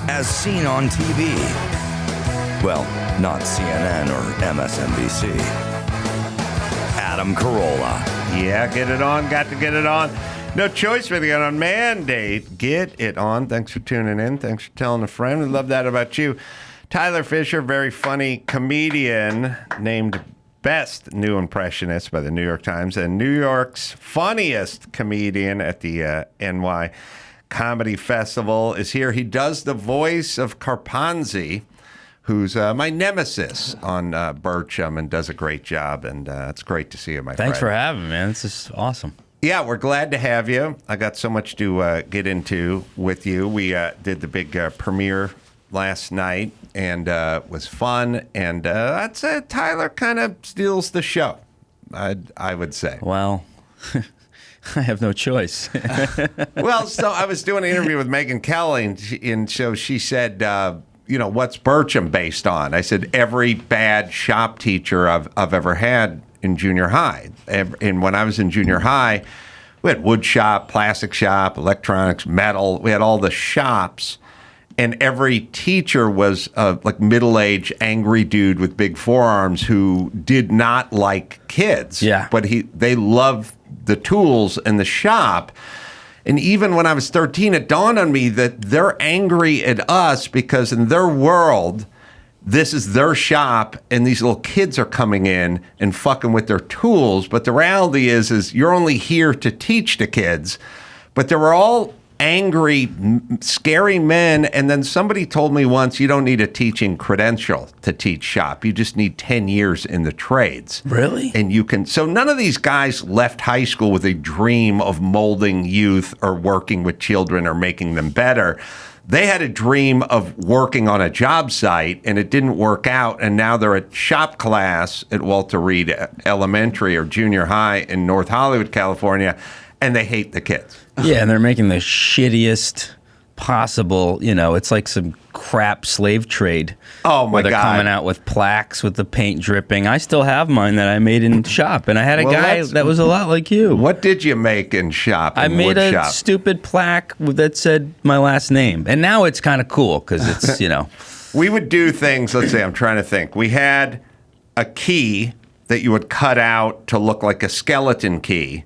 as seen on TV. Well, not CNN or MSNBC. Adam Carolla. Yeah, get it on. Got to get it on. No choice for the get on mandate. Get it on. Thanks for tuning in. Thanks for telling a friend. We love that about you. Tyler Fischer, very funny comedian, named Best New Impressionist by the New York Times, and New York's funniest comedian at the NY Comedy Festival is here. He does the voice of Carponzi, who's my nemesis on Birchum, and does a great job. And it's great to see you, my friend. Thanks for having me, man. This is awesome. Yeah, we're glad to have you. I got so much to get into with you. We did the big premiere last night, and was fun. And I'd say Tyler kind of steals the show, I would say. Well, I have no choice. Well, so I was doing an interview with Megan Kelly, and so she said, what's Birchum based on? I said, every bad shop teacher I've ever had in junior high. And when I was in junior high, we had wood shop, plastic shop, electronics, metal. We had all the shops. And every teacher was like middle-aged, angry dude with big forearms who did not like kids. Yeah. But they loved the tools in the shop. And even when I was 13, it dawned on me that they're angry at us because in their world, this is their shop, and these little kids are coming in and fucking with their tools. But the reality is you're only here to teach the kids. But they were all angry, scary men. And then somebody told me once, you don't need a teaching credential to teach shop. You just need 10 years in the trades. Really? And you can. So none of these guys left high school with a dream of molding youth or working with children or making them better. They had a dream of working on a job site, and it didn't work out. And now they're at shop class at Walter Reed Elementary or junior high in North Hollywood, California, and they hate the kids. Yeah, and they're making the shittiest possible, it's like some crap slave trade. Oh, my where they're God. coming out with plaques with the paint dripping. I still have mine that I made in shop, and I had a guy that was a lot like you. What did you make in shop? I made a stupid plaque that said my last name, and now it's kind of cool because it's, We would do things, let's say, I'm trying to think. We had a key that you would cut out to look like a skeleton key,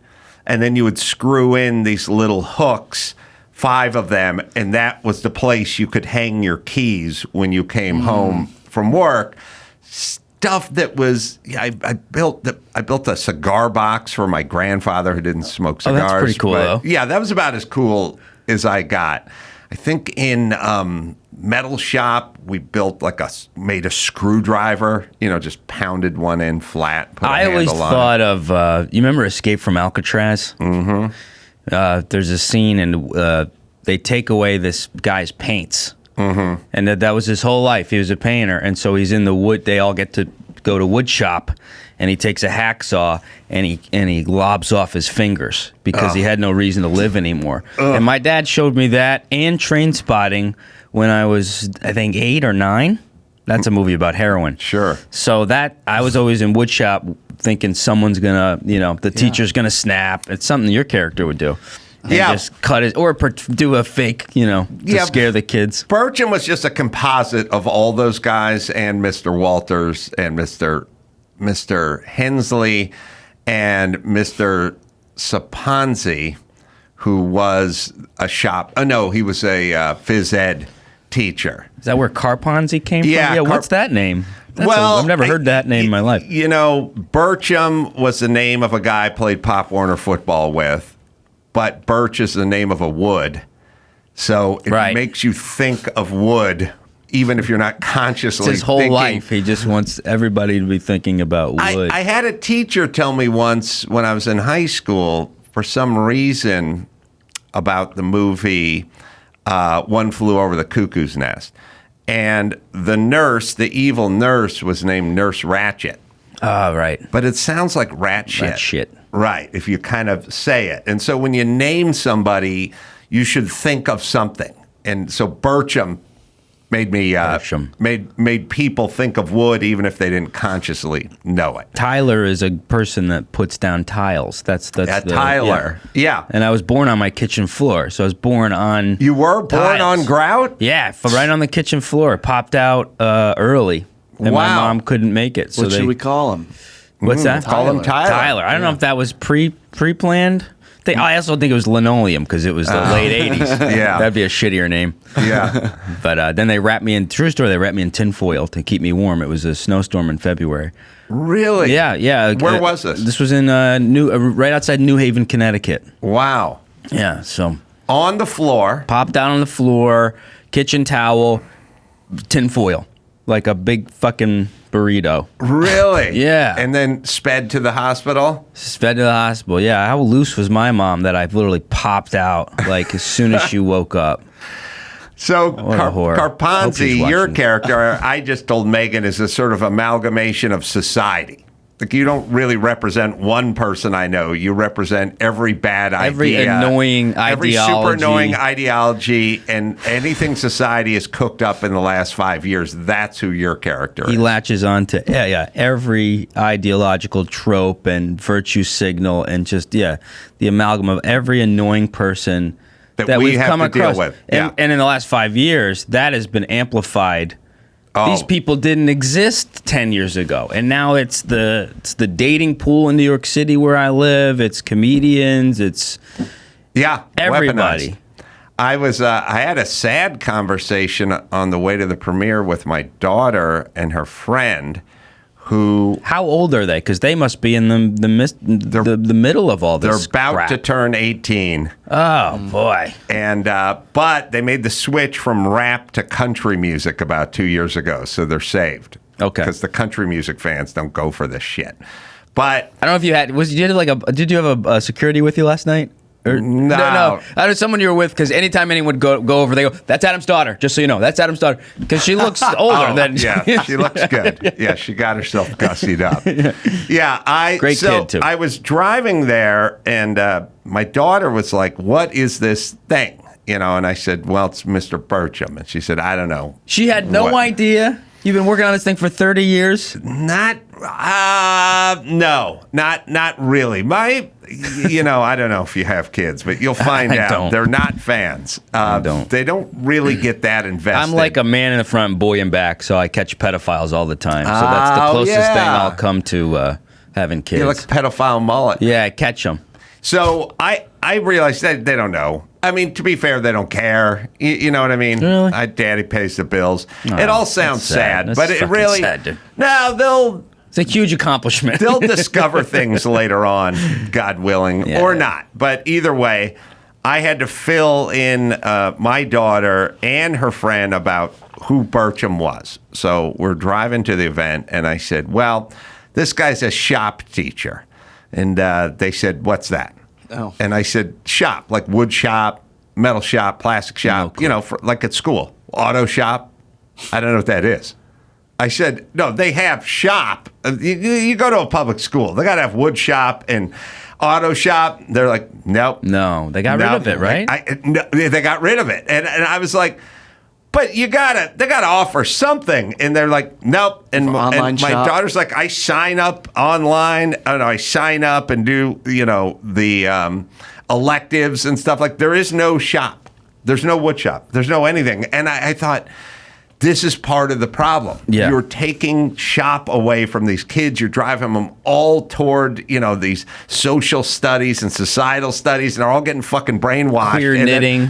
and then you would screw in these little hooks, 5 of them, and that was the place you could hang your keys when you came home from work. Stuff that was, I built a cigar box for my grandfather who didn't smoke cigars. Oh, that's pretty cool, though. Yeah, that was about as cool as I got. I think in metal shop, we made a screwdriver, just pounded one end flat, put a I always handle on thought it. of, you remember Escape from Alcatraz? Mm-hmm. There's a scene and they take away this guy's paints. Mm-hmm. And that was his whole life. He was a painter. And so he's in the wood. They all get to go to wood shop, and he takes a hacksaw and he lobs off his fingers because he had no reason to live anymore. And my dad showed me that and Train Spotting when I was, I think, 8 or 9. That's a movie about heroin. Sure. So I was always in wood shop thinking someone's gonna, the teacher's gonna snap. It's something your character would do. And just cut it or do a fake, to scare the kids. Birchum was just a composite of all those guys and Mr. Walters and Mr. Hensley and Mr. Saponzi, who was he was a phys ed teacher. Is that where Carponzi came from? Yeah, What's that name? I've never heard that name in my life. Birchum was the name of a guy I played Pop Warner football with, but Birch is the name of a wood. So it makes you think of wood, even if you're not consciously thinking. His whole life, he just wants everybody to be thinking about wood. I had a teacher tell me once when I was in high school, for some reason, about the movie One Flew Over the Cuckoo's Nest. And the nurse, the evil nurse, was named Nurse Ratchet. Oh, right. But it sounds like rat shit. Rat shit. Right, if you kind of say it. And so when you name somebody, you should think of something. And so Birchum Made me Birchum. made people think of wood even if they didn't consciously know it. Tyler is a person that puts down tiles. That's Tyler. Yeah. And I was born on my kitchen floor, so I was born on. You were born tiles. on grout? Yeah, right on the kitchen floor. Popped out early, and my Wow. mom couldn't make it. So What should we call him? What's that? Call him Tyler. Tyler. I don't know if that was pre-planned. I also think it was linoleum because it was the late 80s. Yeah. That'd be a shittier name. Yeah. But then they wrapped me in, true story, they wrapped me in tinfoil to keep me warm. It was a snowstorm in February. Really? Yeah. Where was this? This was in right outside New Haven, Connecticut. Wow. Yeah, so On the floor. popped down on the floor, kitchen towel, tinfoil, like a big fucking burrito. Really? Yeah. And then sped to the hospital? Sped to the hospital. Yeah, how loose was my mom that I literally popped out like as soon as she woke up. So What a whore. Hope Carponzi, she's your watching. character, I just told Megan, is a sort of amalgamation of society. Like you don't really represent one person I know. You represent every bad Every idea. annoying Every super ideology. annoying ideology and anything society has cooked up in the last 5 years. That's who your character He is. latches on to every ideological trope and virtue signal and just the amalgam of every annoying person That we we've have come to deal across. with. And, Yeah. and in the last 5 years, that has been amplified. Oh. These people didn't exist 10 years ago, and now it's the dating pool in New York City where I live. It's comedians. It's Yeah, everybody. weaponized. I had a sad conversation on the way to the premiere with my daughter and her friend, who How old are they? Because they must be in the middle of all they're this. about crap. to turn 18. Oh boy. And but they made the switch from rap to country music about 2 years ago, so they're saved. Okay. Because the country music fans don't go for this shit. But I don't know if you had did you have a security with you last night? Or, No. I know someone you were with because anytime anyone would go over, they go, "That's Adam's daughter." Just so you know, that's Adam's daughter because she looks older than. yeah, she looks good. Yeah, she got herself gussied up. Yeah, Great kid, too. I was driving there, and my daughter was like, "What is this thing?" You know, and I said, "Well, it's Mr. Birchum," and she said, "I don't know." She had no What? idea. You've been working on this thing for 30 years. Not really. I don't know if you have kids, but you'll find I out don't. they're not fans. don't. They don't really get that invested. I'm like a man in the front, boy in back, so I catch pedophiles all the time. So that's the closest thing yeah. I'll come to having kids. You're like a pedophile mullet. Yeah, I catch them. So I realized that they don't know. I mean, to be fair, they don't care. You know what I mean? Really? Daddy pays the bills. Oh, it all sounds that's sad. That's but it fucking really sad, dude. no. It's a huge accomplishment. They'll discover things later on, God willing, Yeah. or not. But either way, I had to fill in my daughter and her friend about who Birchum was. So we're driving to the event, and I said, "Well, this guy's a shop teacher," and they said, "What's that?" Oh. And I said, "Shop, like wood shop, metal shop, plastic shop, clue. like at school, auto shop. I don't know what that is." I said, "No, they have shop. You go to a public school. They got to have wood shop and auto shop." They're like, "Nope." No, they got rid of it, right? No, they got rid of it. And I was like, "But they gotta offer something." And they're like, "Nope." And Online my shop? daughter's like, "I sign up online. I don't know, I sign up and do, the electives and stuff. Like, there is no shop. There's no wood shop. There's no anything." And I thought, this is part of the problem. Yeah. You're taking shop away from these kids. You're driving them all toward, these social studies and societal studies, and they're all getting fucking brainwashed.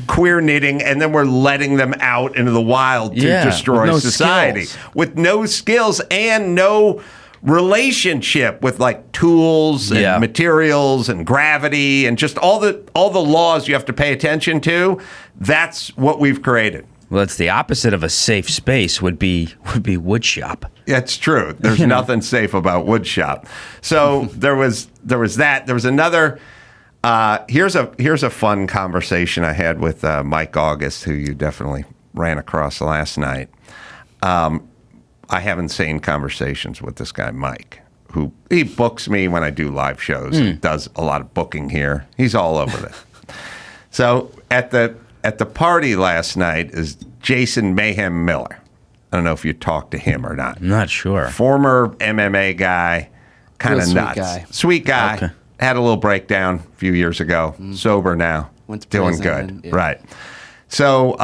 Queer knitting. And then we're letting them out into the wild to Yeah, destroy with no society. skills. With no skills and no relationship with like tools and Yeah. materials and gravity and just all the laws you have to pay attention to. That's what we've created. Well, it's the opposite of a safe space would be wood shop. It's true. There's nothing safe about wood shop. So there was that. There was another. Here's a fun conversation I had with Mike August, who you definitely ran across last night. I have insane conversations with this guy Mike, who he books me when I do live shows. And does a lot of booking here. He's all over this. So at the party last night, as Jason Mayhem Miller. I don't know if you talked to him or not. I'm not sure. Former MMA guy, kind of Real sweet nuts. guy. Sweet guy. Okay. Had a little breakdown a few years ago. Sober now. Went to doing prison good. and- yeah. Right. So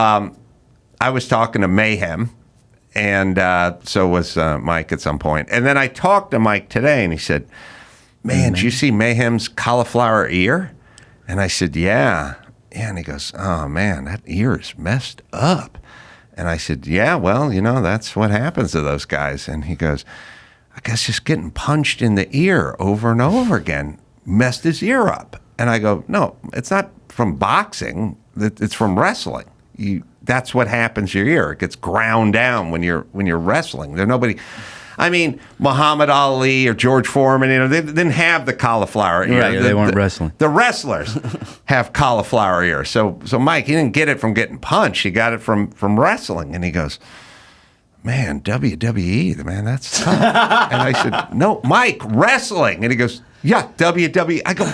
I was talking to Mayhem, and so was Mike at some point. And then I talked to Mike today, and he said, man, did you see Mayhem's cauliflower ear? And I said, yeah. Yeah, and he goes, oh, man, that ear is messed up. And I said, yeah, well, that's what happens to those guys. And he goes, I guess just getting punched in the ear over and over again messed his ear up. And I go, no, it's not from boxing. It's from wrestling. That's what happens to your ear. It gets ground down when you're wrestling. There's nobody. I mean, Muhammad Ali or George Foreman, they didn't have the cauliflower ear. Right, they weren't wrestling. The wrestlers have cauliflower ear. So Mike, he didn't get it from getting punched. He got it from wrestling. And he goes, man, WWE, man, that's tough. And I said, no, Mike, wrestling. And he goes, yeah, WWE. I go,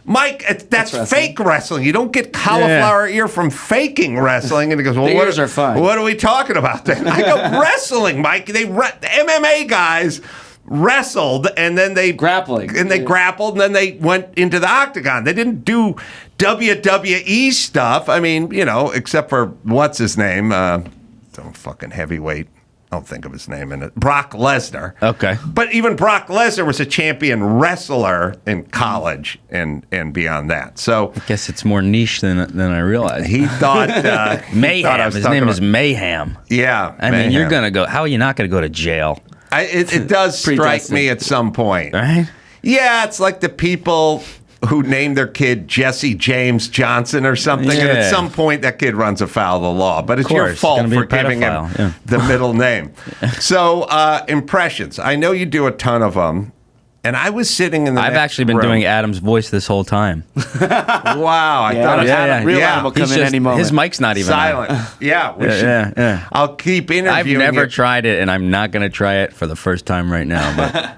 Mike, that's fake wrestling. You don't get cauliflower ear from faking wrestling. And he goes, well, The ears are fine. What are we talking about then? I go, wrestling, Mike. The MMA guys wrestled, and then they Grappling. and they grappled, and then they went into the octagon. They didn't do WWE stuff. I mean, except for what's his name, some fucking heavyweight. I don't think of his name in it. Brock Lesnar. Okay. But even Brock Lesnar was a champion wrestler in college and beyond that. So I guess it's more niche than I realized. he thought Mayhem. His name is Mayhem. Yeah. I mean, you're going to go. How are you not going to go to jail? It does strike Predestined. me at some point. Right? Yeah, it's like the people who named their kid Jesse James Johnson or something, and at Yeah. some point that kid runs afoul of the law. But it's your course, fault gonna be for a giving him pedophile, yeah. the middle name. So impressions. I know you do a ton of them, and I was sitting in the. I've next actually been row. doing Adam's voice this whole time. Wow, I thought Real Adam will come He's in any moment. His mic's not even on. silent. Yeah, we should. Yeah. I'll keep interviewing. I've never you. tried it, and I'm not going to try it for the first time right now. But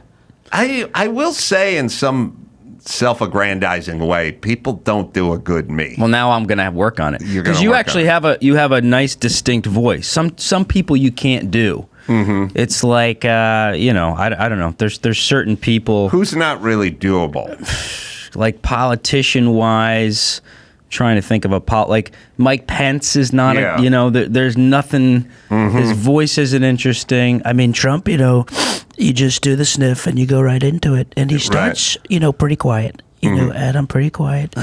I will say in some self-aggrandizing way, people don't do a good me. well, now I'm going to work on it You're gonna because you work actually on have a nice distinct voice. Some people you can't do. Mm-hmm. It's like I don't know. There's certain people Who's not really doable? like politician wise. Trying to think of like Mike Pence is not Yeah. there's nothing. His voice isn't interesting. I mean, Trump, you just do the sniff and you go right into it, and he starts pretty quiet. Adam, pretty quiet,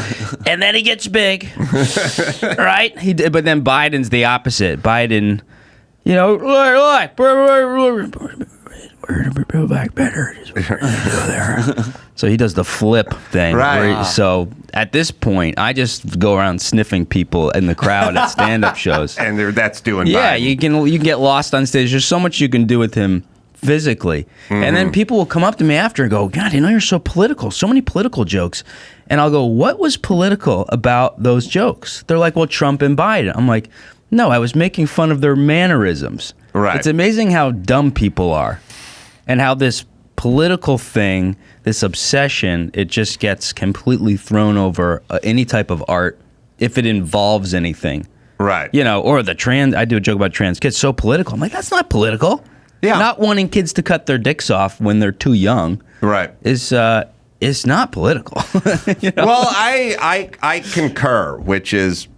and then he gets big, right? But then Biden's the opposite. Biden, look, we're back better. So he does the flip thing. Right. So at this point, I just go around sniffing people in the crowd at stand-up shows. And that's doing Yeah, Biden. you can get lost on stage. There's so much you can do with him physically. And then people will come up to me after and go, God, you're so political. So many political jokes. And I'll go, what was political about those jokes? They're like, well, Trump and Biden. I'm like, no, I was making fun of their mannerisms. Right. It's amazing how dumb people are and how this political thing, this obsession, it just gets completely thrown over any type of art if it involves anything. Right. Or the trans. I do a joke about trans kids. So political. I'm like, that's not political. Yeah. Not wanting kids to cut their dicks off when they're too young Right. is not political. Well, I concur, which is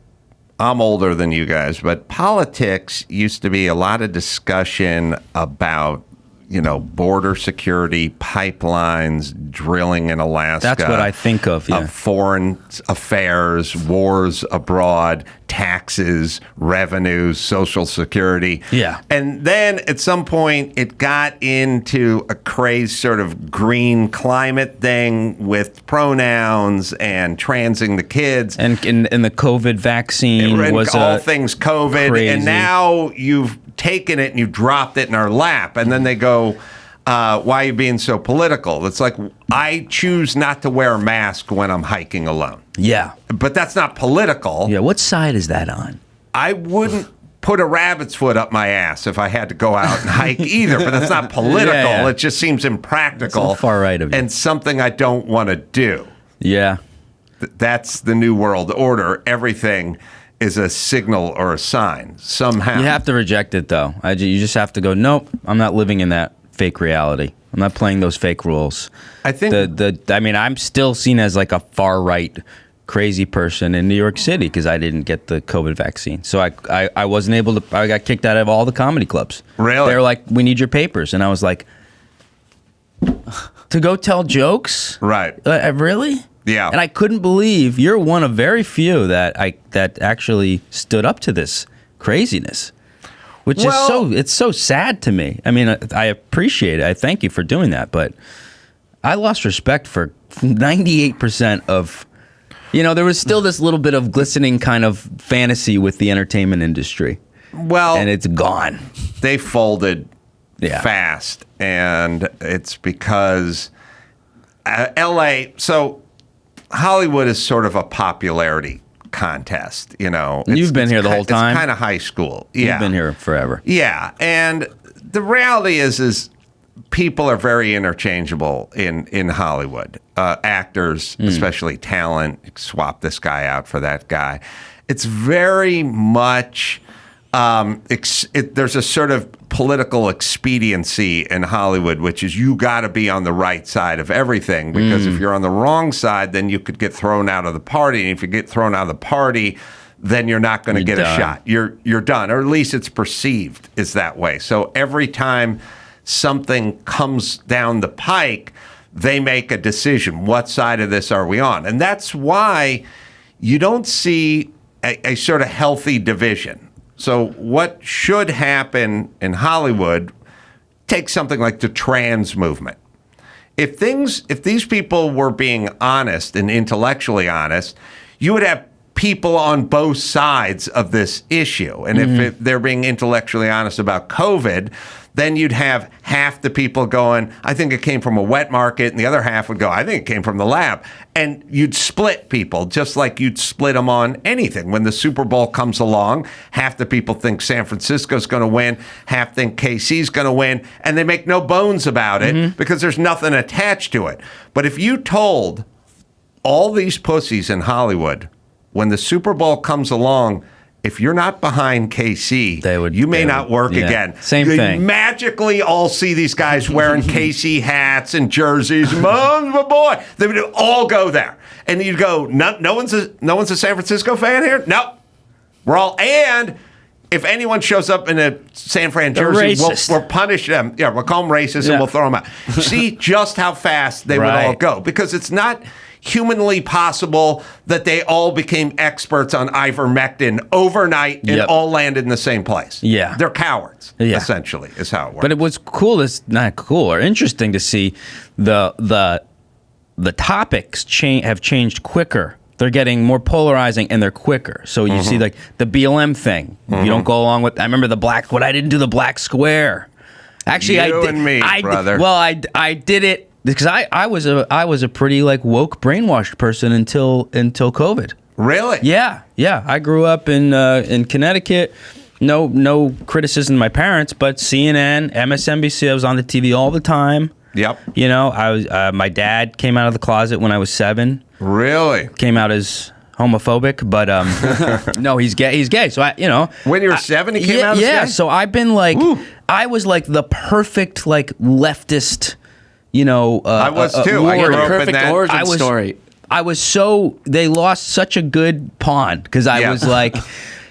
I'm older than you guys, but politics used to be a lot of discussion about border security, pipelines, drilling in Alaska. That's what I think of. Yeah. Foreign affairs, wars abroad, taxes, revenues, Social Security. Yeah. And then at some point, it got into a crazed sort of green climate thing with pronouns and transing the kids. And the COVID vaccine And was all things COVID. crazy. And now you've taken it and you dropped it in our lap. And then they go, why are you being so political? It's like, I choose not to wear a mask when I'm hiking alone. Yeah. But that's not political. Yeah. What side is that on? I wouldn't put a rabbit's foot up my ass if I had to go out and hike either. But that's not political. Yeah. It just seems impractical. It's all far right of you. And something I don't want to do. Yeah. That's the new world order. Everything is a signal or a sign somehow. You have to reject it, though. You just have to go, nope, I'm not living in that fake reality. I'm not playing those fake rules. I think I'm still seen as like a far right crazy person in New York City because I didn't get the COVID vaccine. So I wasn't able to. I got kicked out of all the comedy clubs. Really? They were like, we need your papers, and I was like, to go tell jokes? Right. Really? Yeah. And I couldn't believe you're one of very few that actually stood up to this craziness, which it's so sad to me. I mean, I appreciate it. I thank you for doing that, but I lost respect for 98% of, there was still this little bit of glistening kind of fantasy with the entertainment industry. Well, and it's gone. They folded fast, and it's because L.A. So Hollywood is sort of a popularity contest, You've been here the whole time. It's kind of high school. Yeah. You've been here forever. Yeah, and the reality is people are very interchangeable in Hollywood. Actors, especially talent, swap this guy out for that guy. It's very much there's a sort of political expediency in Hollywood, which is you got to be on the right side of everything, because if you're on the wrong side, then you could get thrown out of the party. And if you get thrown out of the party, then you're not going to get a shot. You're done, or at least it's perceived is that way. So every time something comes down the pike, they make a decision. What side of this are we on? And that's why you don't see a sort of healthy division. So what should happen in Hollywood, take something like the trans movement. If these people were being honest and intellectually honest, you would have people on both sides of this issue. And if they're being intellectually honest about COVID, then you'd have half the people going, I think it came from a wet market, and the other half would go, I think it came from the lab. And you'd split people, just like you'd split them on anything. When the Super Bowl comes along, half the people think San Francisco's going to win, half think KC's going to win, and they make no bones about it because there's nothing attached to it. But if you told all these pussies in Hollywood, when the Super Bowl comes along, if you're not behind KC, you may not work again. Same thing. Magically all see these guys wearing KC hats and jerseys. Mom's my boy. They would all go there. And you'd go, no one's a San Francisco fan here? No. We're all, and if anyone shows up in a San Fran jersey, we'll punish them. Yeah, we'll call them racist and we'll throw them out. See just how fast they would all go. Because it's not humanly possible that they all became experts on ivermectin overnight and all landed in the same place. Yeah. They're cowards, essentially, is how it works. But it was cool, it's not cool, or interesting to see the topics have changed quicker. They're getting more polarizing and they're quicker. So you see like the BLM thing. You don't go along with, I remember I didn't do the black square. Actually, I did it because I was a pretty like woke brainwashed person until COVID. Really? Yeah. I grew up in Connecticut. No criticism of my parents, but CNN, MSNBC, I was on the TV all the time. Yep. I was my dad came out of the closet when I was 7. Really? Came out as homophobic, but no, he's gay. He's gay. So when you were 7, he came out as gay? Yeah. So I've been like, I was like the perfect like leftist. I was too. I grew up in that origin story. I was they lost such a good pawn because I was like,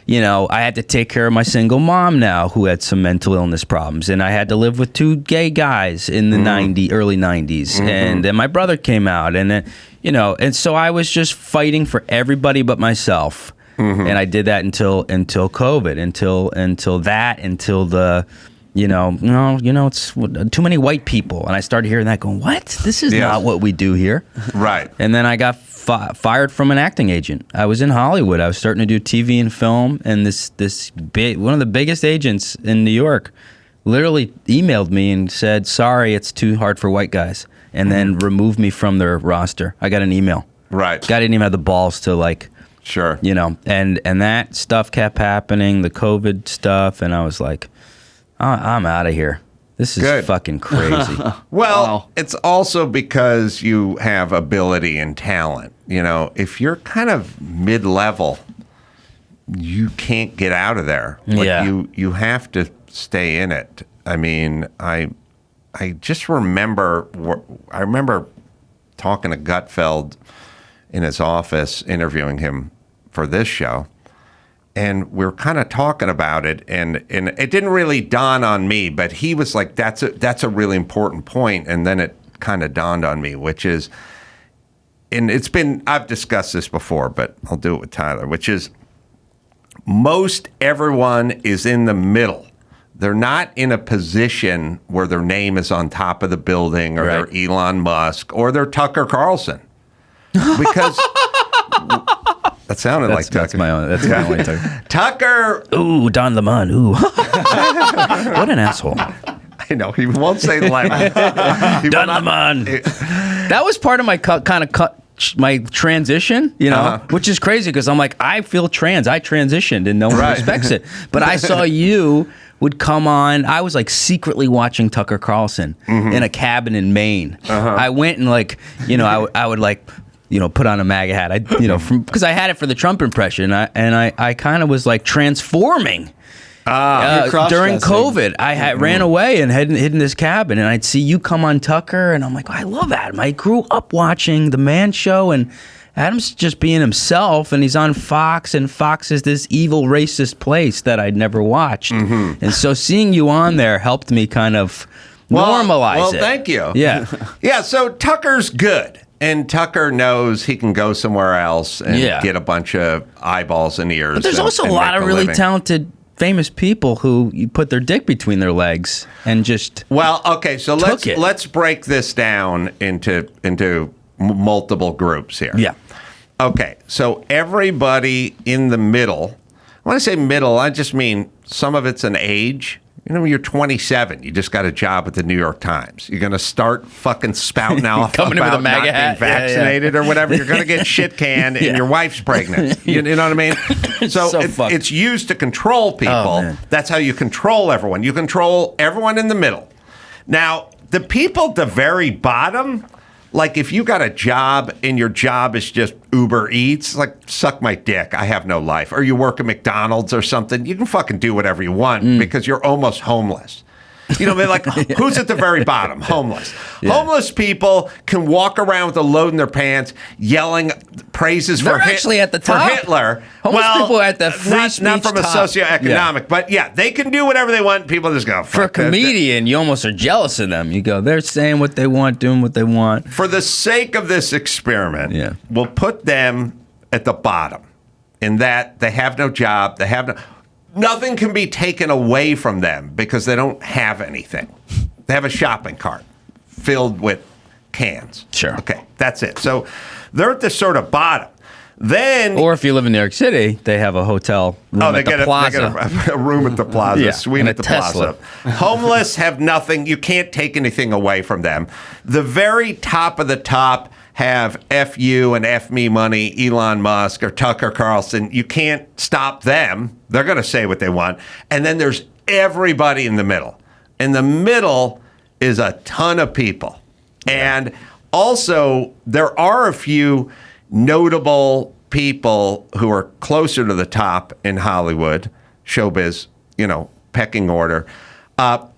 I had to take care of my single mom now who had some mental illness problems, and I had to live with 2 gay guys in the early 90s, and then my brother came out, and then and so I was just fighting for everybody but myself, and I did that until COVID, until the. It's too many white people. And I started hearing that going, what? This is not what we do here. Right. And then I got fired from an acting agent. I was in Hollywood. I was starting to do TV and film. And one of the biggest agents in New York literally emailed me and said, sorry, it's too hard for white guys. And then removed me from their roster. I got an email. Right. Guy didn't even have the balls to like... Sure. And that stuff kept happening, the COVID stuff. And I was like... I'm out of here. This is fucking crazy. Well, it's also because you have ability and talent. If you're kind of mid-level, you can't get out of there. Like Yeah. you have to stay in it. I mean, I just remember talking to Gutfeld in his office, interviewing him for this show, and we were kind of talking about it, and it didn't really dawn on me, but he was like, that's a really important point, and then it kind of dawned on me, which is, and I've discussed this before, but I'll do it with Tyler, which is most everyone is in the middle. They're not in a position where their name is on top of the building, or Right. they're Elon Musk, or they're Tucker Carlson. Because that sounded like Tucker. That's my own. That's my only Tucker. Tucker. Ooh, Don Lemon. Ooh. What an asshole. I know, he won't say lemon. Don Lemon. That was part of my my transition, which is crazy because I'm like, I feel trans. I transitioned and no one respects it. But I saw you would come on. I was like secretly watching Tucker Carlson in a cabin in Maine. I went and I would like, put on a MAGA hat. Because I had it for the Trump impression. I kind of was like transforming. During COVID, I ran away and hid in this cabin, and I'd see you come on Tucker, and I'm like, I love Adam. I grew up watching The Man Show, and Adam's just being himself, and he's on Fox, and Fox is this evil, racist place that I'd never watched. And so seeing you on there helped me kind of normalize it. Well, thank you. Yeah. Yeah, so Tucker's good. And Tucker knows he can go somewhere else and get a bunch of eyeballs and ears. But there's also a lot of really talented famous people who you put their dick between their legs and just so let's break this down into multiple groups here. Yeah. Okay, so everybody in the middle. When I say middle, I just mean some of it's an age. When you're 27, you just got a job at the New York Times. You're going to start fucking spouting off Coming in with about a MAGA not being hat. vaccinated or whatever. You're going to get shit canned and your wife's pregnant. You know what I mean? So it's used to control people. Oh, that's how you control everyone. You control everyone in the middle. Now, the people at the very bottom, like if you got a job and your job is just Uber Eats, like suck my dick, I have no life. Or you work at McDonald's or something, you can fucking do whatever you want because you're almost homeless. You know, like who's at the very bottom? Homeless. Yeah. Homeless people can walk around with a load in their pants, yelling praises They're actually at the top. for Hitler. Homeless people are at the free speech not from a top. socioeconomic, but they can do whatever they want. People just go. For a comedian, you almost are jealous of them. You go, they're saying what they want, doing what they want. For the sake of this experiment, we'll put them at the bottom, in that they have no job, they have no. Nothing can be taken away from them because they don't have anything. They have a shopping cart filled with cans. Sure. Okay, that's it. So they're at the sort of bottom. Then, or if you live in New York City, they have a hotel room at the Plaza. They get a room at the Plaza, a suite at the Tesla. Plaza. Homeless have nothing. You can't take anything away from them. The very top of the top have F you and F me money, Elon Musk or Tucker Carlson. You can't stop them. They're going to say what they want. And then there's everybody in the middle. In the middle is a ton of people. And also, there are a few notable people who are closer to the top in Hollywood, showbiz, pecking order.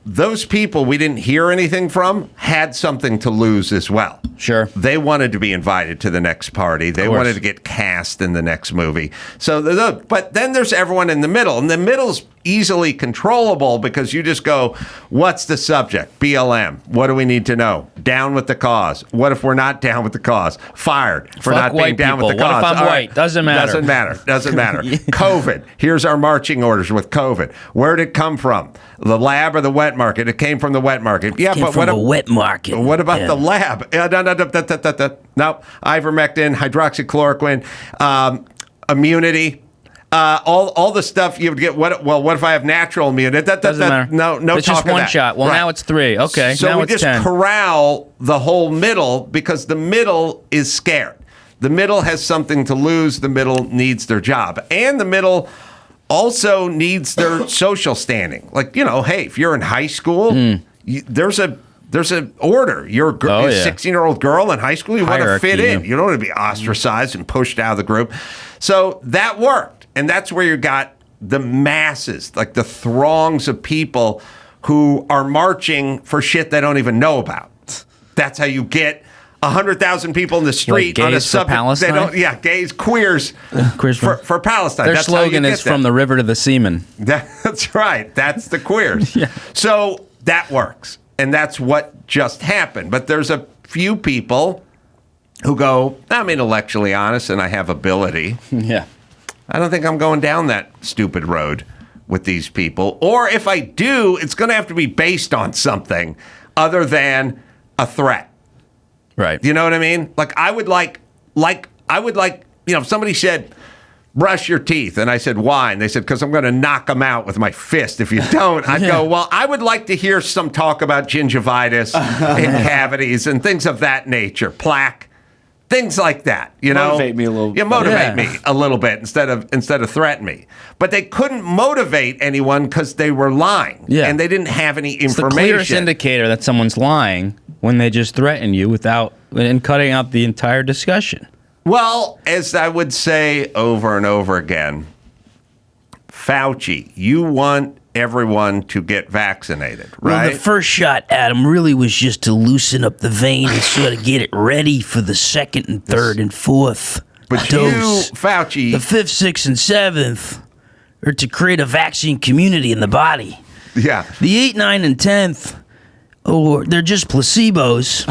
Those people we didn't hear anything from had something to lose as well. Sure. They wanted to be invited to the next party. They wanted to get cast in the next movie. So, but then there's everyone in the middle. And the middle's easily controllable because you just go, what's the subject? BLM. What do we need to know? Down with the cause. What if we're not down with the cause? Fired for not being down with the cause. What if I'm white? Doesn't matter. Doesn't matter. COVID. Here's our marching orders with COVID. Where did it come from? The lab or the wet market? It came from the wet market. Yeah, but what? The wet market. What about the lab? No, ivermectin, hydroxychloroquine, immunity. All the stuff you would get. What if I have natural immunity? Doesn't matter. No. It's just one shot. Well, now it's 3. Okay. So now we it's just 10. corral the whole middle because the middle is scared. The middle has something to lose. The middle needs their job, and the middle also needs their social standing. Like hey, if you're in high school, there's an order. You're a 16-year-old girl in high school. You want to fit in. You don't want to be ostracized and pushed out of the group. So that worked. And that's where you got the masses, like the throngs of people who are marching for shit they don't even know about. That's how you get 100,000 people in the street like on a gays for subject. Palestine? Gays, queers, Queers for Palestine. Their That's how slogan you get is from that. the river to the seaman. That's right. That's the queers. Yeah. So that works. And that's what just happened. But there's a few people who go, I'm intellectually honest and I have ability. Yeah. I don't think I'm going down that stupid road with these people. Or if I do, it's going to have to be based on something other than a threat. Right. You know what I mean? Like I would like, if somebody said, brush your teeth. And I said, why? And they said, because I'm going to knock them out with my fist if you don't. I'd go, well, I would like to hear some talk about gingivitis and cavities and things of that nature, plaque, things like that. You know, Motivate me a little. Yeah, motivate me a little bit instead of threaten me. But they couldn't motivate anyone because they were lying. Yeah. And they didn't have any It's the information. clearest indicator that someone's lying when they just threaten you and cutting out the entire discussion. Well, as I would say over and over again, Fauci, you want everyone to get vaccinated, right? Well, the first shot, Adam, really was just to loosen up the vein and sort of get it ready for the second and third and fourth but dose. you, Fauci, The fifth, sixth, and seventh are to create a vaccine community in the body. yeah. The 8, 9, and 10th, they're just placebos.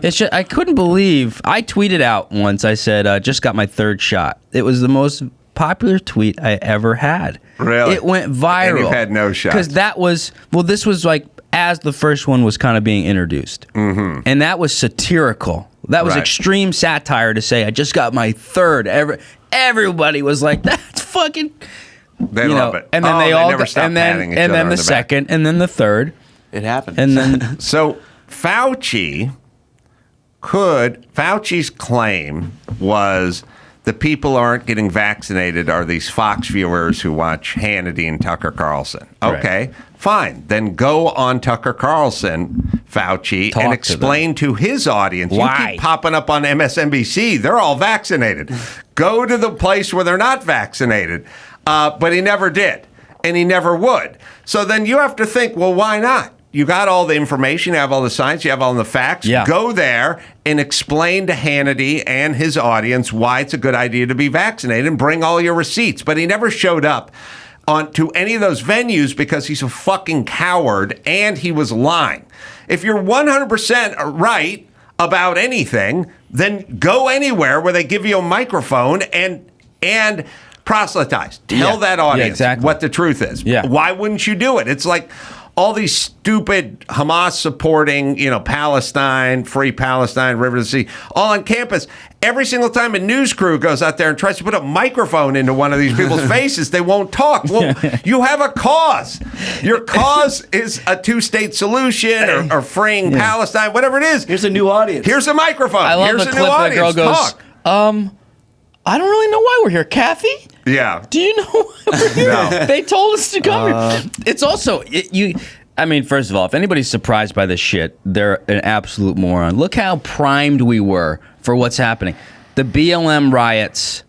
It's just, I couldn't believe. I tweeted out once. I said, "Just got my third shot." It was the most popular tweet I ever had. Really? It went viral. And you've had no shots. Because this was like as the first one was kind of being introduced, and that was satirical. That was Right. extreme satire to say, "I just got my third." Everybody was like, "That's fucking." They love it. And then Oh, they all never got, stop and patting each then other on the the back. second, and then the third, It happened. and then So Fauci's claim was the people who aren't getting vaccinated are these Fox viewers who watch Hannity and Tucker Carlson. Okay, fine. Then go on Tucker Carlson, Fauci, Talk and to explain to his audience. Why? You keep popping up on MSNBC. They're all vaccinated. Go to the place where they're not vaccinated. But he never did, and he never would. So then you have to think, well, why not? You got all the information, you have all the science, you have all the facts. Yeah. Go there and explain to Hannity and his audience why it's a good idea to be vaccinated and bring all your receipts. But he never showed up to any of those venues because he's a fucking coward and he was lying. If you're 100% right about anything, then go anywhere where they give you a microphone and proselytize. Tell Yeah. that Yeah, audience exactly. what the truth is. Yeah. Why wouldn't you do it? It's like all these stupid Hamas supporting, Palestine, free Palestine, River to the Sea, all on campus. Every single time a news crew goes out there and tries to put a microphone into one of these people's faces, they won't talk. Well, you have a cause. Your cause is a two-state solution or freeing Palestine, whatever it is. Here's a new audience. Here's a microphone. I love Here's the a clip new where the girl audience. goes, Talk. I don't really know why we're here, Kathy. Yeah. Do you know why we're here? No. They told us to come here. It's also first of all, if anybody's surprised by this shit, they're an absolute moron. Look how primed we were for what's happening. The BLM riots,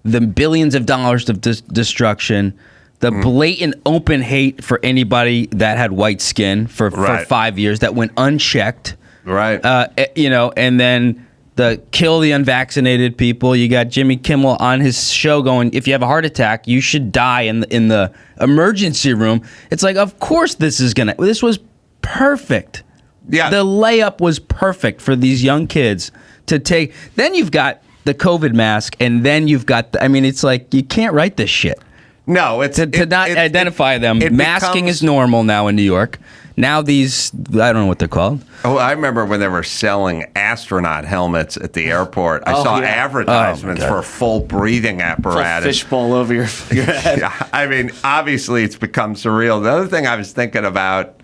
the billions of dollars of destruction, the blatant open hate for anybody that had white skin for Right. 5 years that went unchecked. Right. And then the kill the unvaccinated people. You got Jimmy Kimmel on his show going, if you have a heart attack, you should die in the emergency room. It's like, of course this was perfect. Yeah. The layup was perfect for these young kids to take. Then you've got the COVID mask, and then you've got, it's like, you can't write this shit. No, it's To not identify them. it Masking becomes- is normal now in New York. Now these, I don't know what they're called. Oh, I remember when they were selling astronaut helmets at the airport. I saw yeah. advertisements Oh, my God. for a full breathing Full apparatus. fishbowl over your head. Yeah, obviously it's become surreal. The other thing I was thinking about,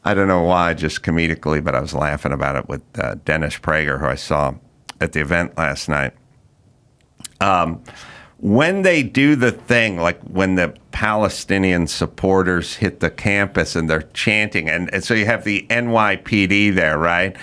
I don't know why, just comedically, but I was laughing about it with Dennis Prager, who I saw at the event last night. When they do the thing, like when the Palestinian supporters hit the campus and they're chanting, and so you have the NYPD there, right?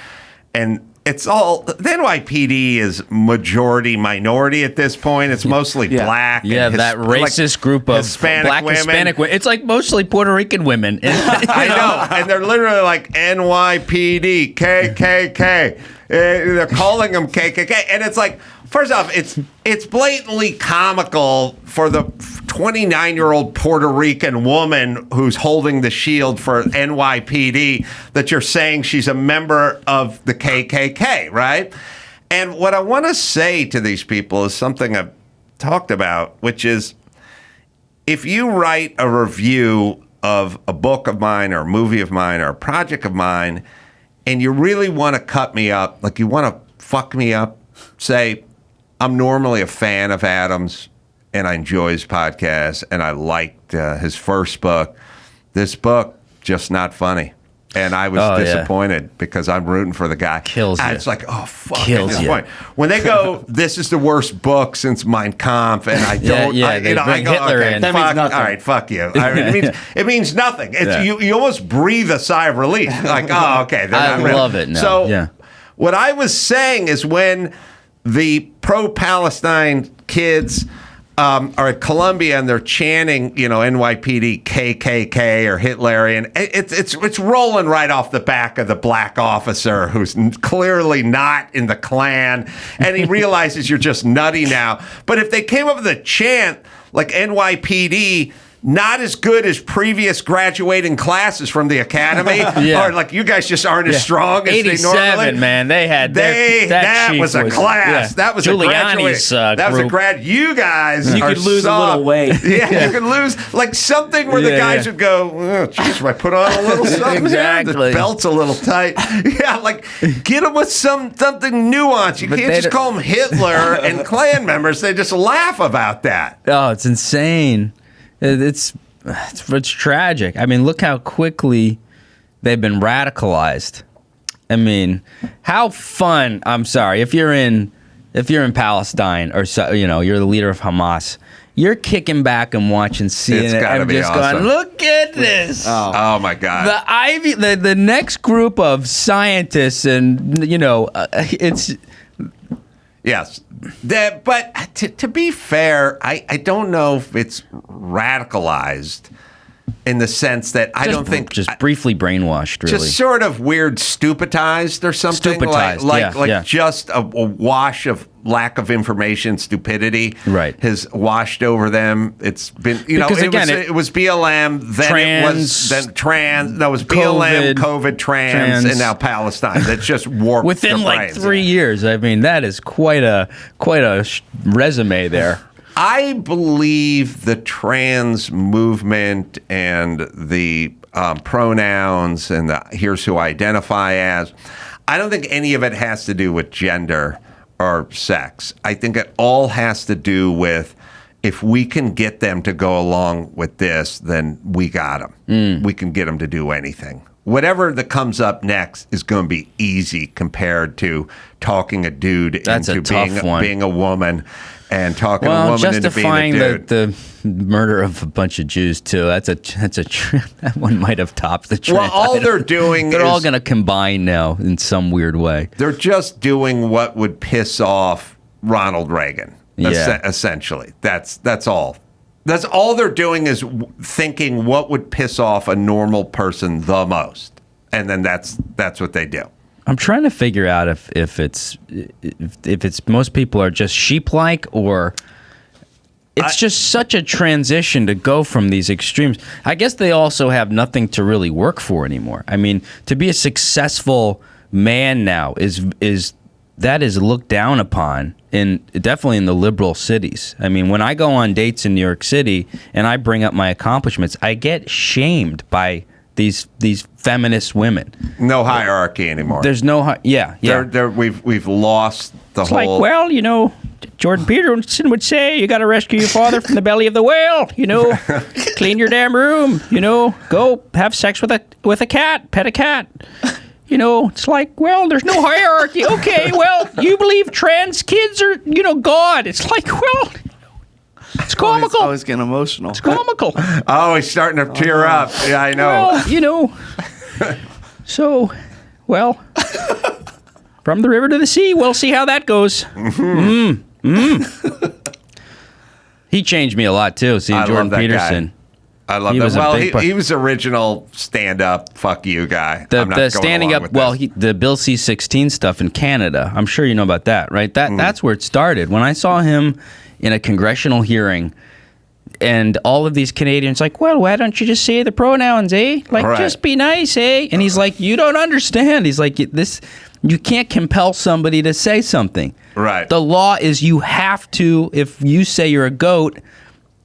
And it's all the NYPD is majority minority at this point. It's mostly black. Yeah, and that racist group of Hispanic black women. Hispanic women. It's like mostly Puerto Rican women. I know, and they're literally like NYPD, KKK. They're calling them KKK, and it's like, first off, it's blatantly comical for the 29-year-old Puerto Rican woman who's holding the shield for NYPD that you're saying she's a member of the KKK, right? And what I want to say to these people is something I've talked about, which is if you write a review of a book of mine or a movie of mine or a project of mine, and you really want to cut me up, like you want to fuck me up, say, I'm normally a fan of Adam's and I enjoy his podcast and I liked his first book. This book, just not funny. And I was disappointed because I'm rooting for the guy. Kills and you. it's like, oh, fuck. Kills at this you. point. When they go, this is the worst book since Mein Kampf, and I don't, they bring I go, Hitler okay, in. That fuck, means nothing. all right, fuck you. I mean, it means nothing. It's, you almost breathe a sigh of relief. Like, oh, okay. I love it now. So what I was saying is when the pro-Palestine kids are at Columbia and they're chanting, NYPD, KKK, or Hitlerian. It's rolling right off the back of the black officer who's clearly not in the Klan, and he realizes you're just nutty now. But if they came up with a chant like NYPD, not as good as previous graduating classes from the academy, or like you guys just aren't as strong as they normally. Man, they had that was a class. That was Giuliani's that was a group. grad. You guys, You could lose a little weight. Yeah, you could lose like something where the guys would go, oh, geez, I put on a little something. Exactly. The belt's a little tight. Yeah, like get them with something nuanced. You can't just call them Hitler and Klan members. They just laugh about that. Oh, it's insane. It's tragic. I mean, look how quickly they've been radicalized. I mean, how fun. I'm sorry, if you're in Palestine or you're the leader of Hamas, you're kicking back and watching CNN and just awesome. going, look at this. Oh my God. The next group of scientists and it's. Yes. But to be fair, I don't know if it's radicalized in the sense that I don't think... Just briefly brainwashed, really. Just sort of weird stupidized or something. Stupidized, like just a wash of lack of information, stupidity has washed over them. It's been, because it was BLM, then it was BLM, COVID, trans, and now Palestine. That's just warped within their like brains. 3 years. I mean, that is quite a resume there. I believe the trans movement and the pronouns and the here's who I identify as, I don't think any of it has to do with gender or sex. I think it all has to do with if we can get them to go along with this, then we got them. We can get them to do anything. Whatever that comes up next is going to be easy compared to talking a dude into being a woman and talking a woman into being a dude. The murder of a bunch of Jews too. That one might have topped the trend. Well, all they're doing they're all going to combine now in some weird way. They're just doing what would piss off Ronald Reagan. Essentially, that's all. That's all they're doing is thinking what would piss off a normal person the most, and then that's what they do. I'm trying to figure out if it's most people are just sheep-like or it's just such a transition to go from these extremes. I guess they also have nothing to really work for anymore. I mean, to be a successful man now is looked down upon definitely in the liberal cities. I mean, when I go on dates in New York City and I bring up my accomplishments, I get shamed by these feminist women. No hierarchy anymore. There's no we've lost the It's whole. like, well, Jordan Peterson would say, you got to rescue your father from the belly of the whale. Clean your damn room. Go have sex with a cat, pet a cat. It's like, well, there's no hierarchy. Okay, well, you believe trans kids are, God. It's like, well, it's comical. Always getting emotional. It's comical. Oh, he's starting to tear up. Yeah, I know. Well, so, well, From the river to the sea. We'll see how that goes. He changed me a lot, too, seeing Jordan Peterson. I love that. Well, he was original stand-up, fuck you guy. The standing up, the Bill C-16 stuff in Canada. I'm sure you know about that, right? That's where it started. When I saw him in a congressional hearing, and all of these Canadians like, well, why don't you just say the pronouns, eh? Like, just be nice, eh? And he's like, you don't understand. He's like, you can't compel somebody to say something. Right. The law is you have to, if you say you're a goat,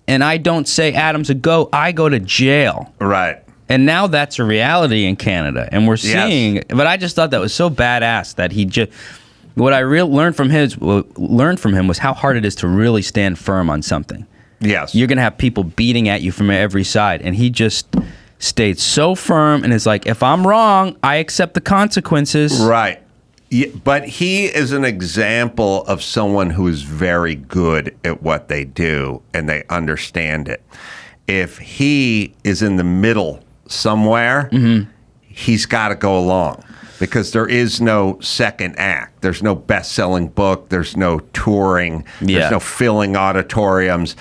and I don't say Adam's a goat, I go to jail. Right. And now that's a reality in Canada. And we're seeing, but I just thought that was so badass that he just, what I learned from him was how hard it is to really stand firm on something. Yes. You're going to have people beating at you from every side. And he just stayed so firm and is like, if I'm wrong, I accept the consequences. Right. Yeah, but he is an example of someone who is very good at what they do and they understand it. If he is in the middle somewhere, he's got to go along because there is no second act. There's no best-selling book. There's no touring. There's no filling auditoriums,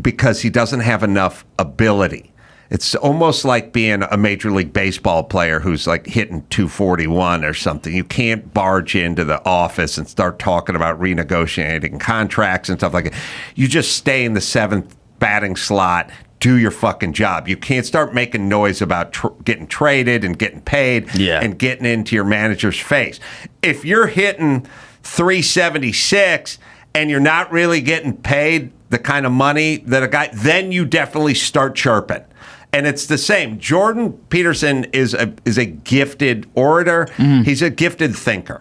because he doesn't have enough ability. It's almost like being a Major League Baseball player who's like hitting 241 or something. You can't barge into the office and start talking about renegotiating contracts and stuff like that. You just stay in the seventh batting slot, do your fucking job. You can't start making noise about getting traded and getting paid and getting into your manager's face. If you're hitting 376 and you're not really getting paid the kind of money that a guy, then you definitely start chirping. And it's the same. Jordan Peterson is a gifted orator. He's a gifted thinker.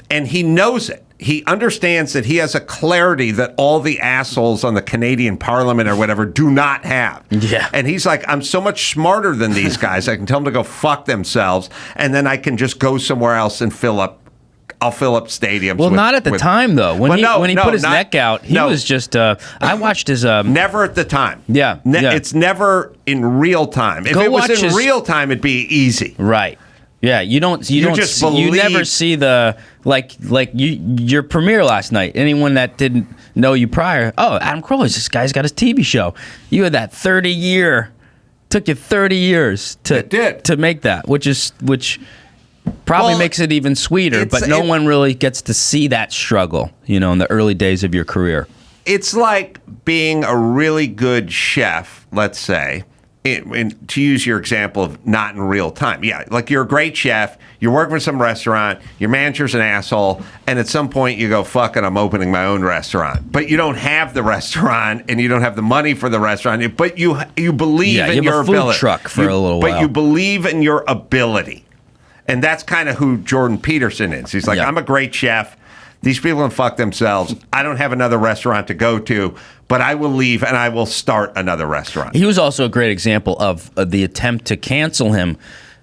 And he knows it. He understands that he has a clarity that all the assholes on the Canadian Parliament or whatever do not have. Yeah. And he's like, I'm so much smarter than these guys. I can tell them to go fuck themselves, and then I can just go somewhere else and I'll fill up stadiums. Well, not at the time, though. When he put his neck out, he was just... I watched his... Never at the time. Yeah. It's never in real time. If it was in real time, it'd be easy. Right. Yeah, you never see the... your premiere last night. Anyone that didn't know you prior, Adam Carolla, this guy's got his TV show. You had that 30-year... Took you 30 years to make that, which probably makes it even sweeter, but no one really gets to see that struggle, in the early days of your career. It's like being a really good chef, let's say, to use your example of not in real time. Yeah, like you're a great chef, you're working for some restaurant, your manager's an asshole, and at some point you go, fuck it, I'm opening my own restaurant. But you don't have the restaurant, and you don't have the money for the restaurant, but you believe in your ability. You have a food truck for a little while. But you believe in your ability. And that's kind of who Jordan Peterson is. He's like, I'm a great chef. These people can fuck themselves. I don't have another restaurant to go to, but I will leave and I will start another restaurant. He was also a great example of the attempt to cancel him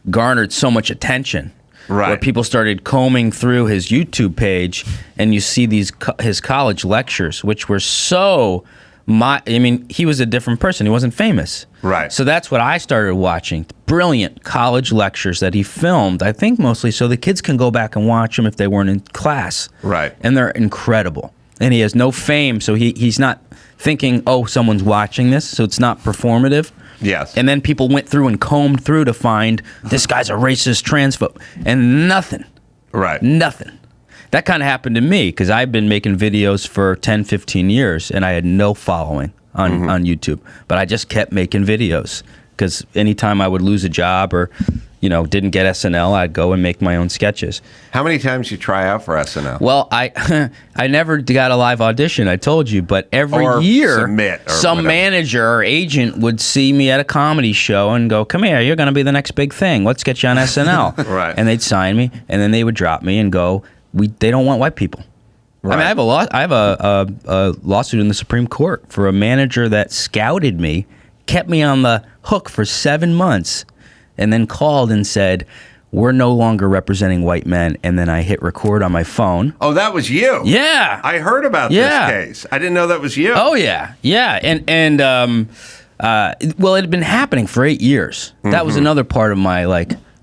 garnered so much attention. Right. Where people started combing through his YouTube page, and you see his college lectures, which were so... he was a different person. He wasn't famous. Right. So that's what I started watching. Brilliant college lectures that he filmed, I think mostly so the kids can go back and watch them if they weren't in class. Right. And they're incredible. And he has no fame, so he's not thinking, someone's watching this, so it's not performative. Yes. And then people went through and combed through to find this guy's a racist transphobe. And nothing. Right. Nothing. That kind of happened to me because I've been making videos for 10, 15 years and I had no following on YouTube. But I just kept making videos because anytime I would lose a job or, didn't get SNL, I'd go and make my own sketches. How many times you try out for SNL? Well, I never got a live audition, I told you, but every year some manager or agent would see me at a comedy show and go, come here, you're going to be the next big thing. Let's get you on SNL. Right. And they'd sign me and then they would drop me and go, they don't want white people. Right. I have a lawsuit in the Supreme Court for a manager that scouted me, kept me on the hook for 7 months, and then called and said, we're no longer representing white men. And then I hit record on my phone. Oh, that was you? Yeah. I heard about this case. I didn't know that was you. Oh, yeah. Yeah. And it had been happening for 8 years. That was another part of my,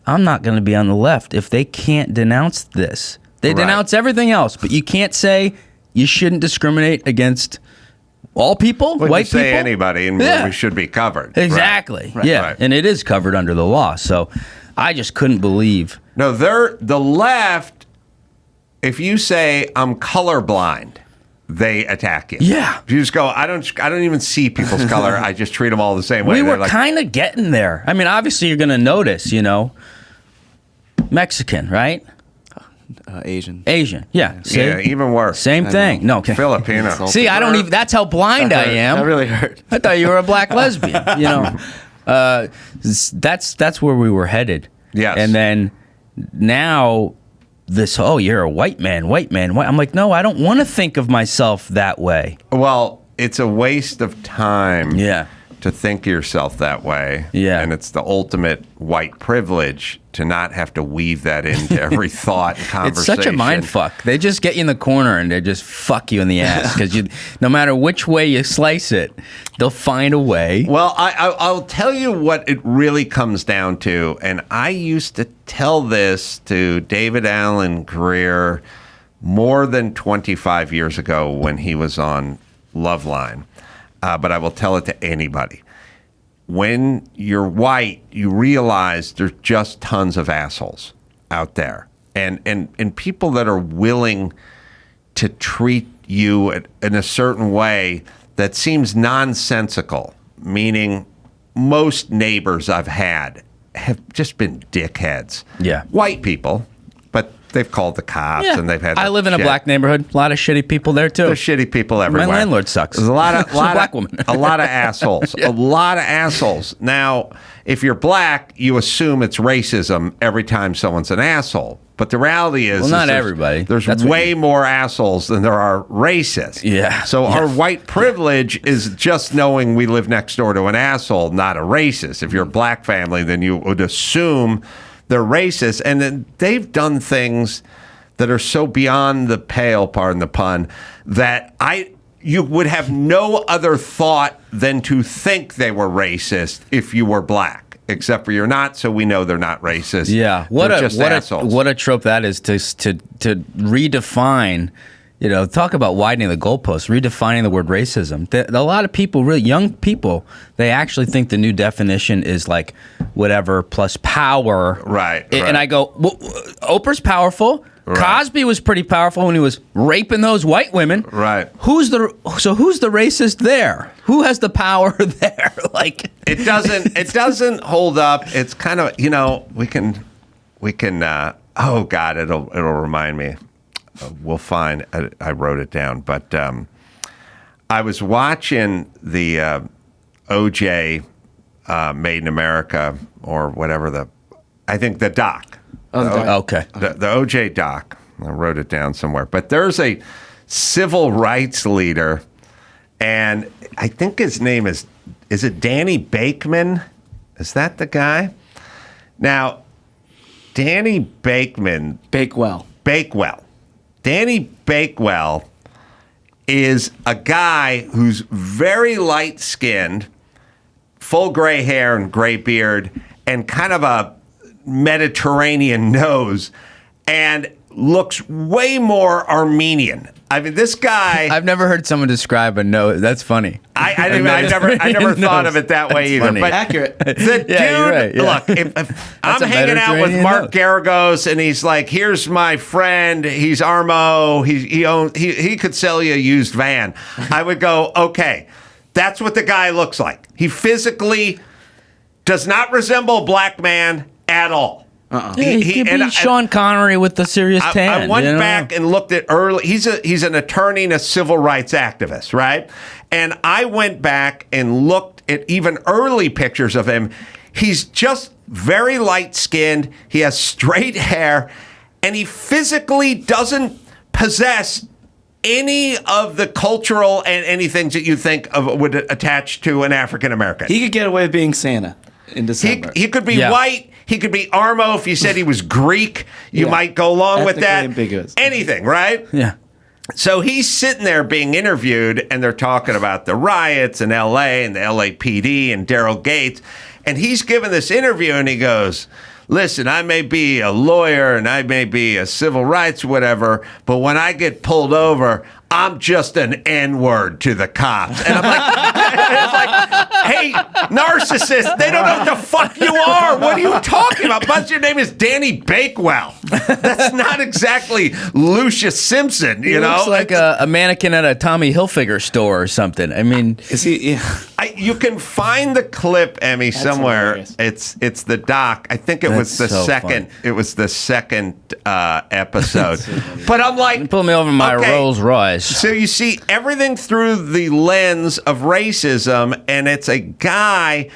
I'm not going to be on the left if they can't denounce this. They Right. denounce everything else, but you can't say you shouldn't discriminate against all people, We white can say people. anybody, and Yeah. we should be covered. Exactly. Right. Yeah, Right. and it is covered under the law. So I just couldn't believe. No, the left, if you say I'm colorblind, they attack you. Yeah. If you just go, I don't even see people's color. I just treat them all the same way. We They're were like, kind of getting there. I mean, obviously you're going to notice, Mexican, right? Asian. Asian. Yeah. See? yeah, even worse. Same thing. No. Okay. Filipino. See, I don't even. That's how blind I am. That really hurt. I thought you were a black lesbian. That's where we were headed. Yes. And then now this. Oh, you're a white man. White man. I'm like, no, I don't want to think of myself that way. Well, it's a waste of time. Yeah. To think yourself that way. Yeah. And it's the ultimate white privilege to not have to weave that into every thought and conversation. It's such a mind fuck. They just get you in the corner and they just fuck you in the ass because no matter which way you slice it, they'll find a way. Well, I'll tell you what it really comes down to, and I used to tell this to David Allen Greer more than 25 years ago when he was on Loveline, but I will tell it to anybody. When you're white, you realize there's just tons of assholes out there, and people that are willing to treat you in a certain way that seems nonsensical, meaning most neighbors I've had have just been dickheads. Yeah. White people, but they've called the cops and they've had. I live in a shit. black neighborhood. A lot of shitty people there too. There's shitty people everywhere. My landlord sucks. There's a lot of She's a black woman. a lot of assholes. A lot of assholes. Now, if you're black, you assume it's racism every time someone's an asshole. But the reality is, Well, not there's- everybody. There's That's what way more assholes than there are racists. Yeah. So Yeah. our white privilege is just knowing we live next door to an asshole, not a racist. If you're a black family, then you would assume they're racist, and then they've done things that are so beyond the pale, pardon the pun, that you would have no other thought than to think they were racist if you were black, except for you're not, so we know they're not racist. Yeah, They're just assholes. what a trope that is to redefine. Talk about widening the goalposts, redefining the word racism. A lot of people, really young people, they actually think the new definition is like whatever plus power. Right, And right. I go, well, Oprah's powerful. Right. Cosby was pretty powerful when he was raping those white women. Right. Who's the racist there? Who has the power there? Like It doesn't hold up. It's kind of, we can oh God, it'll remind me. We'll find. I wrote it down, but I was watching the OJ Made in America or whatever I think the doc. okay. The OJ doc. I wrote it down somewhere. But there's a civil rights leader, and I think his name is it Danny Bakeman? Is that the guy? Now, Danny Bakewell. Danny Bakewell is a guy who's very light-skinned, full gray hair and gray beard, and kind of a Mediterranean nose, and looks way more Armenian. I mean, this guy. I've never heard someone describe a nose. That's funny. I never thought of it that way either. funny. But Accurate. the dude, you're right, yeah. look, if I'm a hanging out with Mediterranean Mark nose. Garagos, and he's like, "Here's my friend. He's Armo. He could sell you a used van." I would go, "Okay, that's what the guy looks like. He physically does not resemble a black man at all." He could be Sean Connery with the serious tan. I went back and looked at early. He's an attorney and a civil rights activist, right? And I went back and looked at even early pictures of him. He's just very light skinned. He has straight hair, and he physically doesn't possess any of the cultural and anything that you think of would attach to an African American. He could get away with being Santa in December. He could be Yeah. white. He could be Armo. If you said he was Greek, you Yeah. might go along with that. Ethnically ambiguous. Anything, right? Yeah. So he's sitting there being interviewed, and they're talking about the riots in L.A. and the LAPD and Daryl Gates. And he's giving this interview, and he goes, listen, I may be a lawyer and I may be a civil rights whatever, but when I get pulled over, I'm just an N-word to the cops. And I'm like, it's like, hey, narcissist, they don't know what the fuck you are. What are you talking about? But your name is Danny Bakewell. That's not exactly Lucius Simpson, you know? Looks like a mannequin at a Tommy Hilfiger store or something. I mean, Is he? Yeah. You can find the clip, Emmy, somewhere. hilarious. It's the doc. I think it was the That's so second. funny. It was the second episode. But I'm like, pull me over my okay, Rolls Royce. So you see everything through the lens of racism, and it's a guy.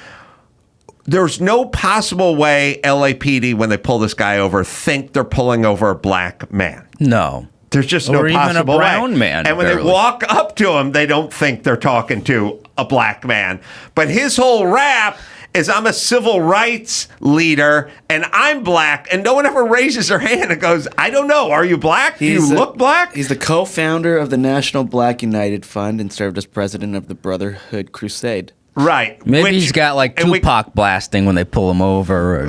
There's no possible way LAPD, when they pull this guy over, think they're pulling over a black man. No. There's just no Or even a possible brown way. man, And when barely. they walk up to him, they don't think they're talking to a black man. But his whole rap is, I'm a civil rights leader and I'm black, and no one ever raises their hand and goes, I don't know, are you black? Do you look black? He's the co-founder of the National Black United Fund and served as president of the Brotherhood Crusade. Right. Maybe he's got like and we- Tupac blasting when they pull him over, or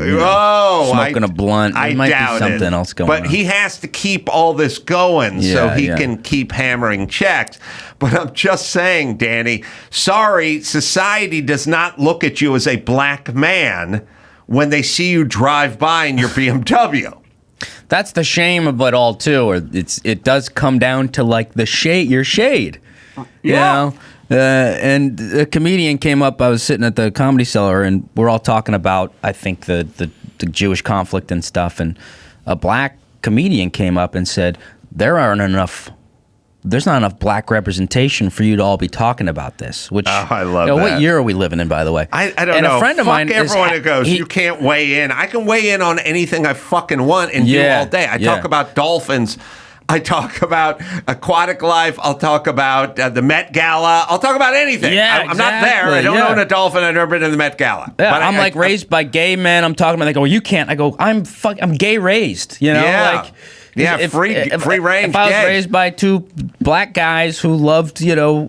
smoking a blunt. I There might doubt be something it. else going but on. he has to keep all this going so Yeah, he yeah. can keep hammering checks. But I'm just saying, Danny, sorry, society does not look at you as a black man when they see you drive by in your BMW. That's the shame of it all too. Or it does come down to like the shade, your shade. You know? And a comedian came up. I was sitting at the Comedy Cellar, and we're all talking about, I think, the Jewish conflict and stuff. And a black comedian came up and said, there's not enough black representation for you to all be talking about this. Which, I love that. that. What year are we living in, by the way? I don't and know. A friend of Fuck mine everyone who goes, you can't weigh in. I can weigh in on anything I fucking want and do all day. I talk about dolphins. I talk about aquatic life. I'll talk about the Met Gala. I'll talk about anything. Yeah, I'm not there. I don't own a dolphin. I've never been to the Met Gala. Yeah, But I'm I- like raised by gay men. I'm talking about. They go, well, you can't. I go, I'm gay raised. You know, Yeah. like Yeah, free range If I was gay. raised by two black guys who loved, you know,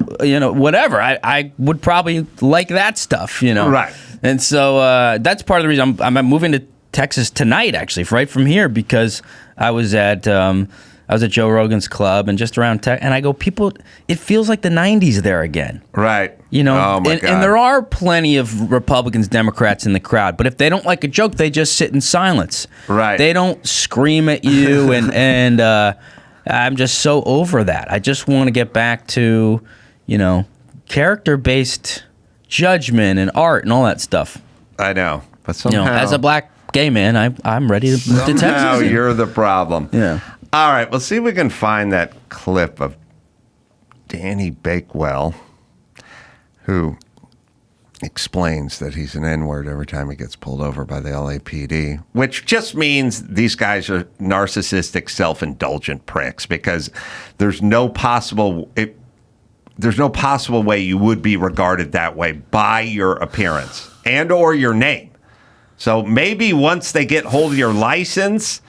whatever, I would probably like that stuff. You know, Right. And so that's part of the reason I'm moving to Texas tonight, actually, right from here, because I was at Joe Rogan's club and just around and I go, people, it feels like the 90s there again. Right. You know, Oh, my and God. there are plenty of Republicans, Democrats in the crowd, but if they don't like a joke, they just sit in silence. Right. They don't scream at you, and I'm just so over that. I just want to get back to, character-based judgment and art and all that stuff. I know. But You somehow, know, as a black gay man, I'm ready to move to somehow Texas. you're the problem. Yeah. All right. Well, see if we can find that clip of Danny Bakewell, who explains that he's an N-word every time he gets pulled over by the LAPD, which just means these guys are narcissistic, self-indulgent pricks, because there's no possible way you would be regarded that way by your appearance and or your name. So maybe once they get hold of your license.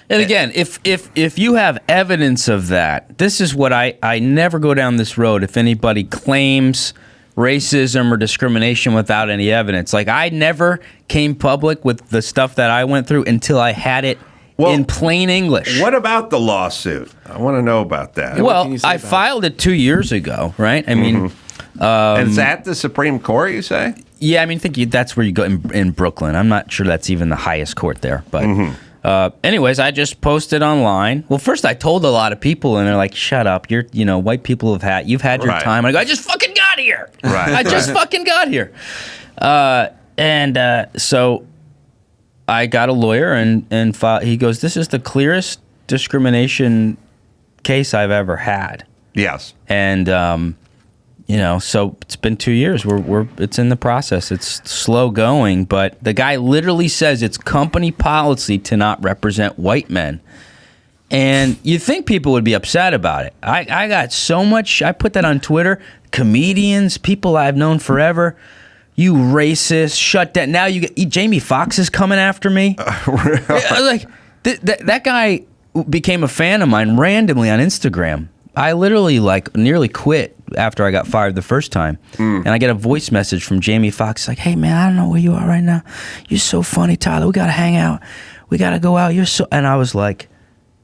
And again, if you have evidence of that, this is what I never go down this road if anybody claims racism or discrimination without any evidence. Like, I never came public with the stuff that I went through until I had it in plain English. What about the lawsuit? I want to know about that. Well, I filed it 2 years ago, right? I mean, And is that the Supreme Court, you say? yeah, I mean, I think that's where you go in Brooklyn. I'm not sure that's even the highest court there, but. Anyways, I just posted online. Well, first I told a lot of people, and they're like, "Shut up! White people you've had your Right. time." I go, "I just fucking got here. Right, I just fucking got here." So I got a lawyer, and he goes, "This is the clearest discrimination case I've ever had." Yes. And so it's been 2 years. It's in the process. It's slow going, but the guy literally says it's company policy to not represent white men. And you think people would be upset about it. I got so much. I put that on Twitter. Comedians, people I've known forever. You racist, shut down. Now you get Jamie Foxx is coming after me. Like that guy became a fan of mine randomly on Instagram. I literally nearly quit after I got fired the first time. And I get a voice message from Jamie Foxx like, hey, man, I don't know where you are right now. You're so funny, Tyler. We got to hang out. We got to go out. You're so... And I was like,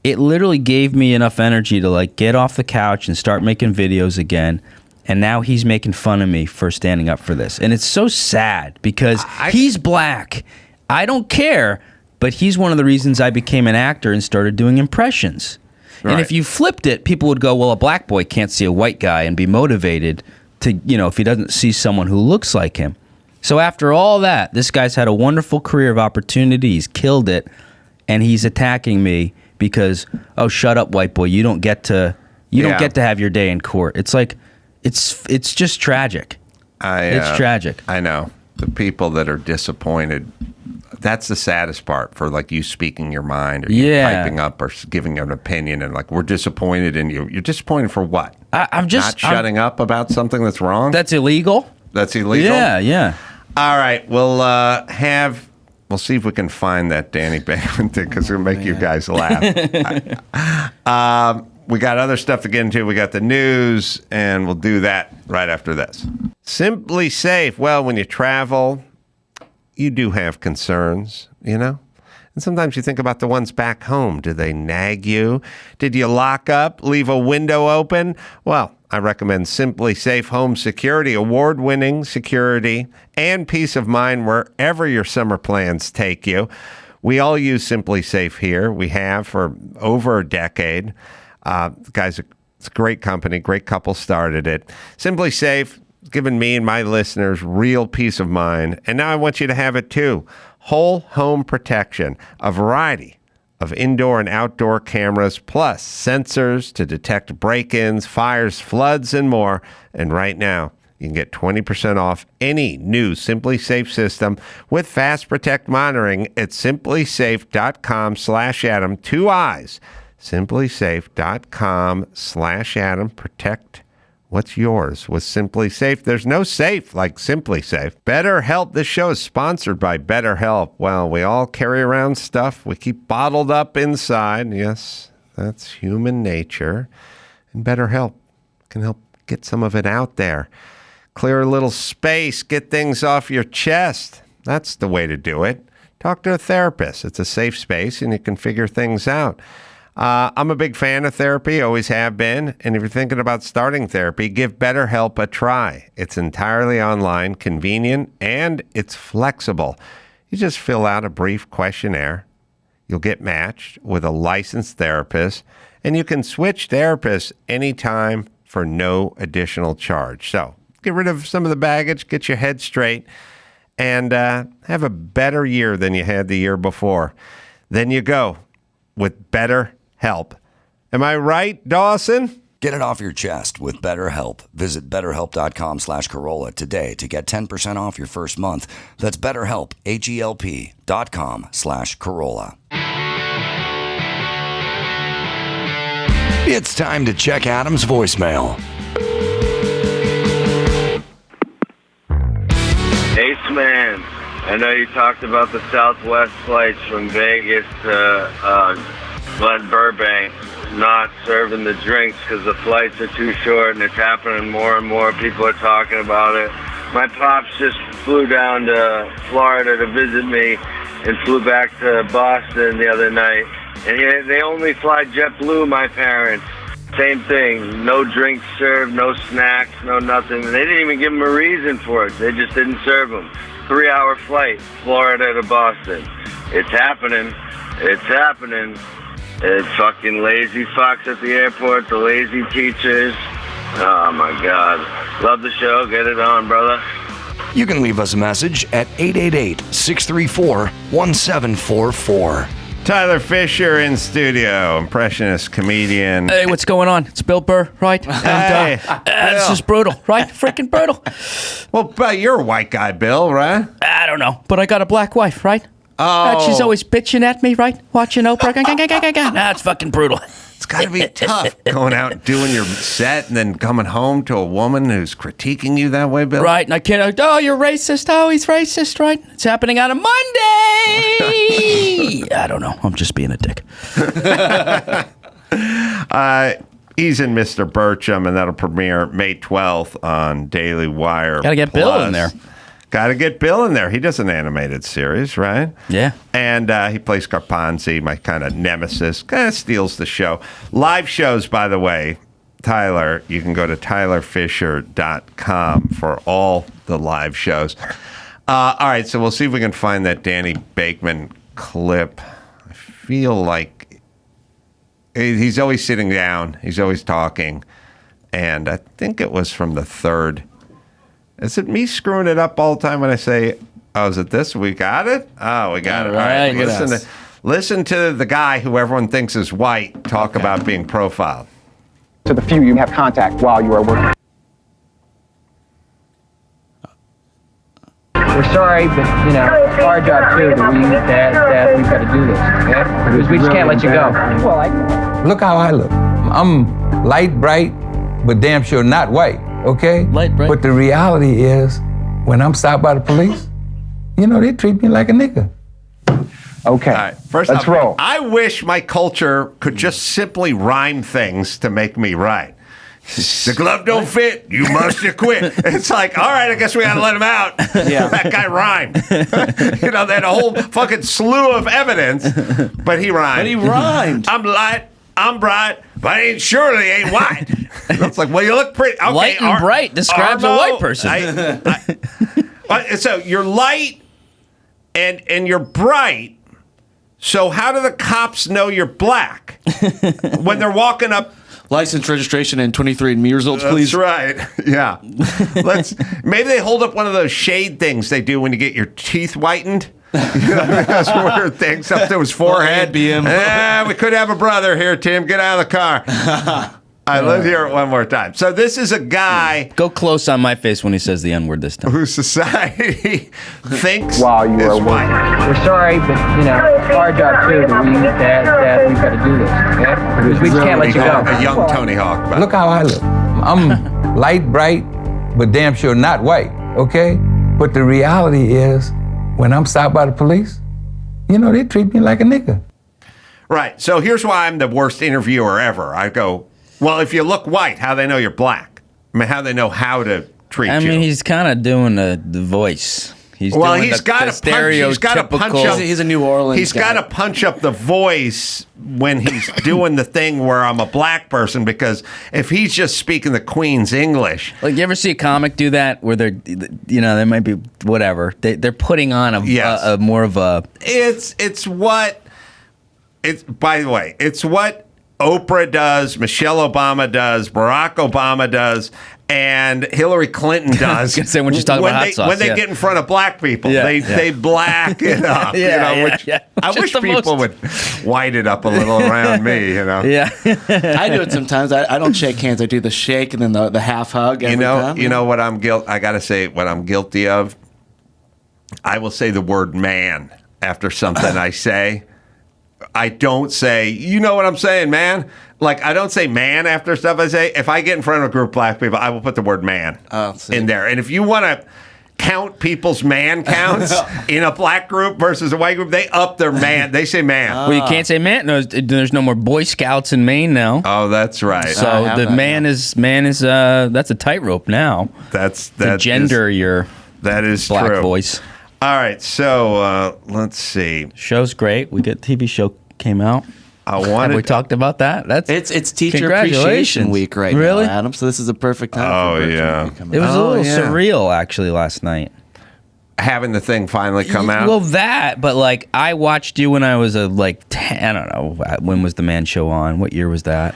it literally gave me enough energy to like get off the couch and start making videos again. And now he's making fun of me for standing up for this. And it's so sad because he's black. I don't care, but he's one of the reasons I became an actor and started doing impressions. Right. And if you flipped it, people would go, well, a black boy can't see a white guy and be motivated to, if he doesn't see someone who looks like him. So after all that, this guy's had a wonderful career of opportunity. He's killed it. And he's attacking me because, oh, shut up, white boy. You don't get to have your day in court. It's like, it's just tragic. It's tragic. I know. The people that are disappointed, that's the saddest part for like you speaking your mind or you piping up or giving an opinion and like, we're disappointed in you. You're disappointed for what? I'm just... Not shutting up about something that's wrong? That's illegal. That's illegal? Yeah. All right. We'll see if we can find that Danny Bateman thing because it'll make you guys laugh. We got other stuff to get into. We got the news, and we'll do that right after this. Simply Safe. Well, when you travel, you do have concerns, And sometimes you think about the ones back home. Do they nag you? Did you lock up? Leave a window open? Well, I recommend Simply Safe Home Security, award-winning security and peace of mind wherever your summer plans take you. We all use Simply Safe here. We have for over a decade. Guys, it's a great company. Great couple started it. Simply Safe, given me and my listeners real peace of mind. And now I want you to have it too. Whole home protection, a variety of indoor and outdoor cameras, plus sensors to detect break-ins, fires, floods, and more. And right now, you can get 20% off any new Simply Safe system with Fast Protect monitoring at simplysafe.com/Adam. 2 eyes. simplysafe.com/Adam. Protect what's yours with Simply Safe. There's no safe like Simply Safe. BetterHelp. This show is sponsored by BetterHelp. Well, we all carry around stuff we keep bottled up inside. Yes, that's human nature. And BetterHelp can help get some of it out there. Clear a little space. Get things off your chest. That's the way to do it. Talk to a therapist. It's a safe space and you can figure things out. I'm a big fan of therapy, always have been. And if you're thinking about starting therapy, give BetterHelp a try. It's entirely online, convenient, and it's flexible. You just fill out a brief questionnaire. You'll get matched with a licensed therapist, and you can switch therapists anytime for no additional charge. So get rid of some of the baggage, get your head straight, and have a better year than you had the year before. Then you go with BetterHelp. Am I right, Dawson? Get it off your chest with BetterHelp. Visit BetterHelp.com/Carolla today to get 10% off your first month. That's BetterHelp, HELP.com/Carolla. It's time to check Adam's voicemail. Ace Man, I know you talked about the Southwest flights from Vegas to Glen Burbank not serving the drinks because the flights are too short, and it's happening more and more. People are talking about it. My pops just flew down to Florida to visit me and flew back to Boston the other night. And they only fly JetBlue, my parents. Same thing. No drinks served, no snacks, no nothing. They didn't even give them a reason for it. They just didn't serve them. 3-hour flight, Florida to Boston. It's happening. It's happening. It's fucking lazy fucks at the airport, the lazy teachers. Oh, my God. Love the show. Get it on, brother. You can leave us a message at 888-634-1744. Tyler Fischer in studio, impressionist, comedian. Hey, what's going on? It's Bill Burr, right? Hey, This is brutal, right? Freaking brutal. Well, but you're a white guy, Bill, right? I don't know, but I got a black wife, right? Oh. She's always bitching at me, right? Watching Oprah. It's fucking brutal. It's got to be tough going out and doing your set and then coming home to a woman who's critiquing you that way, Bill. Right, and I can't, oh, you're racist. Oh, he's racist, right? It's happening on a Monday. I don't know. I'm just being a dick. he's in Mr. Birchum, and that'll premiere May 12th on Daily Wire. Gotta get Bill in there. Got to get Bill in there. He does an animated series, right? Yeah. And he plays Carponzi, my kind of nemesis. Kind of steals the show. Live shows, by the way, Tyler, you can go to tylerfischer.com for all the live shows. All right, so we'll see if we can find that Danny Bakeman clip. I feel like he's always sitting down. He's always talking. And I think it was from the third. Is it me screwing it up all the time when I say, oh, is it this? We got it? Oh, we got it. All right. Listen to the guy who everyone thinks is white talk about being profiled. To the few you have contact while you are working. We're sorry, but, you know, it's our job, too, that we've got to do this, okay? Because we just can't let you go. Well, Look how I look. I'm light, bright, but damn sure not white, okay? Light, bright. But the reality is, when I'm stopped by the police, you know, they treat me like a nigga. Okay, All right, first let's off, roll. I wish my culture could just simply rhyme things to make me right. The glove don't fit, you must acquit. It's like, all right, I guess we gotta let him out. Yeah. That guy rhymed. You know, they had a whole fucking slew of evidence, but he rhymed. I'm light, I'm bright, but I ain't white. It's like, well, you look pretty. Okay, Light and bright describes a white person. So you're light and you're bright. So how do the cops know you're black when they're walking up? License, registration, and 23andMe results, please. That's right. Yeah. Maybe they hold up one of those shade things they do when you get your teeth whitened. You know, those weird things up to his forehead. We could have a brother here, Tim. Get out of the car. Let's hear it one more time. So this is a guy. Go close on my face when he says the N-word this time. Who society thinks While you are is white. working. We're sorry, but, you know, it's our job, too, that we've got to do this, okay? Because we just can't let you go. A young Tony Hawk. But Look how I look. I'm light, bright, but damn sure not white, okay? But the reality is, when I'm stopped by the police, you know, they treat me like a nigga. Right. So here's why I'm the worst interviewer ever. I go, well, if you look white, how they know you're black? I mean, how they know how to treat you? I mean, he's kind of doing the voice. He's got to punch up. He's a New Orleans He's guy. got to punch up the voice when he's doing the thing where I'm a black person, because if he's just speaking the Queen's English. Like, you ever see a comic do that where they're, you know, they might be whatever. They're putting on a more of a. By the way, it's what Oprah does, Michelle Obama does, Barack Obama does, and Hillary Clinton does. I was gonna say when she's talking about hot sauce. When they get in front of black people, Yeah. they black it up. I wish people would white it up a little around me, you know. Yeah. I do it sometimes. I don't shake hands. I do the shake and then the half hug every time. You know what I got to say what I'm guilty of? I will say the word man after something I say. I don't say, you know what I'm saying, man? Like, I don't say man after stuff I say. If I get in front of a group of black people, I will put the word man in there. And if you want to count people's man counts in a black group versus a white group, they up their man. They say man. Well, you can't say man. No, there's no more Boy Scouts in Maine now. Oh, that's right. So the man is that's a tightrope now. To gender your that is black true. voice. All right, so let's see. Show's great. We got TV show came out. Have we talked about that? It's Teacher Appreciation Week right now, Adam. So this is a perfect time. Oh, for yeah. It was a little surreal actually last night. Having the thing finally come out. Well, but like I watched you when I was like 10. I don't know. When was the Man Show on? What year was that?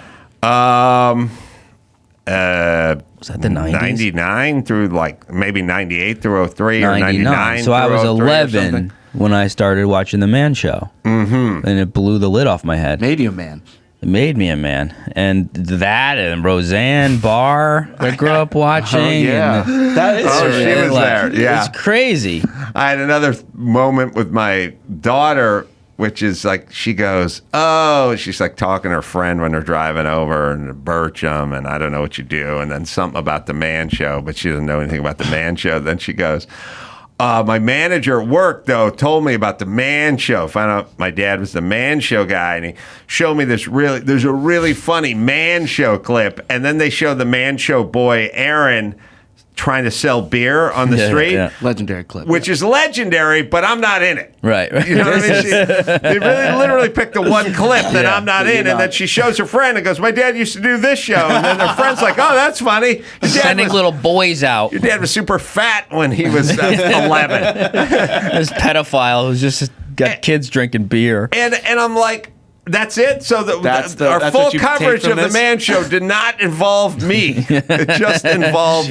Was that the 90s? 99 through like maybe 98 through 03 or 99. So I was 11 when I started watching the Man Show. Mm-hmm. And it blew the lid off my head. Made you a man. It made me a man. And that and Roseanne Barr I grew up watching. Oh, yeah. That is she was there. Yeah. It's crazy. I had another moment with my daughter, which is like, she goes, oh, she's like talking to her friend when they're driving over and Birchum and I don't know what you do. And then something about the Man Show, but she doesn't know anything about the Man Show. Then she goes, My manager at work, though, told me about the Man Show. Found out my dad was the Man Show guy, and he showed me there's a really funny Man Show clip, and then they show the Man Show boy, Aaron, trying to sell beer on the street. Yeah. Legendary clip. Which is legendary, but I'm not in it. Right. You know what I mean? They really literally picked the one clip that I'm not in, and then she shows her friend and goes, my dad used to do this show. And then their friend's like, oh, that's funny. Sending little boys out. Your dad was super fat when he was 11. This pedophile who's just got kids drinking beer. And I'm like, that's it? So our that's full what you take coverage from of the this? Man Show did not involve me. It just involved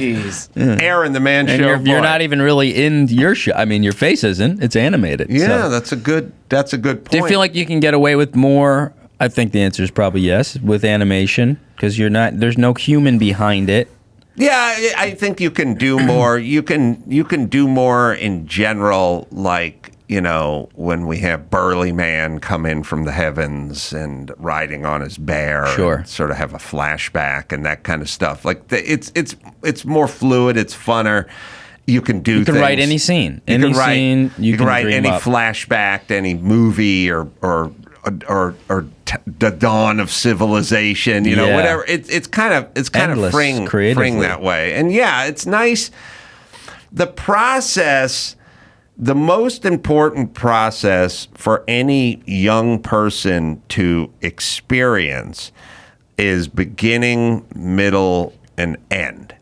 Aaron, the Man And Show you're boy. not even really in your show. I mean, your face isn't. It's animated. Yeah, so. that's a good point. Do you feel like you can get away with more? I think the answer is probably yes, with animation, because there's no human behind it. Yeah, I think you can do more. You can do more in general, like, you know, when we have Burly Man come in from the heavens and riding on his bear, Sure. and sort of have a flashback and that kind of stuff. Like it's more fluid. It's funner. You can do. You can things. write any scene. You Any can write. scene You can write dream any up. flashback to any movie or the dawn of civilization. You know, Yeah. whatever. It's kind of Endless freeing creatively. that way. And yeah, it's nice. The process. The most important process for any young person to experience is beginning, middle, and end.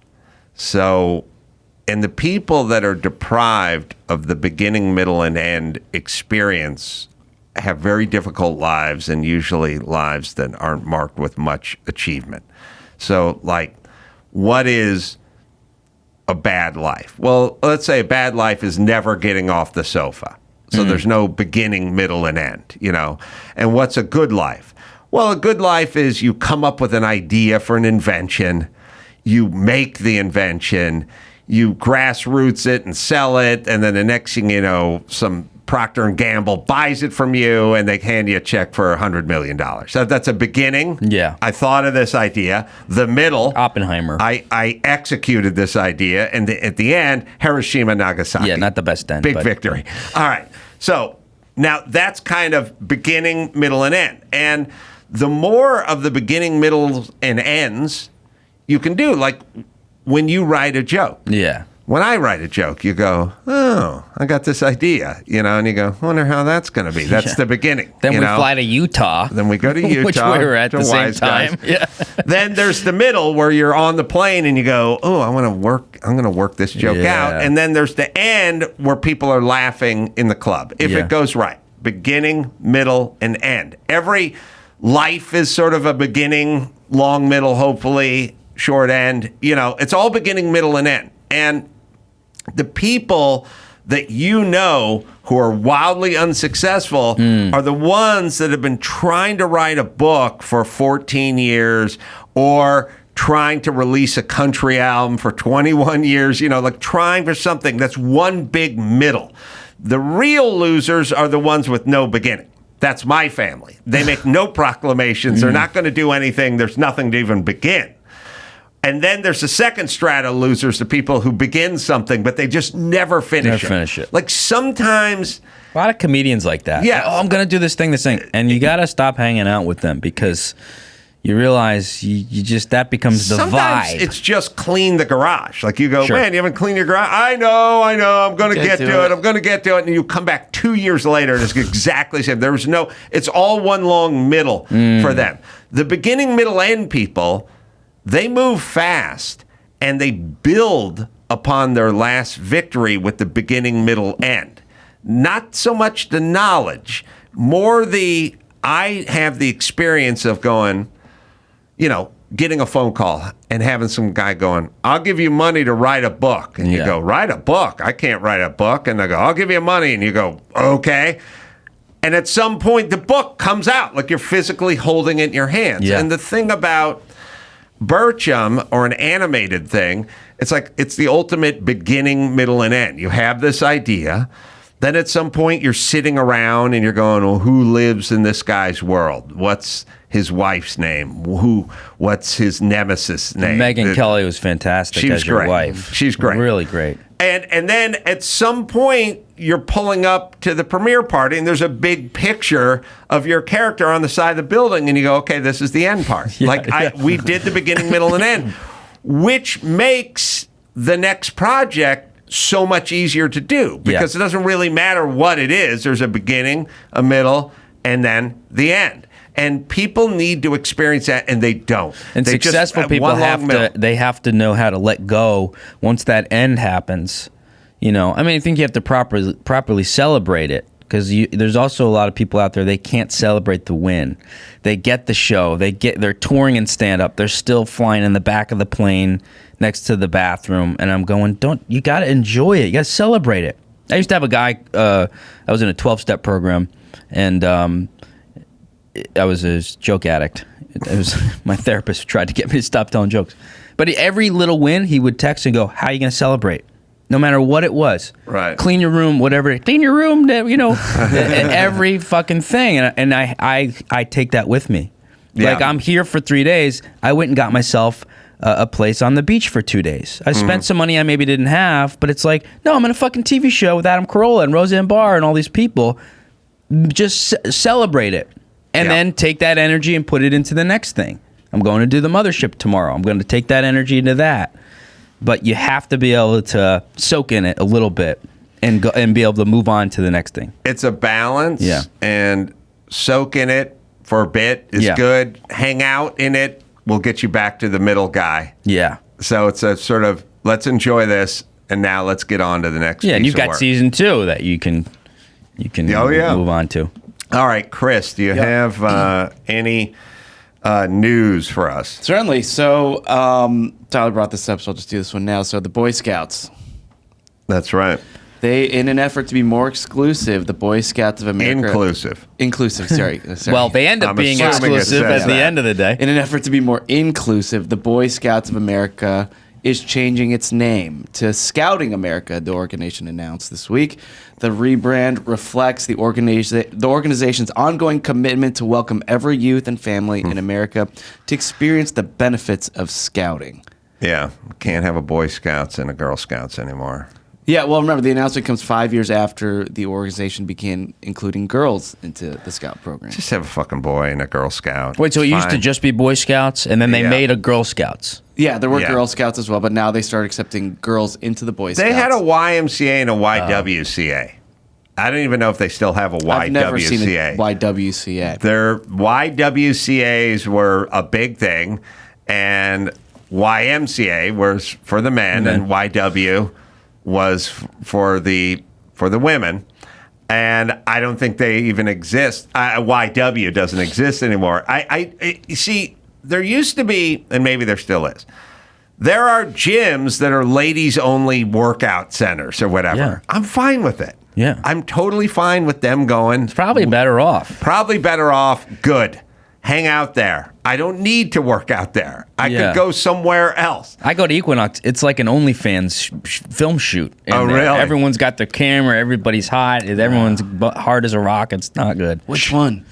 So, and the people that are deprived of the beginning, middle, and end experience have very difficult lives, and usually lives that aren't marked with much achievement. So, like, what is a bad life? Well, let's say a bad life is never getting off the sofa. So there's no beginning, middle, and end, you know. And what's a good life? Well, a good life is you come up with an idea for an invention, you make the invention, you grassroots it and sell it, and then the next thing you know, some Procter & Gamble buys it from you and they hand you a check for $100 million. So that's a beginning. Yeah. I thought of this idea. The middle. Oppenheimer. I executed this idea. And at the end, Hiroshima, Nagasaki. Yeah, not the best end. Big but victory. All right. So now that's kind of beginning, middle, and end. And the more of the beginning, middle, and ends you can do, like when you write a joke. Yeah. When I write a joke, you go, oh, I got this idea, you know, and you go, wonder how that's going to be. That's the beginning. Then you we know? fly to Utah. Then we go to Utah. Which we were at to the same Wise Guys. time. Yeah. Then there's the middle where you're on the plane and you go, oh, I'm going to work this joke Yeah. out. And then there's the end where people are laughing in the club. If Yeah. it goes right. Beginning, middle, and end. Every life is sort of a beginning, long, middle, hopefully, short end. You know, it's all beginning, middle, and end. And the people that you know who are wildly unsuccessful are the ones that have been trying to write a book for 14 years or trying to release a country album for 21 years, you know, like trying for something that's one big middle. The real losers are the ones with no beginning. That's my family. They make no proclamations. They're not going to do anything. There's nothing to even begin. And then there's the second strata of losers, the people who begin something, but they just never finish it. Like sometimes... A lot of comedians like that. Yeah. Oh, I'm going to do this thing. And you got to stop hanging out with them because you realize you just, that becomes the sometimes vibe. it's just clean the garage. Like you go, Sure. man, you haven't cleaned your garage? I know. I'm going to get to it. I'm going to get to it. And you come back 2 years later and it's exactly the same. It's all one long middle for them. The beginning, middle, end people... They move fast and they build upon their last victory with the beginning, middle, end. Not so much the knowledge, more I have the experience of going, you know, getting a phone call and having some guy going, I'll give you money to write a book. And you go, write a book? I can't write a book. And they go, I'll give you money. And you go, okay. And at some point the book comes out, like you're physically holding it in your hands. Yeah. And the thing about Birchum or an animated thing, it's like it's the ultimate beginning, middle, and end. You have this idea, Then at some point you're sitting around and you're going, well, who lives in this guy's world? What's his wife's name? What's his nemesis name? Megyn Kelly was fantastic as your wife. She's great. Really great. And then at some point you're pulling up to the premiere party and there's a big picture of your character on the side of the building and you go, okay, this is the end part. We did the beginning, middle, and end, which makes the next project so much easier to do because it doesn't really matter what it is. There's a beginning, a middle, and then the end. And people need to experience that, and they don't. And successful people have to know how to let go once that end happens. You know, I mean, I think you have to properly celebrate it because there's also a lot of people out there, they can't celebrate the win. They get the show. They're touring and stand up. They're still flying in the back of the plane next to the bathroom, and I'm going, you got to enjoy it. You got to celebrate it. I used to have a guy, I was in a 12-step program, and I was a joke addict. It was my therapist tried to get me to stop telling jokes. But every little win, he would text and go, how are you going to celebrate? No matter what it was. Right. Clean your room, whatever. Clean your room, you know, every fucking thing. And I take that with me. Yeah. Like, I'm here for 3 days. I went and got myself a place on the beach for 2 days. I spent some money I maybe didn't have, but it's like, no, I'm in a fucking TV show with Adam Carolla and Roseanne Barr and all these people. Just celebrate it. And then take that energy and put it into the next thing. I'm going to do the mothership tomorrow. I'm going to take that energy into that. But you have to be able to soak in it a little bit and go and be able to move on to the next thing. It's a balance. Yeah. And soak in it for a bit is good. Hang out in it will get you back to the middle guy. Yeah. So it's a sort of, let's enjoy this, and now let's get on to the next piece and you've got work. Season 2 that you can move on to. All right, Chris, do you have any news for us? Certainly. So Tyler brought this up, so I'll just do this one now. So the Boy Scouts. That's right. They, in an effort to be more exclusive, the Boy Scouts of America... Inclusive, sorry. Well, they end up being exclusive at the end of the day. In an effort to be more inclusive, the Boy Scouts of America is changing its name to Scouting America, the organization announced this week. The rebrand reflects the organization's ongoing commitment to welcome every youth and family in America to experience the benefits of scouting. Yeah, can't have a Boy Scouts and a Girl Scouts anymore. Yeah, well, remember, the announcement comes 5 years after the organization began including girls into the Scout program. Just have a fucking boy and a Girl Scout. Wait, so it used to just be Boy Scouts, and then they made a Girl Scouts? Yeah, there were Girl Scouts as well, but now they started accepting girls into the Boy Scouts. They had a YMCA and a YWCA. I don't even know if they still have a YWCA. I've never seen a YWCA. Their YWCAs were a big thing, and YMCA was for the men, and YW was for the women. And I don't think they even exist. YW doesn't exist anymore. I see, there used to be, and maybe there still is, there are gyms that are ladies-only workout centers or whatever. Yeah. I'm fine with it. Yeah. I'm totally fine with them going. It's probably better off. Probably better off. Good. Hang out there. I don't need to work out there. I could go somewhere else. I go to Equinox. It's like an OnlyFans film shoot. Oh, really? Everyone's got their camera. Everybody's hot. Everyone's hard as a rock. It's not good. Which one?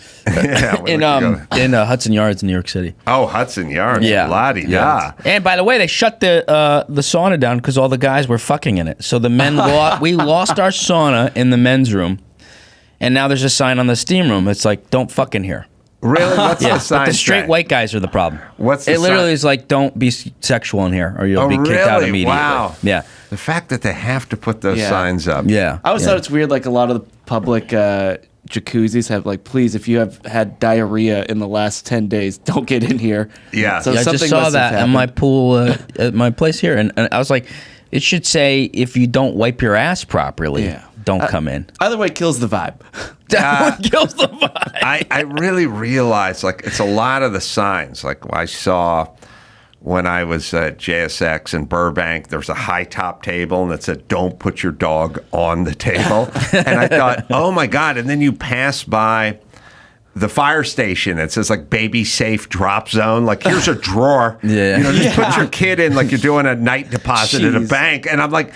in Hudson Yards, New York City. Oh, Hudson Yards. Yeah. La-di-da. And by the way, they shut the sauna down because all the guys were fucking in it. So the men, we lost our sauna in the men's room, and now there's a sign on the steam room. It's like, don't fuck in here. Really? What's the sign? But the straight white guys are the problem. What's the It literally sign? is like, don't be sexual in here, or you'll be kicked out immediately. Wow. Yeah. The fact that they have to put those signs up. Yeah. I always thought it's weird, like a lot of the public jacuzzis have like, please, if you have had diarrhea in the last 10 days, don't get in here. Yeah. So I just saw that in my pool at my place here, and I was like, it should say, if you don't wipe your ass properly, don't come in. Either way, kills the vibe. That one kills the vibe. I really realized, like, it's a lot of the signs. Like, I saw when I was at JSX in Burbank, there was a high top table and it said, don't put your dog on the table. And I thought, oh my God. And then you pass by the fire station. It says like baby safe drop zone. Like, here's a drawer. Yeah. You know, just put your kid in like you're doing a night deposit at a bank. And I'm like,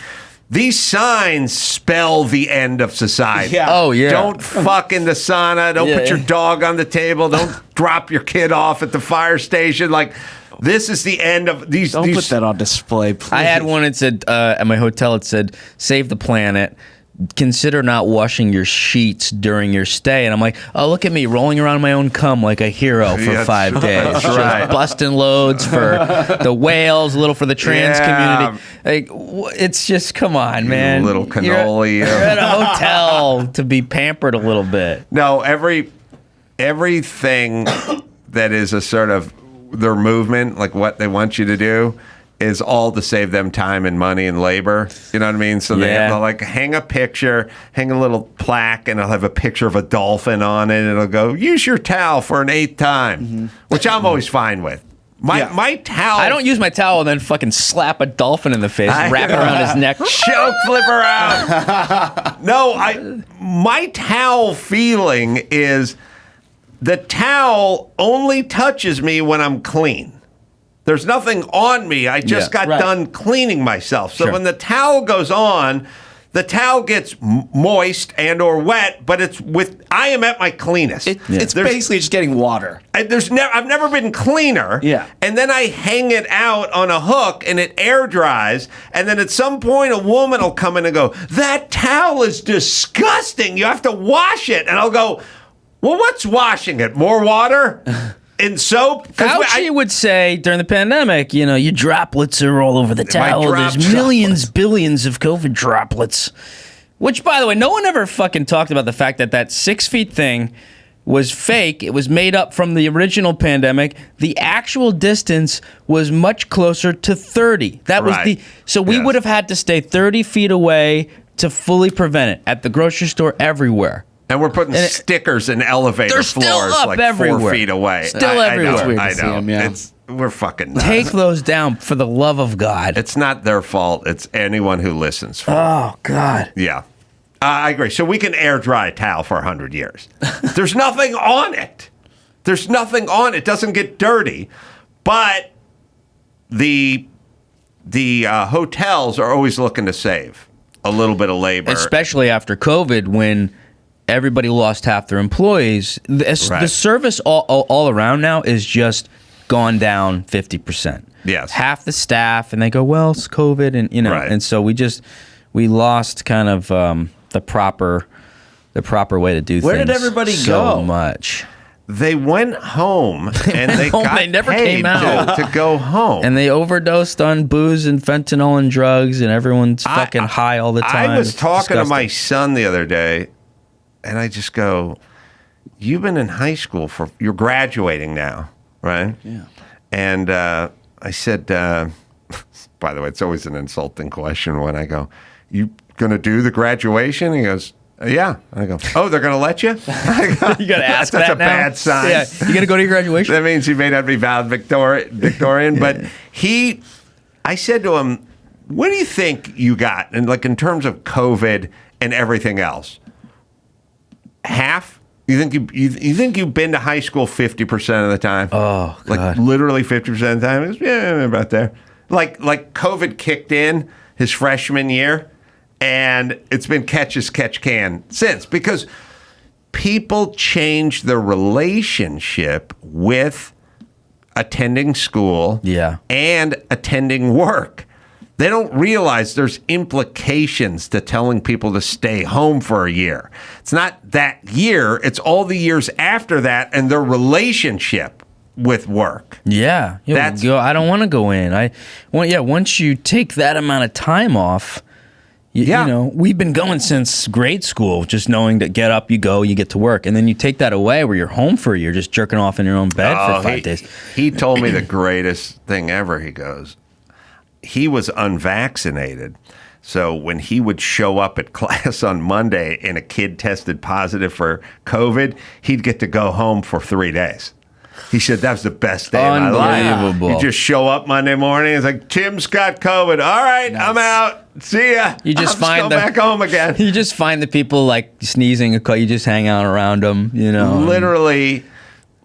These signs spell the end of society. Yeah. Oh, yeah. Don't fuck in the sauna. Don't put your dog on the table. Don't drop your kid off at the fire station. Like, this is the end of these. Don't put that on display, please. I had one. It said at my hotel. It said, "Save the planet. Consider not washing your sheets during your stay." And I'm like, oh, look at me rolling around my own cum like a hero for 5 days. That's Just right. busting loads for the whales, a little for the trans community. Like, it's just, come on, man. Little cannoli. You're at a hotel to be pampered a little bit. No, everything that is a sort of their movement, like what they want you to do, is all to save them time and money and labor. You know what I mean? So they'll like hang a picture, hang a little plaque, and it'll have a picture of a dolphin on it. And it'll go, use your towel for an 8th time, which I'm always fine with. My towel. I don't use my towel and then fucking slap a dolphin in the face, wrap it around his neck. Choke flipper out. No, my towel feeling is the towel only touches me when I'm clean. There's nothing on me. I just got done cleaning myself. So when the towel goes on, the towel gets moist and or wet, but I am at my cleanest. It's basically just getting water. I've never been cleaner. Yeah. And then I hang it out on a hook and it air dries. And then at some point a woman will come in and go, that towel is disgusting. You have to wash it. And I'll go, well, what's washing it? More water? In soap? Fauci would say during the pandemic, your droplets are all over the towel. There's millions, billions of COVID droplets. Which, by the way, no one ever fucking talked about the fact that 6 feet thing was fake. It was made up from the original pandemic. The actual distance was much closer to 30. That was so we would have had to stay 30 feet away to fully prevent it at the grocery store, everywhere. And we're putting stickers in elevator floors like everywhere. 4 feet away. Still everywhere. I know. We're fucking nuts. Take those down for the love of God. It's not their fault. It's anyone who listens. Oh, God. Yeah. I agree. So we can air dry a towel for 100 years. There's nothing on it. There's nothing on it. It doesn't get dirty. But the hotels are always looking to save a little bit of labor. Especially after COVID, when everybody lost half their employees. The service all around now is just gone down 50%. Yes. Half the staff, and they go, well, it's COVID, and and so we lost kind of the proper way to do things. Where did everybody so go? Much. They went home and they They never paid came out to go home. And they overdosed on booze and fentanyl and drugs, and everyone's fucking high all the time. I was It's talking to disgusting. my son the other day, and I just go, you've been in high school you're graduating now, right? Yeah. And I said, by the way, it's always an insulting question when I go, you going to do the graduation? He goes, yeah. I go, oh, they're going to let you? I go, You got to ask that's that a now? bad sign. Yeah, you got to go to your graduation? That means he may not be valedictorian, but I said to him, what do you think you got? And like in terms of COVID and everything else, half? You think you've been to high school 50% of the time? Oh, God. Like literally 50% of the time? It was, yeah, about there. Like COVID kicked in his freshman year, and it's been catch as catch can since, because people change their relationship with attending school and attending work. They don't realize there's implications to telling people to stay home for a year. It's not that year, it's all the years after that and their relationship with work. Yeah. I don't want to go in. Once you take that amount of time off, you know, we've been going since grade school, just knowing that get up, you go, you get to work. And then you take that away where you're home for a year, just jerking off in your own bed for 5 days. He told me the greatest thing ever. He goes, he was unvaccinated. So when he would show up at class on Monday and a kid tested positive for COVID, he'd get to go home for 3 days. He said, that was the best day of my life. Unbelievable. You just show up Monday morning. It's like, Tim's got COVID. All right, I'm out. See ya. You just I'm back home again. You just find the people like sneezing. You just hang out around them, you know. Literally,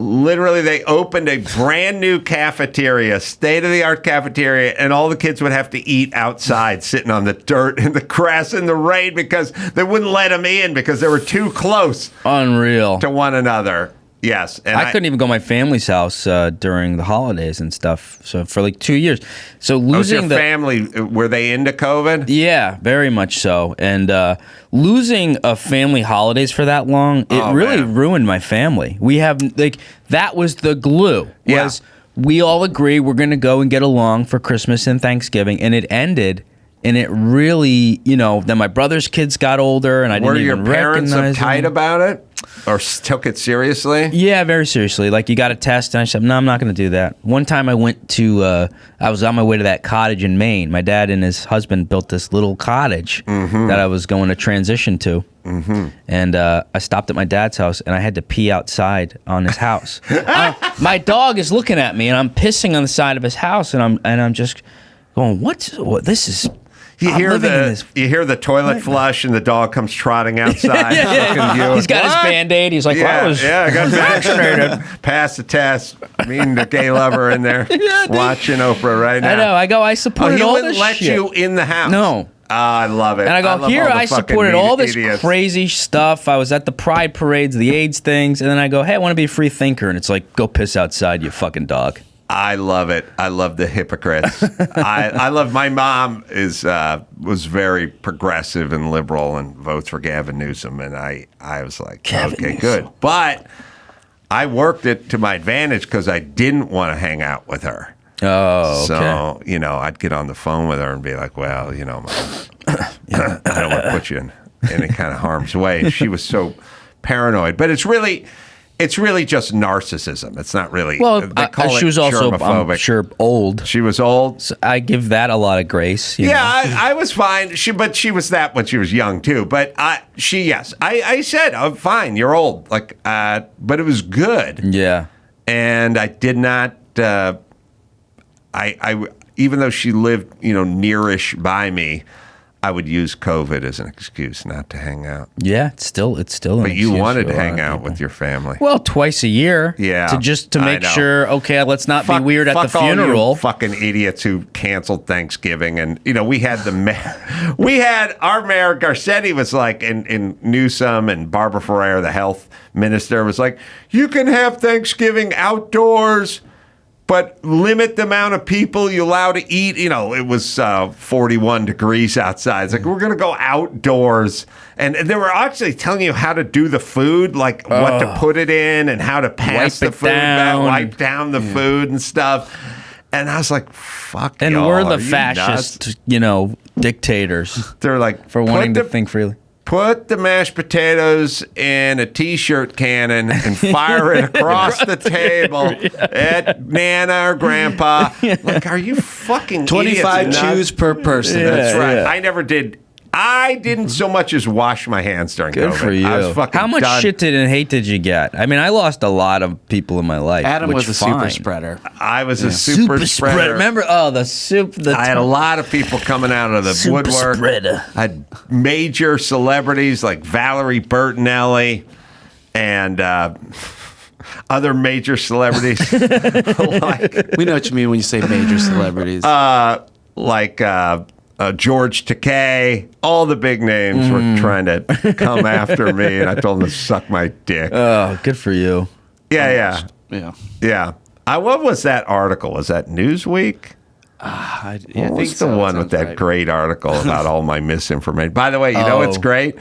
literally they opened a brand new cafeteria, state-of-the-art cafeteria, and all the kids would have to eat outside, sitting on the dirt and the grass in the rain because they wouldn't let them in because they were too close Unreal. to one another. Yes. And I couldn't even go to my family's house during the holidays and stuff. So for like 2 years. So losing your family, were they into COVID? Yeah, very much so. And losing a family holidays for that long, it really ruined my family. We have that was the glue. Was we all agree we're going to go and get along for Christmas and Thanksgiving, and it ended. And it really, then my brother's kids got older, and I didn't even recognize them. Were your parents uptight about it, or took it seriously? Yeah, very seriously. Like, you got a test, and I said, no, I'm not going to do that. One time I went to, I was on my way to that cottage in Maine. My dad and his husband built this little cottage that I was going to transition to. And I stopped at my dad's house, and I had to pee outside on his house. My dog is looking at me, and I'm pissing on the side of his house, and I'm just going, what this is... You hear the toilet flush and the dog comes trotting outside. He's got his Band-Aid. He's like, I got vaccinated. Pass the test. Me and the gay lover in there watching Oprah right now. I know. I go, I supported all this shit. He wouldn't let you in the house. No. I love it. And I go, I supported all this crazy stuff. I was at the pride parades, the AIDS things. And then I go, hey, I want to be a free thinker. And it's like, go piss outside, you fucking dog. I love it. I love the hypocrites. I love. My mom was very progressive and liberal and votes for Gavin Newsom, and I was like, okay, good. But I worked it to my advantage because I didn't want to hang out with her. Oh, okay. So I'd get on the phone with her and be like, well, Mom, I don't want to put you in any kind of harm's way. She was so paranoid, but it's really just narcissism. It's not really. Well, she was also, germophobic. I'm sure, old. She was old. So I give that a lot of grace. I was fine. But she was that when she was young too. But I said, "Oh, fine, you're old." But it was good. Yeah. And I did not. I even though she lived, nearish by me, I would use COVID as an excuse not to hang out. Yeah, it's still. But you wanted to hang out with your family. Well, twice a year. Yeah, to make sure. Okay, let's not be weird at the funeral. All you fucking idiots who canceled Thanksgiving, and we had our mayor Garcetti was like, and Newsom and Barbara Ferrer, the health minister, was like, you can have Thanksgiving outdoors, but limit the amount of people you allow to eat. It was 41 degrees outside. It's like, we're going to go outdoors. And they were actually telling you how to do the food, like what to put it in and how to pass the food down, wipe down the food and stuff. And I was like, fuck and y'all, we're the fascist, dictators. They're like, for wanting to think freely. Put the mashed potatoes in a T-shirt cannon and fire it across the table at Nana or Grandpa. Like, are you fucking 25 idiots? chews per person. Yeah, that's right. Yeah. I never did. I didn't so much as wash my hands during Good COVID. for you. I was fucking How much done. shit and hate did you get? I mean, I lost a lot of people in my life. Adam was a super fine. spreader. I was a super spreader. Remember? I had a lot of people coming out of the woodwork. Spreader. I had major celebrities like Valerie Bertinelli and other major celebrities. We know what you mean when you say major celebrities. George Takei, all the big names were trying to come after me, and I told them to suck my dick. Oh, good for you. Yeah. What was that article? Was that Newsweek? I What was think the so. one with that great article about all my misinformation? By the way, you know what's great?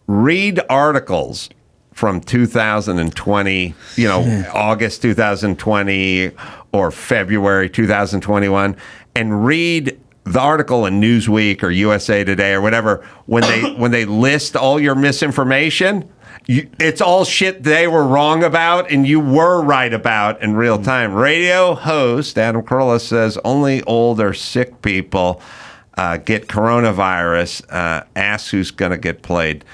Read articles from 2020, August 2020 or February 2021, and read the article in Newsweek or USA Today or whatever when they list all your misinformation. It's all shit they were wrong about and you were right about in real time. Radio host Adam Carolla says only old or sick people get coronavirus. Asks who's going to get played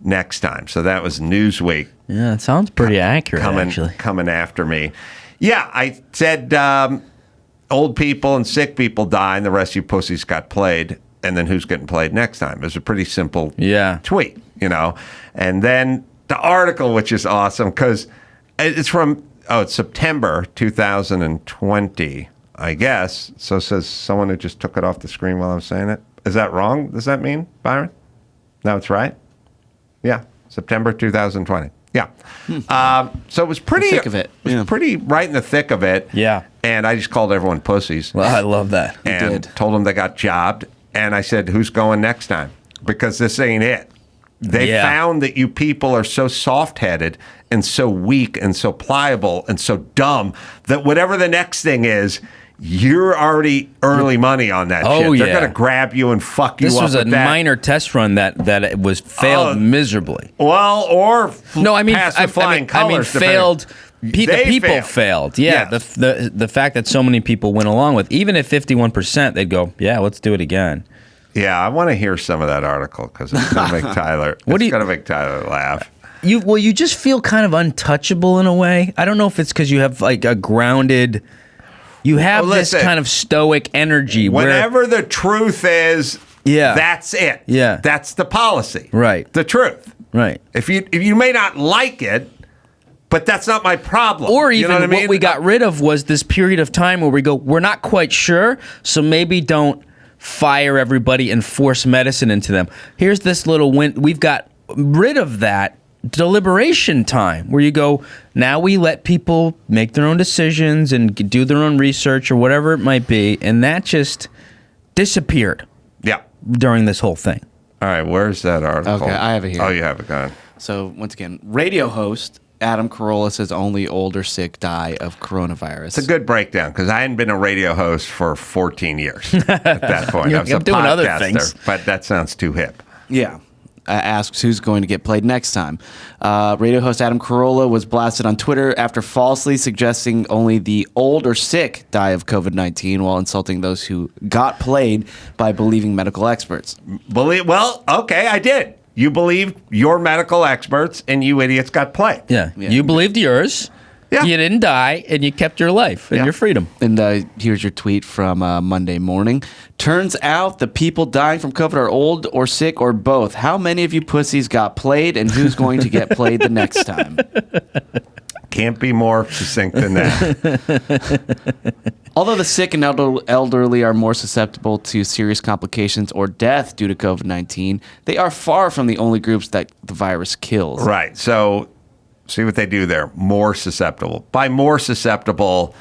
next time. So that was Newsweek. Yeah, it sounds pretty accurate, actually. Coming after me. Yeah, I said old people and sick people die and the rest of you pussies got played. And then who's getting played next time? It was a pretty simple tweet, And then the article, which is awesome, because it's from it's September 2020, I guess. So it says someone who just took it off the screen while I was saying it. Is that wrong? Does that mean, Byron? No, it's right? Yeah, September 2020. Yeah. So it was pretty... The thick of it. It was pretty right in the thick of it. Yeah. And I just called everyone pussies. Well, I love that. And told them they got jobbed. And I said, who's going next time? Because this ain't it. They found that you people are so soft-headed and so weak and so pliable and so dumb that whatever the next thing is, you're already early money on that shit. They're going to grab you and fuck you up. This was a with that. minor test run that it was failed miserably. Well, or no, I mean, pass with flying colors. Failed. The people failed. Yeah, yes. the fact that so many people went along with, even at 51%, they'd go, yeah, let's do it again. Yeah, I want to hear some of that article because it's going to make Tyler. It's going to make Tyler laugh. You just feel kind of untouchable in a way. I don't know if it's because you have like a grounded. You have this kind of stoic energy. Whenever the truth is, that's it. Yeah, that's the policy. Right. The truth. Right. If you may not like it, but that's not my problem. Or even you know what I mean? we got rid of was this period of time where we go, we're not quite sure, so maybe don't fire everybody and force medicine into them. Here's this little we've got rid of that deliberation time where you go, now we let people make their own decisions and do their own research or whatever it might be, and that just disappeared during this whole thing. All right, where's that article? Okay, I have it here. Oh, you have it, go ahead. So once again, radio host Adam Carolla says only old or sick die of coronavirus. It's a good breakdown because I hadn't been a radio host for 14 years at that point. I was a doing other podcaster, things. but that sounds too hip. Yeah. Asks who's going to get played next time. Radio host Adam Carolla was blasted on Twitter after falsely suggesting only the old or sick die of COVID-19 while insulting those who got played by believing medical experts. Well, okay, I did. You believed your medical experts, and you idiots got played. Yeah. You believed yours. Yeah. You didn't die, and you kept your life and your freedom. And here's your tweet from Monday morning. Turns out the people dying from COVID are old or sick or both. How many of you pussies got played, and who's going to get played the next time? Can't be more succinct than that. Although the sick and elderly are more susceptible to serious complications or death due to COVID-19, they are far from the only groups that the virus kills. Right. So see what they do there. More susceptible. By more susceptible,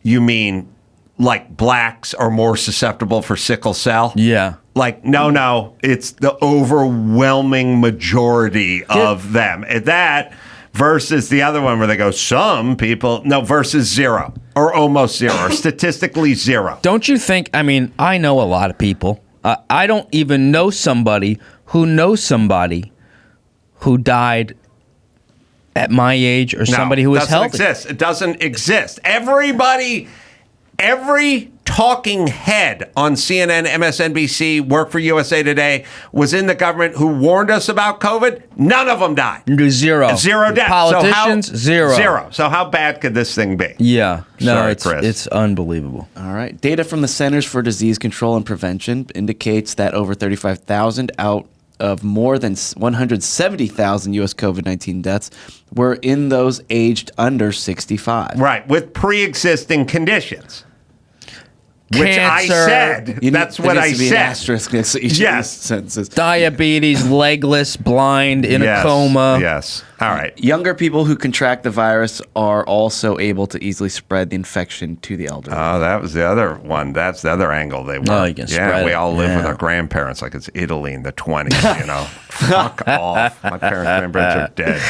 you mean like blacks are more susceptible for sickle cell? Yeah. Like, no. It's the overwhelming majority of them. That versus the other one where they go, some people, versus zero or almost zero or statistically zero. Don't you think, I mean, I know a lot of people. I don't even know somebody who knows somebody who died at my age or somebody who was healthy. It doesn't exist. Every talking head on CNN, MSNBC, Work for USA Today was in the government who warned us about COVID. None of them died. Zero. Zero deaths. Politicians, zero. Zero. So how bad could this thing be? Yeah. No, Sorry, it's Chris. It's unbelievable. All right. Data from the Centers for Disease Control and Prevention indicates that over 35,000 out of more than 170,000 U.S. COVID-19 deaths were in those aged under 65. Right, with pre-existing conditions. Which I said. That's what I said. An asterisk next to each of these sentences. Diabetes, legless, blind, in a coma. Yes. All right. Younger people who contract the virus are also able to easily spread the infection to the elderly. Oh, that was the other one. That's the other angle they were. Oh, you can spread we it. all live with our grandparents like it's Italy in the 20s, you know. Fuck off. My grandparents are dead.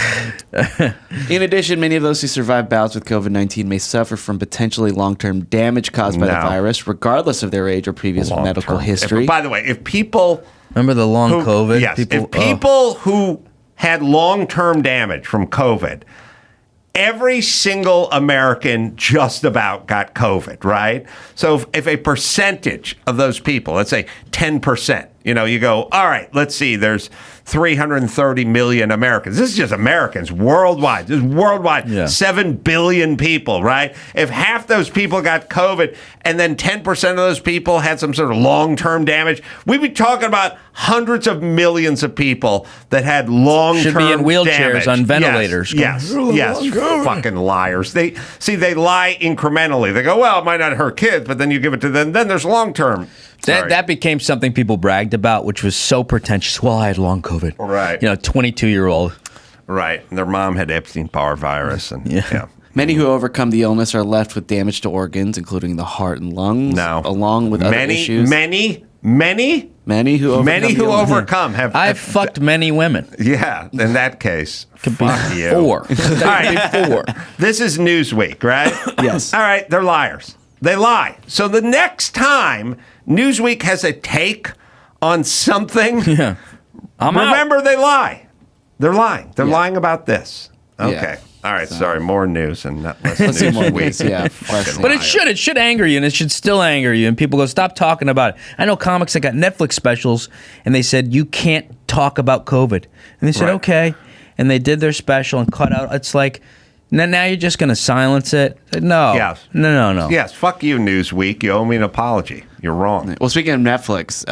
In addition, many of those who survive bouts with COVID-19 may suffer from potentially long-term damage caused by the virus, regardless of their age or previous medical history. By the way, if people... Remember the long COVID? Yes. If people who had long-term damage from COVID, every single American just about got COVID, right? So if a percentage of those people, let's say 10%, you go, all right, let's see, there's 330 million Americans. This is just Americans worldwide. This is worldwide. Yeah. 7 billion people, right? If half those people got COVID and then 10% of those people had some sort of long-term damage, we'd be talking about hundreds of millions of people that had long-term Should be in wheelchairs damage. on ventilators. Yes. Fucking liars. They lie incrementally. They go, well, it might not hurt kids, but then you give it to them. Then there's long-term. That became something people bragged about, which was so pretentious. Well, I had long COVID. Right. 22-year-old. Right. And their mom had Epstein-Barr virus. And yeah. Many who overcome the illness are left with damage to organs, including the heart and lungs, along with other issues. Many who overcome have. I've fucked many women. Yeah, in that case, fuck you. 4. All right, 4. This is Newsweek, right? Yes. All right, they're liars. They lie. So the next time Newsweek has a take on something, remember they lie. They're lying. They're lying about this. Okay. Yeah. All right, sorry, more news and not less Let's see more Newsweek. news, yeah. But it should anger you, and it should still anger you. And people go, stop talking about it. I know comics that got Netflix specials, and they said, you can't talk about COVID. And they said, okay. And they did their special and cut out. It's like, now you're just going to silence it? No. Yes. No. Yes, fuck you, Newsweek. You owe me an apology. You're wrong. Well, speaking of Netflix,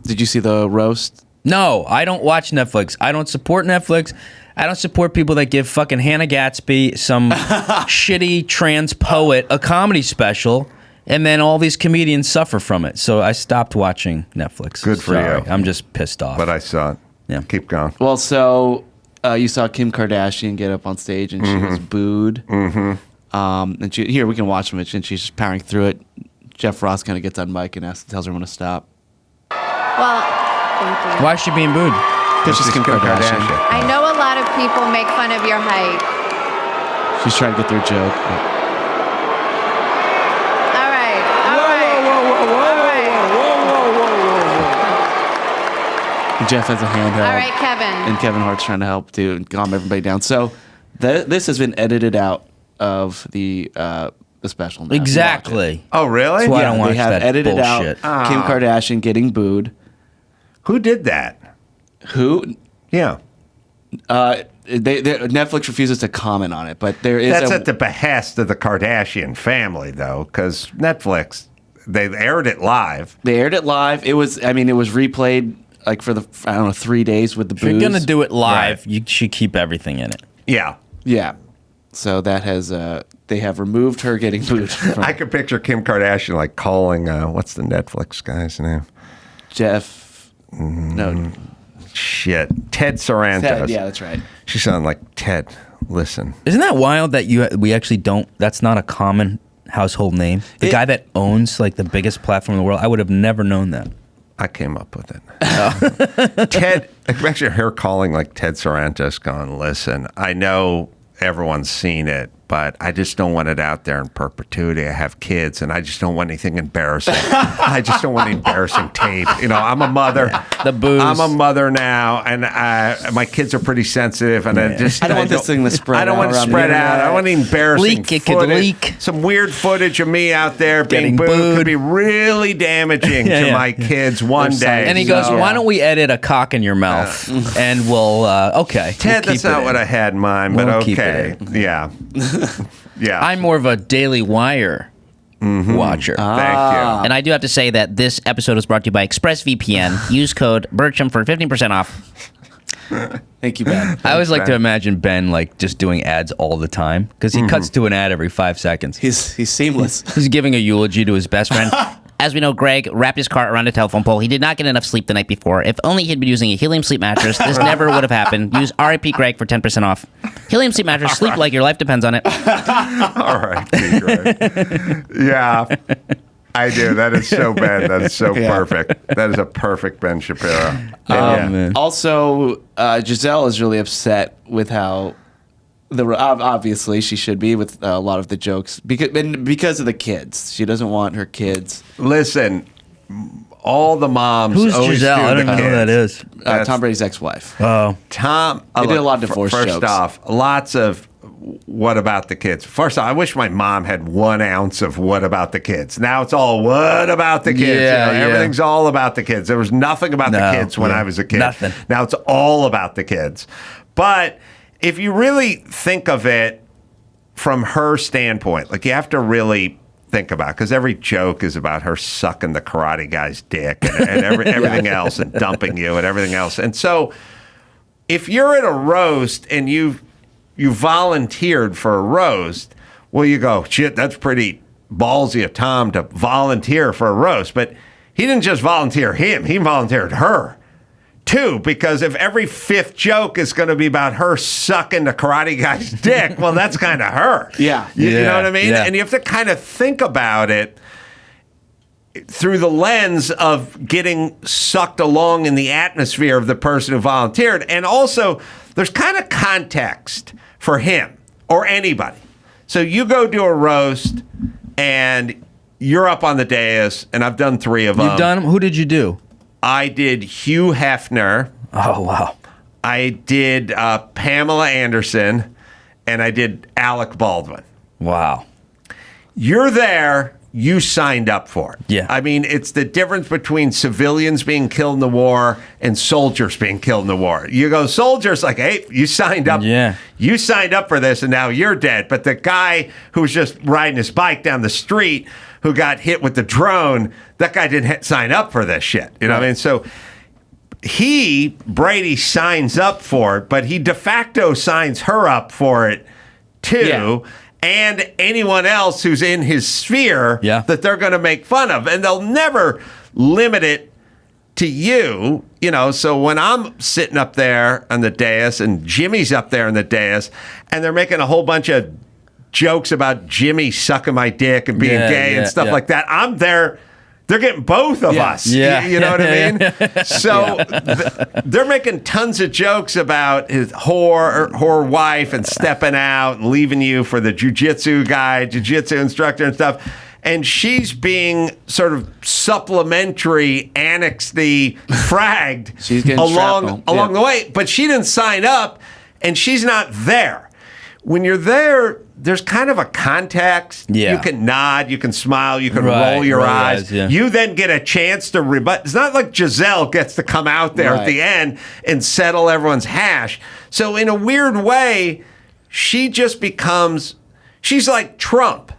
did you see the roast? No, I don't watch Netflix. I don't support Netflix. I don't support people that give fucking Hannah Gatsby, some shitty trans poet, a comedy special, and then all these comedians suffer from it. So I stopped watching Netflix. Good for you. I'm just pissed off. But I saw it. Yeah. Keep going. Well, so you saw Kim Kardashian get up on stage and she was booed. Mm-hmm. And here we can watch them, and she's just powering through it. Jeff Ross kind of gets on mic and tells everyone to stop. Well, thank you. Why is she being booed? Because she's Kim Kardashian. I know a lot of people make fun of your height. She's trying to get their joke. All right. And Jeff has a handheld. All right, Kevin. And Kevin Hart's trying to help too and calm everybody down. So this has been edited out of the special. Now. Exactly. Oh, really? That's why I don't watch they have that edited bullshit. out Kim Kardashian getting booed. Who did that? Who? Yeah. Netflix refuses to comment on it, but there is. That's at the behest of the Kardashian family, though, because Netflix, they aired it live. They aired it live. It was replayed like for 3 days with the booze. If you're gonna do it live, you should keep everything in it. Yeah. Yeah. So that has they have removed her getting booed. I could picture Kim Kardashian like calling what's the Netflix guy's name? Jeff. No. Shit. Ted Sarantos. Ted, yeah, that's right. She sounded like, Ted, listen. Isn't that wild that we actually don't? That's not a common household name. The guy that owns like the biggest platform in the world, I would have never known that. I came up with it. Ted, I can picture her calling like Ted Sarantos going, listen, I know everyone's seen it, but I just don't want it out there in perpetuity. I have kids, and I just don't want anything embarrassing. I just don't want any embarrassing tape. I'm a mother. The booze. I'm a mother now, and my kids are pretty sensitive, and I don't want this thing to spread out. I don't want to spread out. I don't want any embarrassing It footage. could leak. Some weird footage of me out there being Getting booed booed. could be really damaging to my kids one day. And he goes, why don't we edit a cock in your mouth? And we'll, okay. Ted, we'll that's not what I had in mind, but We'll keep okay. it Yeah. Yeah. I'm more of a Daily Wire watcher. Thank you. And I do have to say that this episode is brought to you by ExpressVPN. Use code Birchum for 15% off. Thank you, Ben. I always like to imagine Ben like just doing ads all the time because he cuts to an ad every 5 seconds. He's seamless. He's giving a eulogy to his best friend. As we know, Greg wrapped his car around a telephone pole. He did not get enough sleep the night before. If only he'd been using a helium sleep mattress, this never would have happened. Use RIP Greg for 10% off. Helium sleep mattress. Sleep like your life depends on it. All right, Greg. Yeah, I do. That is so bad. That is so perfect. That is a perfect Ben Shapiro. Man. Also, Giselle is really upset with how obviously she should be with a lot of the jokes because of the kids. She doesn't want her kids. Listen, all the moms. Who's always Giselle? do I don't the know who that kids. is. Tom Brady's ex-wife. Oh, Tom. They did a lot of divorce First jokes. off, lots of what about the kids. First off, I wish my mom had 1 ounce of what about the kids. Now it's all what about the kids. Yeah, yeah. Everything's all about the kids. There was nothing about the kids when I was a kid. Nothing. Now it's all about the kids. But if you really think of it from her standpoint, like you have to really think about, because every joke is about her sucking the karate guy's dick and everything else and dumping you and everything else. And so if you're at a roast and you volunteered for a roast, well, you go, shit, that's pretty ballsy of Tom to volunteer for a roast. But he didn't just volunteer him, he volunteered her too, because if every 5th joke is going to be about her sucking the karate guy's dick, well, that's kind of her. Yeah. You know what I mean? Yeah. And you have to kind of think about it through the lens of getting sucked along in the atmosphere of the person who volunteered. And also, there's kind of context for him or anybody. So you go do a roast and you're up on the dais, and I've done 3 of them. you've done them? Who did you do? I did Hugh Hefner. Oh, wow. I did Pamela Anderson, and I did Alec Baldwin. Wow. You're there. You signed up for it. Yeah. I mean, it's the difference between civilians being killed in the war and soldiers being killed in the war. You go, soldiers, like, hey, you signed up. Yeah. You signed up for this, and now you're dead. But the guy who was just riding his bike down the street who got hit with the drone, that guy didn't sign up for this shit. You know what I mean? So Brady signs up for it, but he de facto signs her up for it too. Yeah. And anyone else who's in his sphere that they're going to make fun of. And they'll never limit it to you. You know, so when I'm sitting up there on the dais and Jimmy's up there on the dais and they're making a whole bunch of jokes about Jimmy sucking my dick and being gay and stuff like that, I'm there. They're getting both of us. Yeah. You know what I mean? So they're making tons of jokes about his whore wife and stepping out and leaving you for the jiu-jitsu guy, jiu-jitsu instructor and stuff. And she's being sort of supplementary, annexed-y, fragged She's getting along the way. But she didn't sign up, and she's not there. When you're there, there's kind of a context. Yeah. You can nod, you can smile, you can Right, roll your roll eyes. yeah. You then get a chance to rebut. It's not like Giselle gets to come out there at the end and settle everyone's hash. So in a weird way, she just becomes, she's like Trump.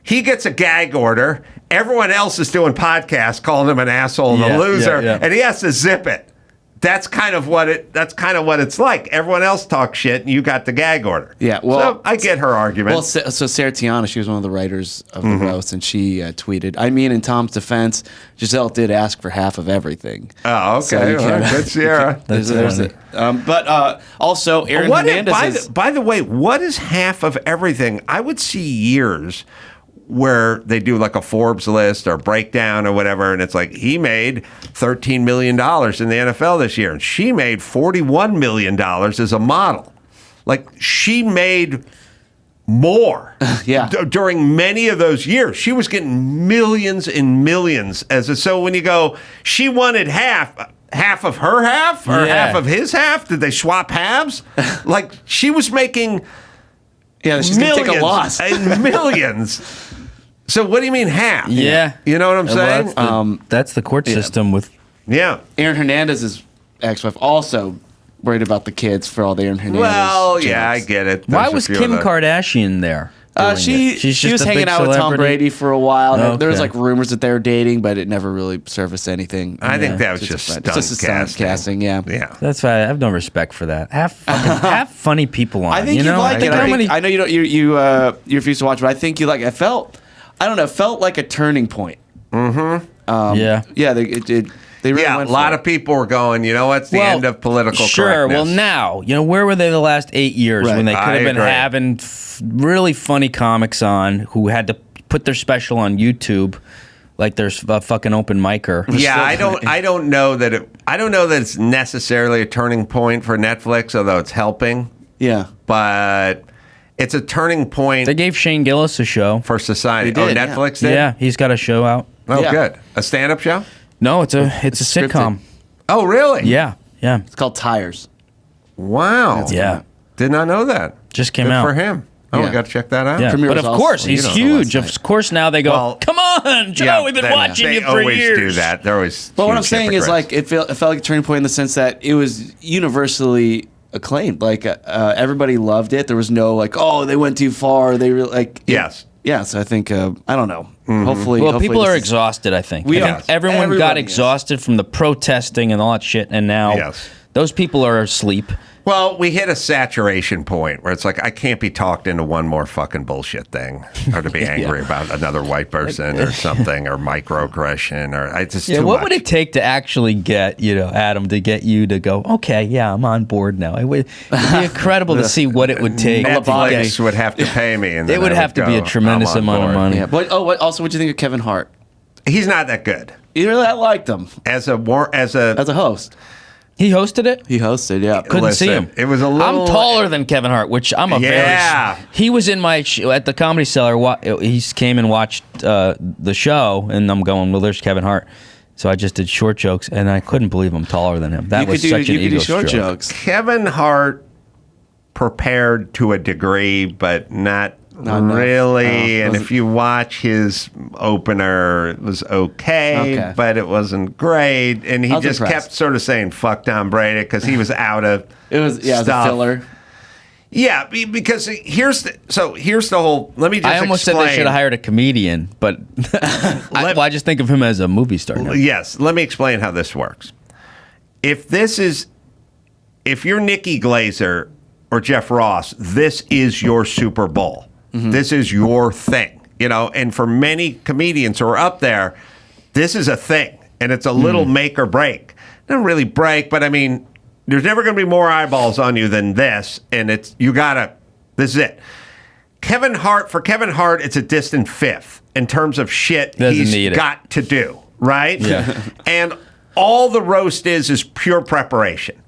He gets a gag order. Everyone else is doing podcasts calling him an asshole and a loser, and he has to zip it. That's kind of what it's like. Everyone else talks shit, and you got the gag order. Yeah, well, so I get her argument. Well, so Sarah Tiana, she was one of the writers of the roast, and she tweeted, I mean, in Tom's defense, Giselle did ask for half of everything. Oh, okay. So you Well, can't- good Sierra. There's it. But also, Aaron Hernandez by the way, what is half of everything? I would see years where they do like a Forbes list or breakdown or whatever, and it's like he made $13 million in the NFL this year, and she made $41 million as a model. Like, she made more during many of those years. She was getting millions and millions so when you go, she wanted half of her half or half of his half. Did they swap halves? Like, she was making she's going to take a loss. And millions. So what do you mean half? Yeah. You know what I'm saying? That's the court system with... Yeah. Aaron Hernandez's ex-wife also worried about the kids for all the Aaron Hernandez Well, jokes. yeah, I get it. Why There's a was few Kim of the- Kardashian there? She She's was just a hanging big out with Tom celebrity? Brady for a while. Okay. There was like rumors that they were dating, but it never really surfaced anything. I think that was It's just a stunt casting. Yeah. That's why I have no respect for that. Have funny people on. I think you know? like it. How many- I know you don't. You refuse to watch, but I think you like. It felt. I don't know. It felt like a turning point. yeah. Yeah. They really Yeah, a went lot for of people were going, you know what's the end of political Sure. correctness. Well, now, where were they the last 8 years Right. when they could I have been agree. having really funny comics on who had to put their special on YouTube like there's a fucking open micer? Yeah, I don't know that it's necessarily a turning point for Netflix, although it's helping. Yeah. But it's a turning point They gave Shane Gillis a show. for society. They did, Netflix did? Yeah, he's got a show out. Oh, Yeah. good. A stand-up show? No, it's a sitcom. Oh, really? Yeah. It's called Tires. Wow. Yeah. Did not know that. Just came Good out. for him. Oh, we Yeah. got to check that out. Yeah. Premiere But was of also- course, well, you he's don't know huge. last night. Of course, now they go, Well, come on, Joe, we've been watching you for always years. do that. They're always. But what I'm huge saying is, hypocrites. like, it felt like a turning point in the sense that it was universally acclaimed. Like, everybody loved it. There was no, like, oh, they went too far. They really, like... Yes. Yeah, so I think, I don't know. Hopefully... Well, hopefully people this are is- exhausted, I think. We I are. think everyone got Everybody is. exhausted from the protesting and all that shit, and now Yes. those people are asleep. Well, we hit a saturation point where it's like, I can't be talked into one more fucking bullshit thing or to be angry about another white person or something or microaggression or it's just too What much. would it take to actually get, Adam, to get you to go, okay, yeah, I'm on board now? It'd be incredible to see what it would take. Netflix would have to pay me. And then It would I have to be a go, tremendous I'm on amount of board. money. Yeah, but, also, what'd you think of Kevin Hart? He's not that good. I liked him As a as a host. He hosted it? He hosted, yeah. Couldn't see Listen, him. it was a little- I'm taller than Kevin Hart, which I'm a Yeah. very. He was in my at the Comedy Cellar. He came and watched the show, and I'm going, well, there's Kevin Hart. So I just did short jokes, and I couldn't believe I'm taller than him. That was such an you could ego do short stroke. jokes. Kevin Hart prepared to a degree, but not enough. really. And Wasn't- if you watch his opener, it was okay. But it wasn't great. And he I was just impressed. kept sort of saying "fuck Tom Brady" because he was out of It was, it was a stuff. filler. Yeah, because here's the whole. Let me just. I almost said they should have hired a comedian, but I just think of him as a movie star now. Yes, let me explain how this works. If you're Nikki Glazer or Jeff Ross, this is your Super Bowl. This is your thing, and for many comedians who are up there, this is a thing, and it's a little make or break. Not really break, but I mean, there's never going to be more eyeballs on you than this, and this is it. Kevin Hart, it's a distant fifth in terms of shit Doesn't need he's it. got to do, right? Yeah. And all the roast is pure preparation.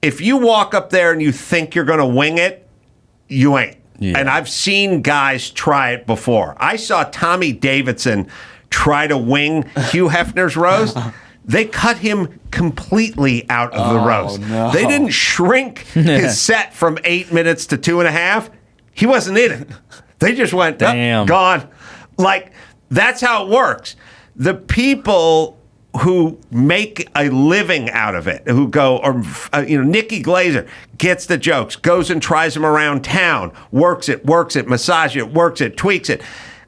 If you walk up there and you think you're going to wing it, you ain't. Yeah. And I've seen guys try it before. I saw Tommy Davidson try to wing Hugh Hefner's roast. They cut him completely out of the roast. No. They didn't shrink his set from 8 minutes to 2.5. He wasn't in it. They just went, "Oh, Damn. gone." Like, that's how it works. The people who make a living out of it, who go, or Nikki Glazer gets the jokes, goes and tries them around town, works it, massages it, works it, tweaks it.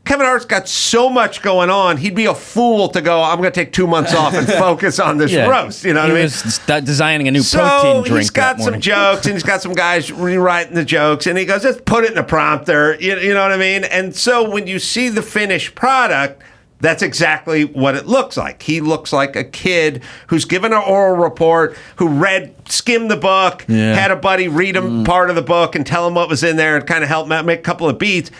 Kevin Hart's got so much going on, he'd be a fool to go, I'm going to take 2 months off and focus on this roast. You know what I mean? He was designing a new protein drink. He's got that some morning. jokes, and he's got some guys rewriting the jokes, and he goes, just put it in the prompter. You know what I mean? And so when you see the finished product, that's exactly what it looks like. He looks like a kid who's given an oral report, who skimmed the book, had a buddy read him part of the book and tell him what was in there and kind of help him out, make a couple of beats.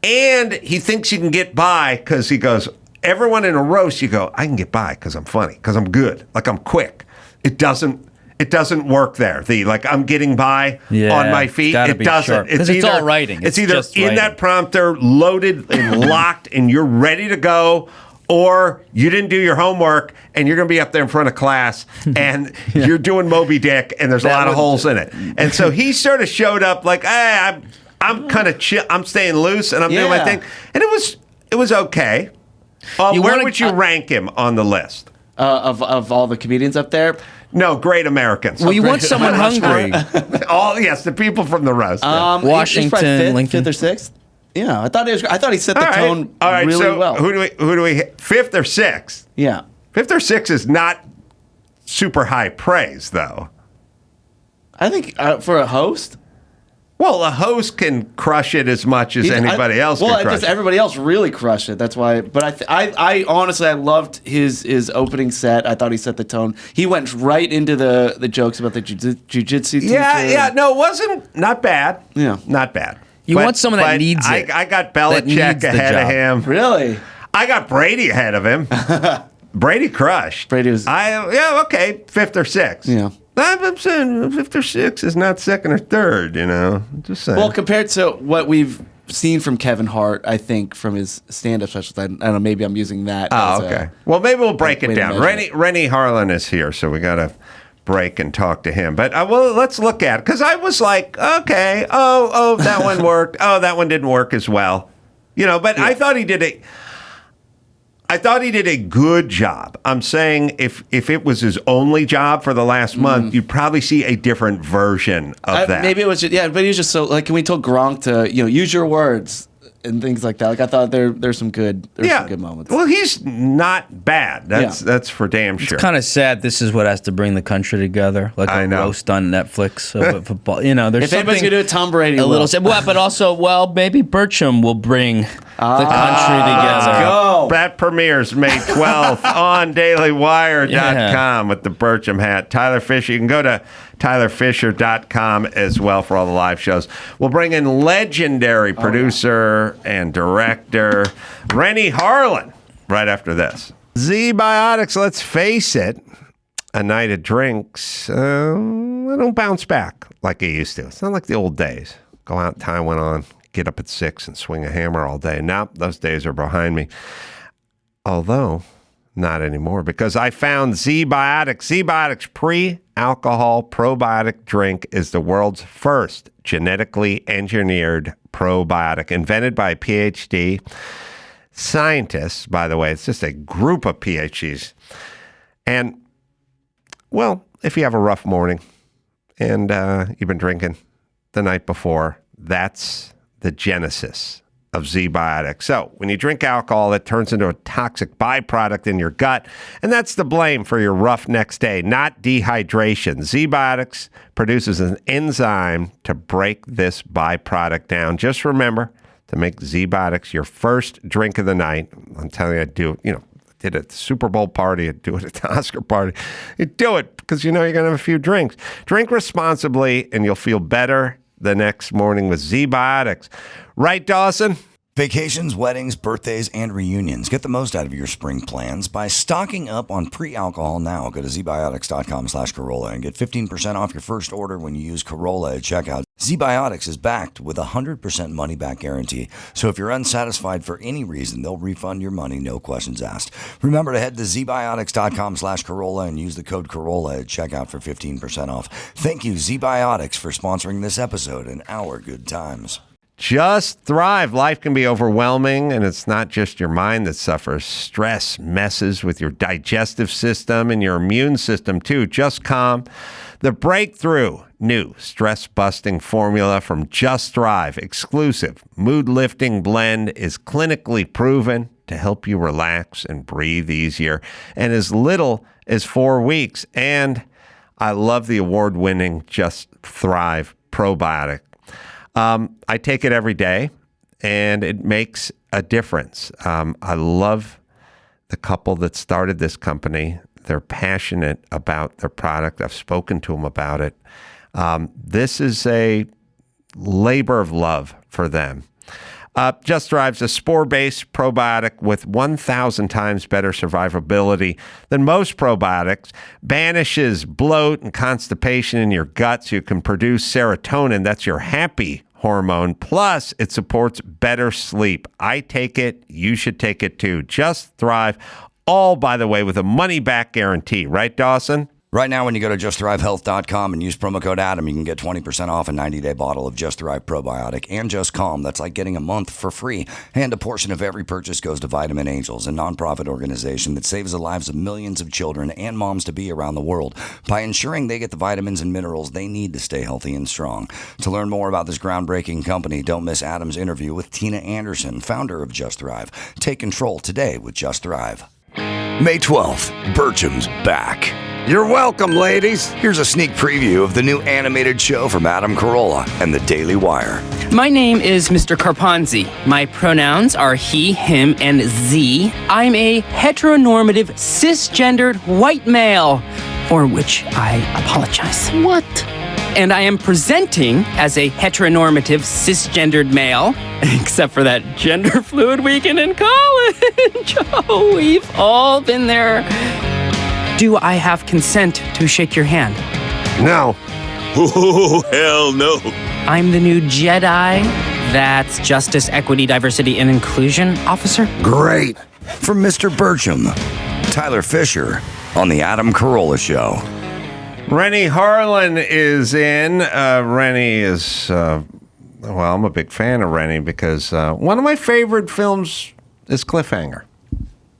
And he thinks he can get by because he goes, everyone in a roast, you go, I can get by because I'm funny, because I'm good, like I'm quick. It doesn't work there. I'm getting by on my feet. gotta It be doesn't. sharp. 'Cause it's all writing. It's It's either just in writing. that prompter, loaded and locked, and you're ready to go, or you didn't do your homework and you're going to be up there in front of class and you're doing Moby Dick and there's a lot of holes in it. And so he sort of showed up like, hey, I'm kind of chill. I'm staying loose and I'm doing my thing. And it was okay. Where would you rank him on the list? Of all the comedians up there? No, great Americans. Well, you want someone hungry. The people from the roast. Washington, he's probably fifth, Lincoln. fifth or sixth. Yeah, I thought he set the All right. tone All right, really so well. Who do we hit? Fifth or sixth? Yeah. Fifth or sixth is not super high praise, though. I think for a host. Well, a host can crush it as much as anybody else can crush it. Everybody else really crushed it. That's why. But I honestly, I loved his opening set. I thought he set the tone. He went right into the jokes about the jiu-jitsu teacher. Yeah. No, it wasn't. Not bad. Yeah. Not bad. You want someone that needs it. I got That needs Belichick the ahead of job. him. Really? I got Brady ahead of him. Brady crushed. Brady was. Okay. Fifth or sixth. Yeah. I'm saying fifth or sixth is not second or third, Just saying. Well, compared to what we've scene from Kevin Hart, I think, from his stand-up specials. I don't know, maybe I'm using that. Oh, okay. Well, maybe we'll break it down. Renny Harlin is here, so we got to break and talk to him. But well, let's look at it, because I was like, okay, oh, that one worked. Oh, that one didn't work as well. But yeah. I thought he did a good job. I'm saying if it was his only job for the last month, you'd probably see a different version of that. Maybe it was just, but he was just so, like, when we told Gronk to, use your words and things like that. Like, I thought there's some good moments. Well, he's not bad. That's for damn sure. It's kind of sad. This is what has to bring the country together, like a roast on Netflix of football. There's if anybody's gonna do it, Tom Brady. But also, maybe Birchum will bring the country together. Let's go. That premieres May 12th on DailyWire.com with the Birchum hat. Tyler Fischer. You can go to TylerFischer.com as well for all the live shows. We'll bring in legendary producer and director Renny Harlin right after this. Z-Biotics, let's face it, a night of drinks, I don't bounce back like I used to. It's not like the old days. Go out, tie one on, get up at 6 and swing a hammer all day. Now, those days are behind me. Although, not anymore, because I found Z-Biotics. Z-Biotics pre-alcohol probiotic drink is the world's first genetically engineered probiotic, invented by PhD scientists, by the way. It's just a group of PhDs. And, well, if you have a rough morning and you've been drinking the night before, that's the genesis of Z-Biotics. So when you drink alcohol, it turns into a toxic byproduct in your gut, and that's the blame for your rough next day, not dehydration. Z-Biotics produces an enzyme to break this byproduct down. Just remember to make Z-Biotics your first drink of the night. I'm telling you, I do, did it at the Super Bowl party, I'd do it at the Oscar party. You do it because you're going to have a few drinks. Drink responsibly, and you'll feel better the next morning with Z-Biotics. Right, Dawson? Vacations, weddings, birthdays, and reunions. Get the most out of your spring plans by stocking up on pre-alcohol now. Go to zbiotics.com/Carolla and get 15% off your first order when you use Carolla at checkout. Z-Biotics is backed with a 100% money-back guarantee. So if you're unsatisfied for any reason, they'll refund your money, no questions asked. Remember to head to zbiotics.com/Carolla and use the code Carolla at checkout for 15% off. Thank you, Z-Biotics, for sponsoring this episode and our good times. Just thrive. Life can be overwhelming, and it's not just your mind that suffers. Stress messes with your digestive system and your immune system, too. Just Calm, the breakthrough new stress-busting formula from Just Thrive, exclusive mood-lifting blend, is clinically proven to help you relax and breathe easier in as little as 4 weeks. And I love the award-winning Just Thrive probiotic. I take it every day, and it makes a difference. I love the couple that started this company. They're passionate about their product. I've spoken to them about it. This is a labor of love for them. Just Thrive's a spore-based probiotic with 1,000 times better survivability than most probiotics, banishes bloat and constipation in your gut so you can produce serotonin. That's your happy hormone. Plus, it supports better sleep. I take it. You should take it too. Just Thrive. All, by the way, with a money-back guarantee. Right, Dawson? Right now, when you go to JustThriveHealth.com and use promo code Adam, you can get 20% off a 90-day bottle of Just Thrive Probiotic and Just Calm. That's like getting a month for free. And a portion of every purchase goes to Vitamin Angels, a nonprofit organization that saves the lives of millions of children and moms-to-be around the world by ensuring they get the vitamins and minerals they need to stay healthy and strong. To learn more about this groundbreaking company, don't miss Adam's interview with Tina Anderson, founder of Just Thrive. Take control today with Just Thrive. May 12th, Birchum's back. You're welcome, ladies. Here's a sneak preview of the new animated show from Adam Carolla and the Daily Wire. My name is Mr. Carponzi. My pronouns are he, him, and Z. I'm a heteronormative, cisgendered white male, for which I apologize. What? And I am presenting as a heteronormative, cisgendered male, except for that gender fluid weekend in college. Oh, we've all been there. Do I have consent to shake your hand? No. Oh, hell no. I'm the new Jedi, That's Justice, Equity, Diversity, and Inclusion Officer? Great. From Mr. Birchum, Tyler Fischer on The Adam Carolla Show. Renny Harlin is in. Renny is, well, I'm a big fan of Renny because one of my favorite films is Cliffhanger.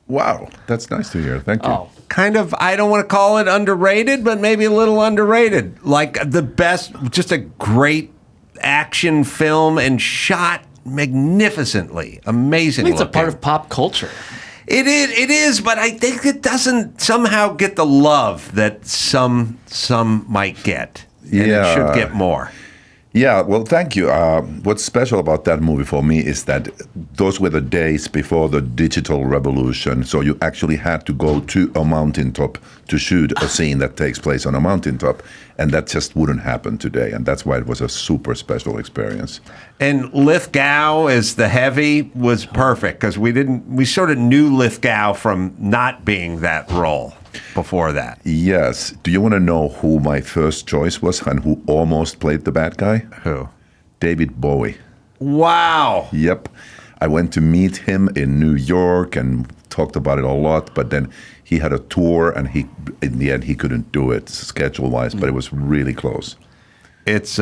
Wow, that's nice to hear. Thank you. Oh, kind of, I don't want to call it underrated, but maybe a little underrated. Like the best, just a great action film and shot magnificently. Amazing. I think it's a part of pop culture. It is, but I think it doesn't somehow get the love that some might get. And it should get more. Yeah, well, thank you. What's special about that movie for me is that those were the days before the digital revolution. So you actually had to go to a mountaintop to shoot a scene that takes place on a mountaintop. And that just wouldn't happen today. And that's why it was a super special experience. And Lithgow as the heavy was perfect because we sort of knew Lithgow from not being that role before that. Yes. Do you want to know who my first choice was and who almost played the bad guy? Who? David Bowie. Wow. Yep. I went to meet him in New York and talked about it a lot, but then he had a tour and in the end he couldn't do it schedule-wise, but it was really close. It's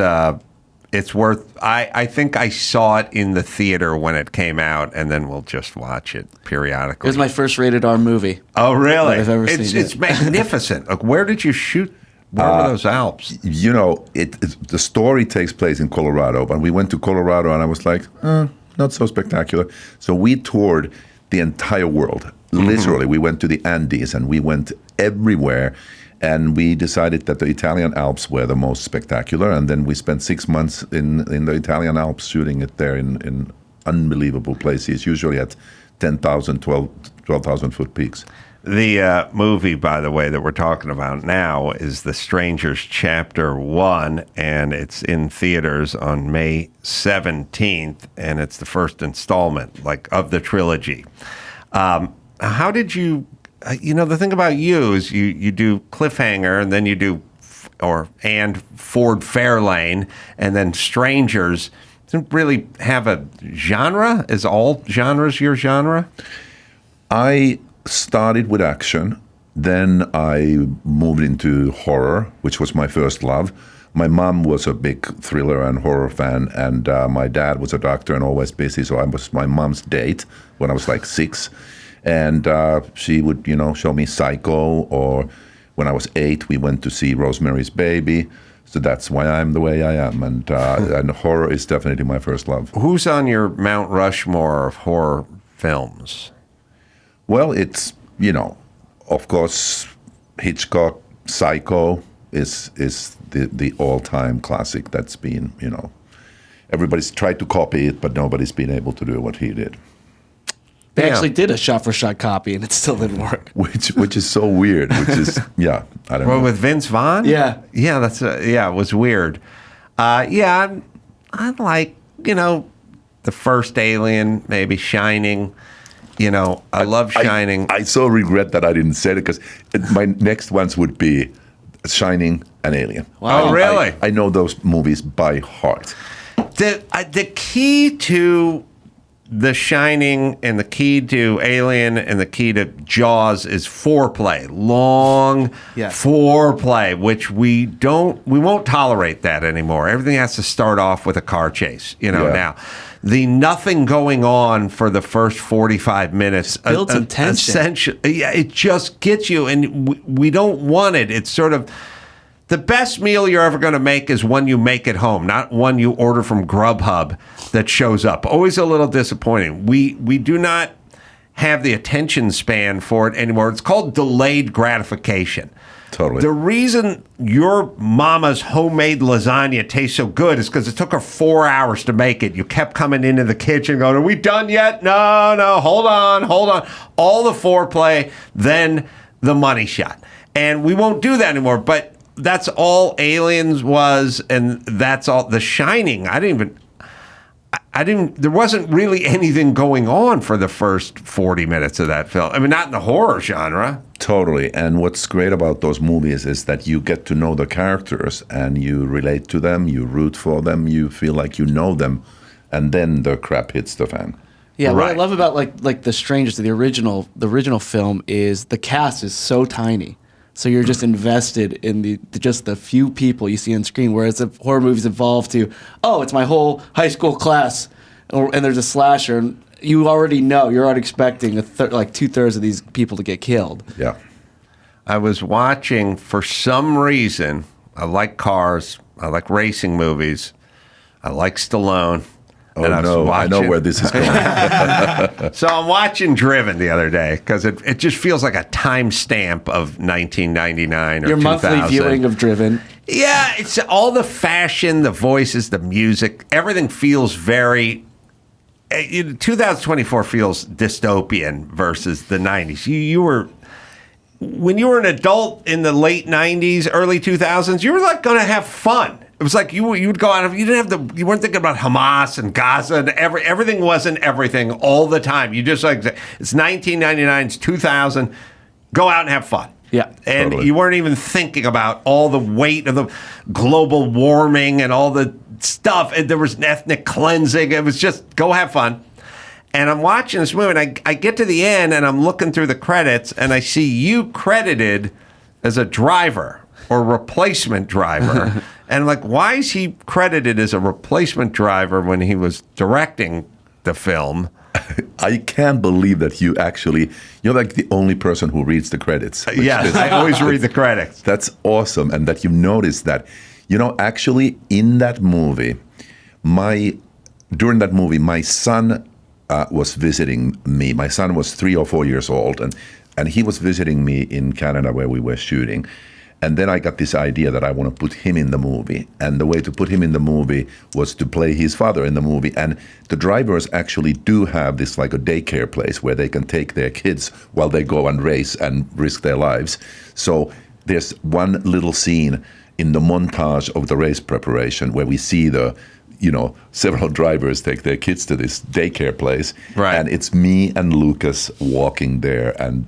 worth. I think I saw it in the theater when it came out, and then we'll just watch it periodically. It was my first rated R movie. Oh, really? I've ever seen it. It's magnificent. Like, where did you shoot? Where were those Alps? You know, the story takes place in Colorado, but we went to Colorado, and I was like, not so spectacular. So we toured the entire world. Literally, we went to the Andes, and we went everywhere. And we decided that the Italian Alps were the most spectacular. And then we spent 6 months in the Italian Alps shooting it there in unbelievable places, usually at 10,000, 12,000 foot peaks. The movie, by the way, that we're talking about now is The Strangers Chapter 1, and it's in theaters on May 17th, and it's the first installment, of the trilogy. How did you... the thing about you is you do Cliffhanger, and then you do and Ford Fairlane, and then Strangers. Doesn't really have a genre. Is all genres your genre? I started with action, then I moved into horror, which was my first love. My mom was a big thriller and horror fan, and my dad was a doctor and always busy, so I was my mom's date when I was like 6. And she would, show me Psycho, or when I was 8, we went to see Rosemary's Baby. So that's why I'm the way I am. And horror is definitely my first love. Who's on your Mount Rushmore of horror films? Well, it's, of course, Hitchcock, Psycho is the all-time classic that's been, everybody's tried to copy it, but nobody's been able to do what he did. They actually did a shot-for-shot copy, and it still didn't work. Which is so weird. Which is, I don't know. With Vince Vaughn? Yeah. Yeah, it was weird. I like, the first Alien, maybe Shining. I love Shining. I so regret that I didn't say it, because my next ones would be Shining and Alien. Wow. Oh, really? I know those movies by heart. The key to The Shining and the key to Alien and the key to Jaws is foreplay, long foreplay, which we won't tolerate that anymore. Everything has to start off with a car chase, now. The nothing going on for the first 45 minutes. Builds some tension. It just gets you, and we don't want it. It's sort of... The best meal you're ever going to make is one you make at home, not one you order from Grubhub that shows up. Always a little disappointing. We do not have the attention span for it anymore. It's called delayed gratification. Totally. The reason your mama's homemade lasagna tastes so good is because it took her 4 hours to make it. You kept coming into the kitchen going, "Are we done yet? No, hold on. All the foreplay, then the money shot. And we won't do that anymore, but that's all Aliens was, and that's all The Shining. There wasn't really anything going on for the first 40 minutes of that film. I mean, not in the horror genre. Totally. And what's great about those movies is that you get to know the characters and you relate to them, you root for them, you feel like you know them and then the crap hits the fan. Yeah, what I love about like The Strangers, the original film is the cast is so tiny. So you're just invested in just the few people you see on screen. Whereas the horror movies evolve to, oh, it's my whole high school class, and there's a slasher, and you already know, you're already expecting like 2/3 of these people to get killed. Yeah. I was watching, for some reason, I like cars, I like racing movies, I like Stallone. Oh, no, I know where this is going. So I'm watching Driven the other day because it just feels like a timestamp of 1999 or Your 2000. monthly viewing of Driven. Yeah, it's all the fashion, the voices, the music, everything feels very... 2024 feels dystopian versus the 90s. You were... When you were an adult in the late 90s, early 2000s, you were like going to have fun. It was like you would go out. You weren't thinking about Hamas and Gaza and everything wasn't everything all the time. You just like, it's 1999, it's 2000. Go out and have fun. Yeah, and totally. you weren't even thinking about all the weight of the global warming and all the stuff. And there was ethnic cleansing. It was just go have fun. And I'm watching this movie, and I get to the end, and I'm looking through the credits, and I see you credited as a driver or replacement driver. And I'm like, why is he credited as a replacement driver when he was directing the film? I can't believe that you're like the only person who reads the credits. Yes, I always read the credits. That's awesome. And that you noticed that. Actually, in that movie, during that movie, my son was visiting me. My son was 3 or 4 years old, and he was visiting me in Canada where we were shooting. And then I got this idea that I want to put him in the movie. And the way to put him in the movie was to play his father in the movie. And the drivers actually do have this like a daycare place where they can take their kids while they go and race and risk their lives. So there's one little scene in the montage of the race preparation where we see several drivers take their kids to this daycare place. Right. And it's me and Lucas walking there. And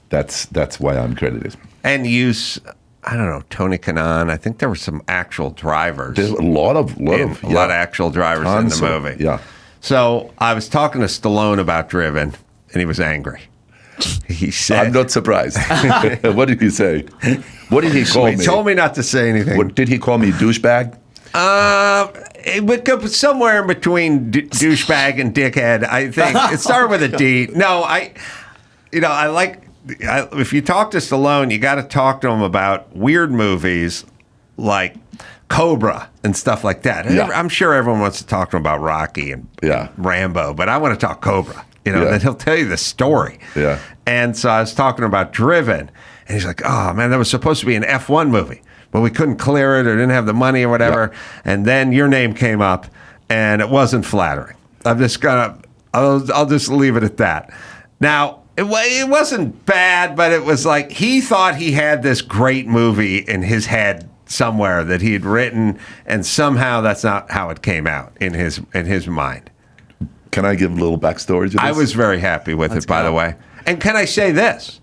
that's why I'm credited. And use, I don't know, Tony Kanaan. I think there were some actual drivers. There's a lot of actual drivers in the movie. Yeah. So I was talking to Stallone about Driven, and he was angry. He said, I'm not surprised. What did he say? What did he call me? He told me not to say anything. What, did he call me douchebag? It would go somewhere in between douchebag and dickhead. I think it started with a D. No, if you talk to Stallone, you got to talk to him about weird movies like Cobra and stuff like that. Yeah. I'm sure everyone wants to talk to him about Rocky and Rambo, but I want to talk Cobra. Then he'll tell you the story. Yeah. And so I was talking about Driven, and he's like, "Oh man, that was supposed to be an F1 movie, but we couldn't clear it or didn't have the money or whatever." Yeah. And then your name came up, and it wasn't flattering. I'll just leave it at that. Now. It wasn't bad, but it was like he thought he had this great movie in his head somewhere that he had written, and somehow that's not how it came out in his mind. Can I give a little backstory to this? I was very happy with it, by the way. And can I say this?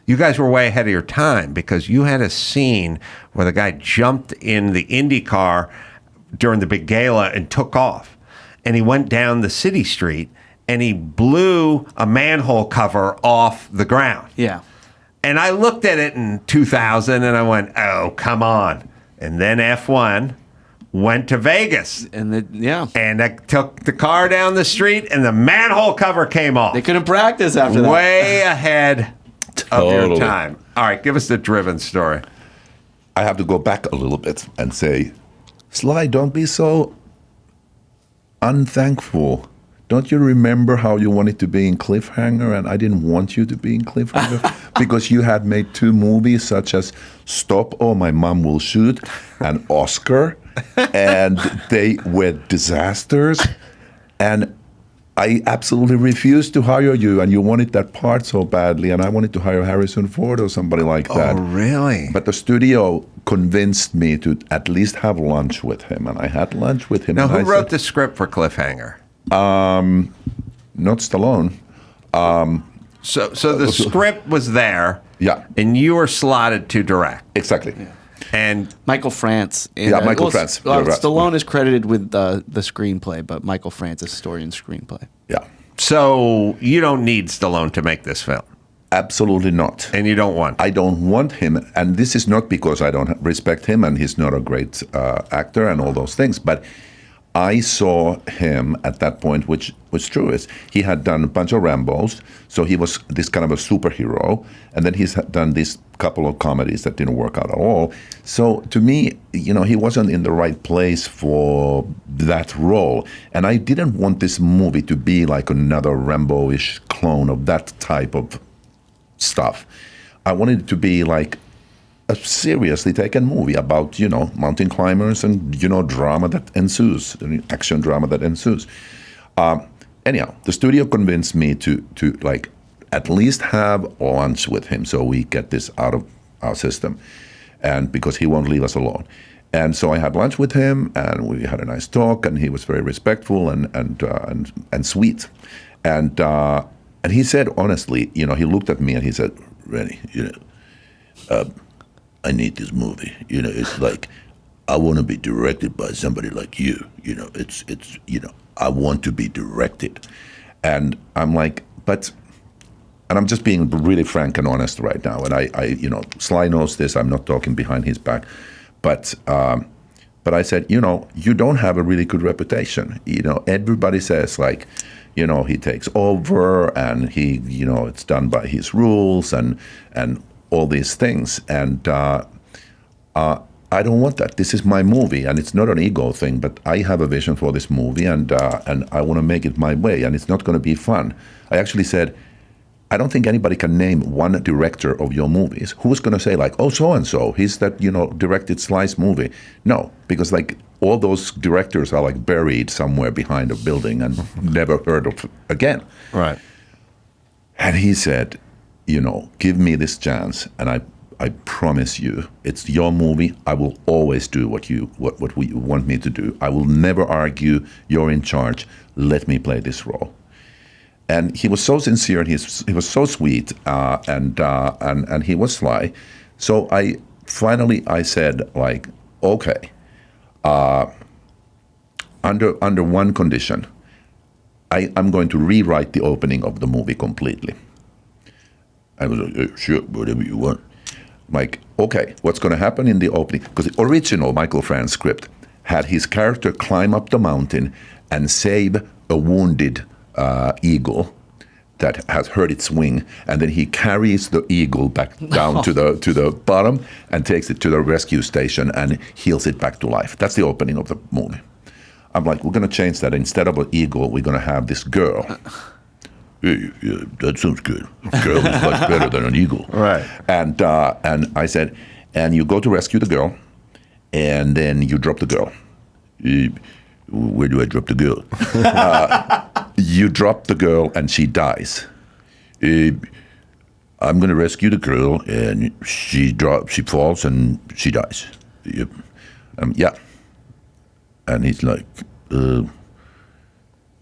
You guys were way ahead of your time because you had a scene where the guy jumped in the Indy car during the big gala and took off, and he went down the city street. And he blew a manhole cover off the ground. Yeah. And I looked at it in 2000 and I went, oh, come on. And then F1 went to Vegas. And I took the car down the street and the manhole cover came off. They couldn't practice after that. Way ahead of your time. All right, give us the Driven story. I have to go back a little bit and say, Sly, don't be so unthankful. Don't you remember how you wanted to be in Cliffhanger and I didn't want you to be in Cliffhanger? Because you had made 2 movies such as Stop or My Mom Will Shoot and Oscar, and they were disasters. And I absolutely refused to hire you, and you wanted that part so badly, and I wanted to hire Harrison Ford or somebody like that. Oh, really? But the studio convinced me to at least have lunch with him, and I had lunch with him. Now, who wrote the script for Cliffhanger? Not Stallone. So the script was there. Yeah. And you were slotted to direct. Exactly. Yeah. And Michael France. And, Yeah, Michael France. You're right. Stallone is credited with the screenplay, but Michael France is story and screenplay. Yeah. so you don't need Stallone to make this film. Absolutely not. And you don't want. I don't want him, and this is not because I don't respect him and he's not a great actor and all those things, but I saw him at that point, which was true, is he had done a bunch of Rambos, so he was this kind of a superhero, and then he's done this couple of comedies that didn't work out at all. So to me, he wasn't in the right place for that role, and I didn't want this movie to be like another Rambo-ish clone of that type of stuff. I wanted it to be like a seriously taken movie about, mountain climbers and, drama that ensues, action drama that ensues. Anyhow, the studio convinced me to like at least have lunch with him so we get this out of our system, and because he won't leave us alone. And so I had lunch with him, and we had a nice talk, and he was very respectful and sweet. And he said, honestly, he looked at me and he said, Renny, I need this movie. It's like, I want to be directed by somebody like you. It's I want to be directed. And I'm like, and I'm just being really frank and honest right now. And I Sly knows this, I'm not talking behind his back. But I said, you don't have a really good reputation. Everybody says like, he takes over and he, it's done by his rules and all these things. And I don't want that. This is my movie, and it's not an ego thing, but I have a vision for this movie, and I want to make it my way, and it's not going to be fun. I actually said, I don't think anybody can name one director of your movies. Who's going to say like, oh, so-and-so, he's that, directed Sly's movie? No, because like all those directors are like buried somewhere behind a building and never heard of again. Right. And he said, give me this chance, and I promise you, it's your movie. I will always do what you want me to do. I will never argue. You're in charge. Let me play this role. And he was so sincere, and he was so sweet, and he was Sly. So I said like, okay, under one condition, I'm going to rewrite the opening of the movie completely. I was like, sure, whatever you want. Like, okay, what's going to happen in the opening? Because the original Michael France script had his character climb up the mountain and save a wounded eagle that has hurt its wing, and then he carries the eagle back down to the bottom and takes it to the rescue station and heals it back to life. That's the opening of the movie. I'm like, we're going to change that. Instead of an eagle, we're going to have this girl. Yeah, that sounds good. A girl is much better than an eagle. Right. And I said, and you go to rescue the girl, and then you drop the girl. Where do I drop the girl? You drop the girl, and she dies. I'm going to rescue the girl, and she falls, and she dies. Yep. Yeah. And he's like,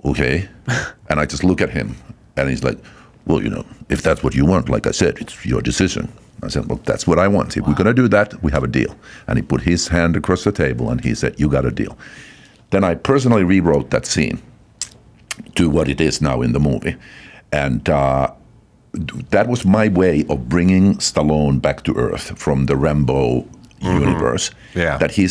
okay. And I just look at him. And he's like, well, if that's what you want, like I said, it's your decision. I said, well, that's what I want. If we're going to do that, we have a deal. And he put his hand across the table and he said, you got a deal. Then I personally rewrote that scene to what it is now in the movie. And that was my way of bringing Stallone back to earth from the Rambo universe. Yeah. That he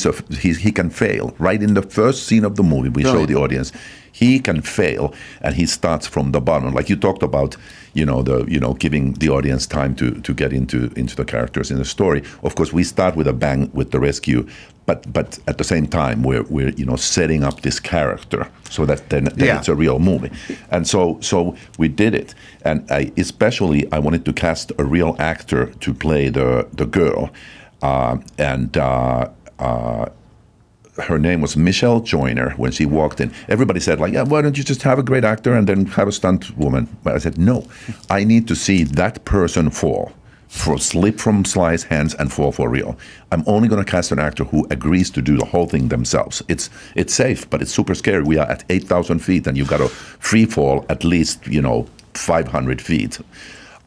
can fail. Right in the first scene of the movie, we show the audience, he can fail, and he starts from the bottom. Like you talked about, giving the audience time to get into the characters in the story. Of course, we start with a bang with the rescue, but at the same time, we're setting up this character so that then it's a real movie. And so we did it. And I wanted to cast a real actor to play the girl. Her name was Michelle Joyner when she walked in. Everybody said, like, yeah, why don't you just have a great actor and then have a stunt woman? But I said, no, I need to see that person slip from Sly's hands and fall for real. I'm only going to cast an actor who agrees to do the whole thing themselves. It's safe, but it's super scary. We are at 8,000 feet, and you've got to free fall at least, 500 feet.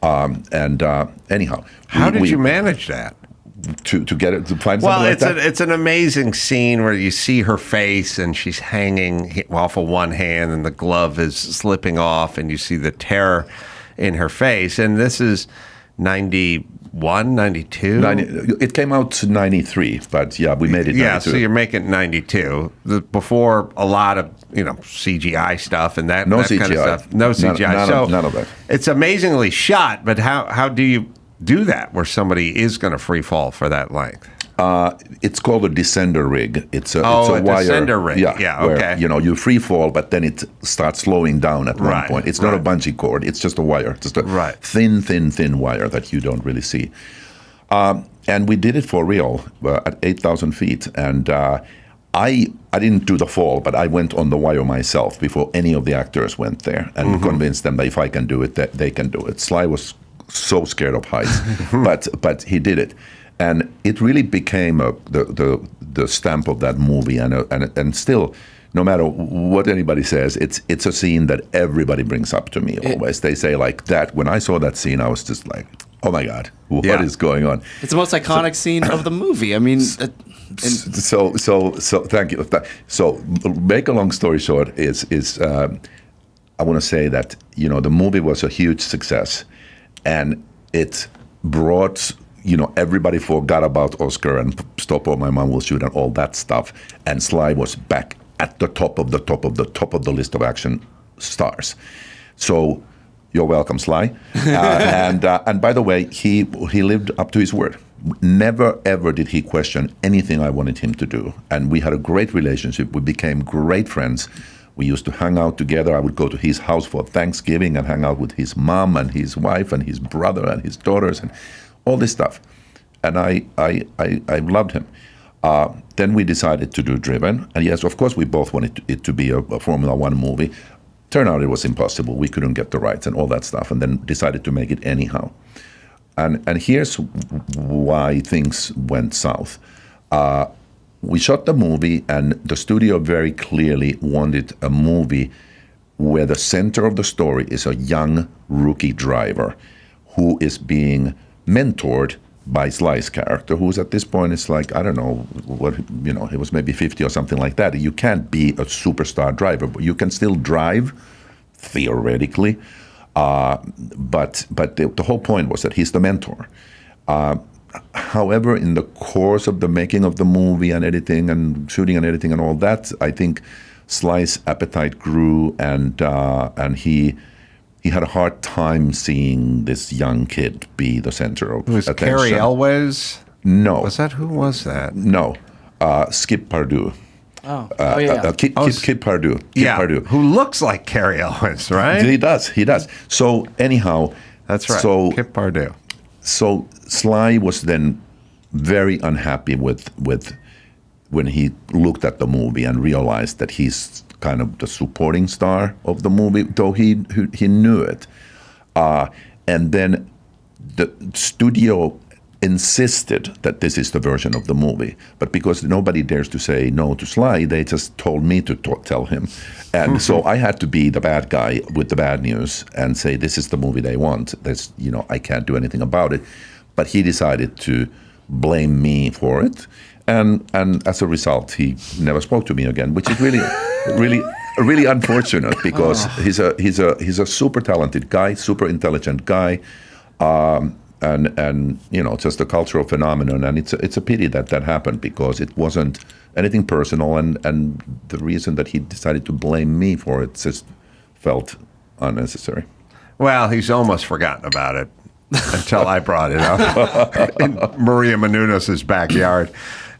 Anyhow. How did you manage that? to get it to find Well, something like that? it's an amazing scene where you see her face and she's hanging off of one hand and the glove is slipping off and you see the terror in her face. And this is 91, 92? It came out 93, but yeah, we made it 92. Yeah, so you're making 92. Before a lot of, CGI stuff and that, No that kind of CGI. stuff. No CGI. None of that. It's amazingly shot, but how do you do that where somebody is going to free fall for that length? It's called a descender rig. It's a a wire. descender rig. Yeah, where, okay. You free fall, but then it starts slowing down at one point. It's not a bungee cord. It's just a wire. Just a thin wire that you don't really see. And we did it for real at 8,000 feet. And I didn't do the fall, but I went on the wire myself before any of the actors went there and convinced them that if I can do it, that they can do it. Sly was so scared of heights, but he did it. And it really became the stamp of that movie, and still, no matter what anybody says, it's a scene that everybody brings up to me always. They say like that. When I saw that scene, I was just like, oh my God, what is going on? It's the most iconic scene of the movie. I mean, so thank you. So make a long story short is I want to say that the movie was a huge success, and it brought. Everybody forgot about Oscar and Stop or My Mom Will Shoot and all that stuff. And Sly was back at the top of the list of action stars. So you're welcome, Sly. And by the way, he lived up to his word. Never, ever did he question anything I wanted him to do. And we had a great relationship. We became great friends. We used to hang out together. I would go to his house for Thanksgiving and hang out with his mom and his wife and his brother and his daughters and all this stuff, and I loved him. Then we decided to do Driven, and yes, of course, we both wanted it to be a Formula One movie. Turned out it was impossible. We couldn't get the rights and all that stuff, and then decided to make it anyhow. And here's why things went south. We shot the movie, and the studio very clearly wanted a movie where the center of the story is a young rookie driver who is being mentored by Sly's character, who's at this point is like, I don't know, he was maybe 50 or something like that. You can't be a superstar driver, but you can still drive, theoretically. But the whole point was that he's the mentor. However, in the course of the making of the movie and editing and shooting and editing and all that, I think Sly's appetite grew, and he had a hard time seeing this young kid be the center of attention. Was Carrie Elwes? No. Who was that? No. Skip Pardue. Kip Pardue. Pardue. Who looks like Carrie Elwes, right? He does. So anyhow. That's right, so, Kip Pardue. So Sly was then very unhappy with when he looked at the movie and realized that he's kind of the supporting star of the movie, though he knew it. And then the studio insisted that this is the version of the movie. But because nobody dares to say no to Sly, they just told me to tell him. And so I had to be the bad guy with the bad news and say, this is the movie they want. I can't do anything about it. But he decided to blame me for it. And as a result, he never spoke to me again, which is really unfortunate, because he's a super talented guy, super intelligent guy, and just a cultural phenomenon. And it's a pity that happened, because it wasn't anything personal, and the reason that he decided to blame me for it just felt unnecessary. Well, he's almost forgotten about it until I brought it up in Maria Menounos' backyard.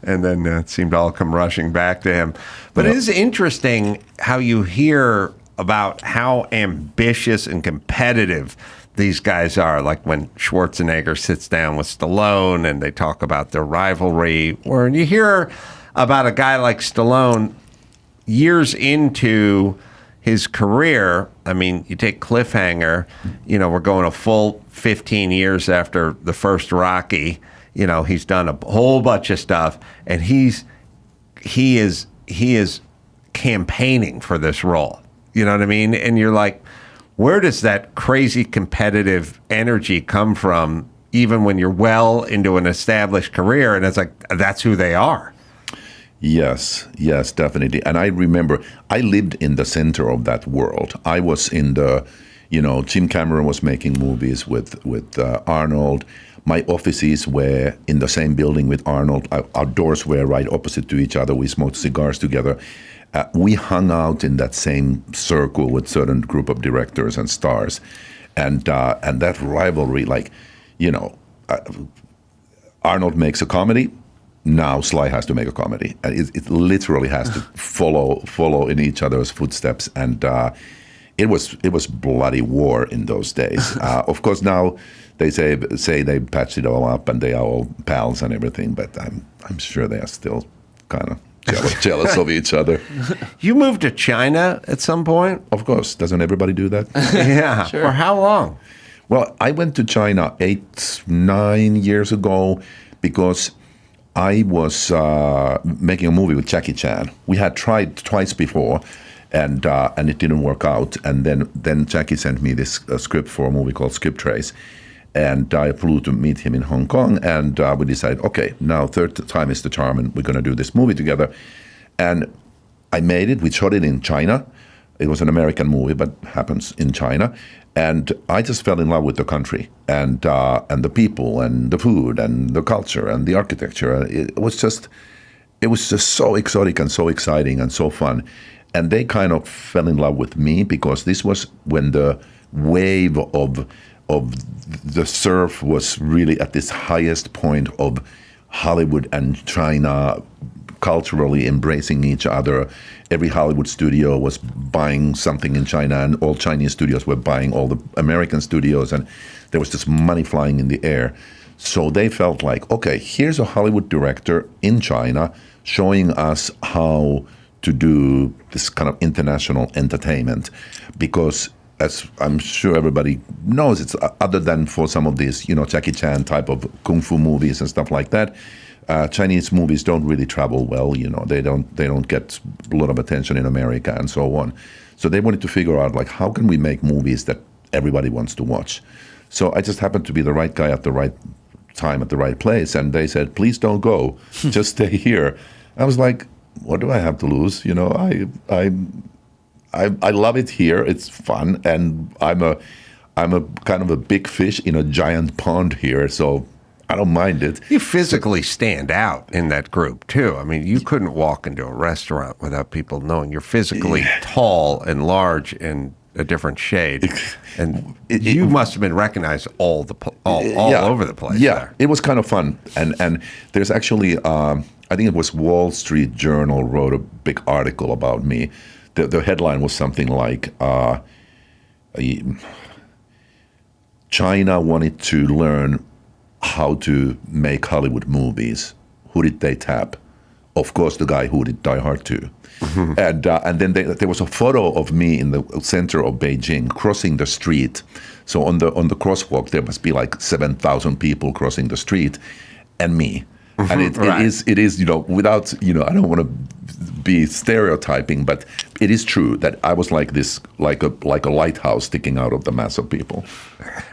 And then it seemed to all come rushing back to him. But it is interesting how you hear about how ambitious and competitive these guys are. Like when Schwarzenegger sits down with Stallone and they talk about their rivalry. Or you hear about a guy like Stallone years into his career. I mean, you take Cliffhanger, we're going a full 15 years after the first Rocky. He's done a whole bunch of stuff, and he is campaigning for this role. You know what I mean? And you're like, where does that crazy competitive energy come from even when you're well into an established career, and it's like that's who they are. Yes, definitely. And I remember I lived in the center of that world. I was in the, Jim Cameron was making movies with Arnold. My offices were in the same building with Arnold. Our doors were right opposite to each other. We smoked cigars together. We hung out in that same circle with certain group of directors and stars. And that rivalry, Arnold makes a comedy. Now Sly has to make a comedy, and it literally has to follow in each other's footsteps, and it was bloody war in those days. Of course, now they say they patched it all up and they are all pals and everything, but I'm sure they are still kind of jealous of each other. You moved to China at some point? Of course, doesn't everybody do that? Yeah. Sure. For how long? Well, I went to China 8-9 years ago because I was making a movie with Jackie Chan. We had tried twice before, and it didn't work out. And then Jackie sent me this script for a movie called Skip Trace, and I flew to meet him in Hong Kong. And we decided, okay, now third time is the charm, and we're going to do this movie together. And I made it. We shot it in China. It was an American movie, but happens in China. And I just fell in love with the country and the people and the food and the culture and the architecture. It was just so exotic and so exciting and so fun. And they kind of fell in love with me because this was when the wave of the surf was really at this highest point of Hollywood and China culturally embracing each other. Every Hollywood studio was buying something in China, and all Chinese studios were buying all the American studios, and there was just money flying in the air. So they felt like, okay, here's a Hollywood director in China showing us how to do this kind of international entertainment, because as I'm sure everybody knows, it's other than for some of these, Jackie Chan type of kung fu movies and stuff like that. Chinese movies don't really travel well, they don't get a lot of attention in America and so on. So they wanted to figure out how can we make movies that everybody wants to watch. So I just happened to be the right guy at the right time at the right place, and they said, please don't go, just stay here. I was like, what do I have to lose? I love it here. It's fun, and I'm a kind of a big fish in a giant pond here, so I don't mind it. You physically stand out in that group, too. I mean, you couldn't walk into a restaurant without people knowing you're physically tall and large and a different shade. And you must have been recognized all over the place. Yeah, there. It was kind of fun. And there's actually, I think it was Wall Street Journal wrote a big article about me. The headline was something like, China wanted to learn how to make Hollywood movies. Who did they tap? Of course, the guy who did Die Hard 2. Mm-hmm. And then there was a photo of me in the center of Beijing crossing the street. So on the crosswalk, there must be 7,000 people crossing the street, and me. And it is without I don't want to be stereotyping, but it is true that I was like this, like a lighthouse sticking out of the mass of people.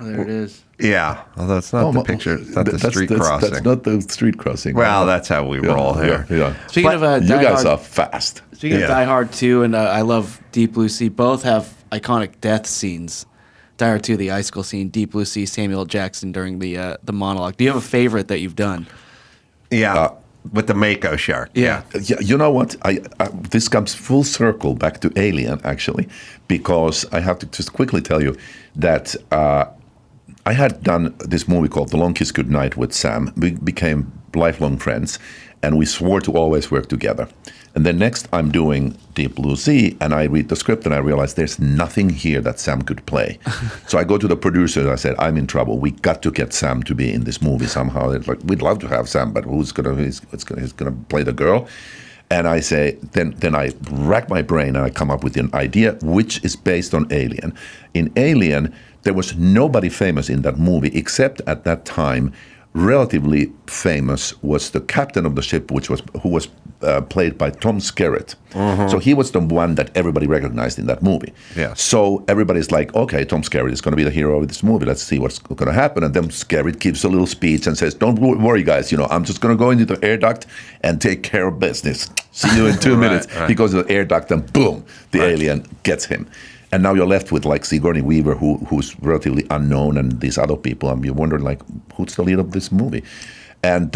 There it is. Yeah, well, that's not the picture. That's not the street crossing. That's not the street crossing. Well, that's how we roll here. Yeah. Speaking of you guys are fast. Speaking of Die Hard 2 and I love Deep Blue Sea, both have iconic death scenes. Die Hard 2, the icicle scene. Deep Blue Sea, Samuel L. Jackson during the monologue. Do you have a favorite that you've done? Yeah, with the Mako shark. Yeah. You know what? This comes full circle back to Alien, actually, because I have to just quickly tell you that I had done this movie called The Long Kiss Goodnight with Sam. We became lifelong friends, and we swore to always work together. And then next I'm doing Deep Blue Sea, and I read the script, and I realize there's nothing here that Sam could play. So I go to the producer, and I said, I'm in trouble. We got to get Sam to be in this movie somehow. It's like, we'd love to have Sam, but he's gonna play the girl? And I say, then I rack my brain, and I come up with an idea, which is based on Alien. In Alien, there was nobody famous in that movie, except at that time, relatively famous was the captain of the ship, who was played by Tom Skerritt. So he was the one that everybody recognized in that movie. Yeah. So everybody's like, okay, Tom Skerritt is going to be the hero of this movie. Let's see what's going to happen. And then Skerritt gives a little speech and says, don't worry, guys. I'm just going to go into the air duct and take care of business. See you in 2 minutes. Right. He goes to the air duct and boom, the alien gets him. And now you're left with like Sigourney Weaver, who's relatively unknown, and these other people. And you're wondering, like, who's the lead of this movie? And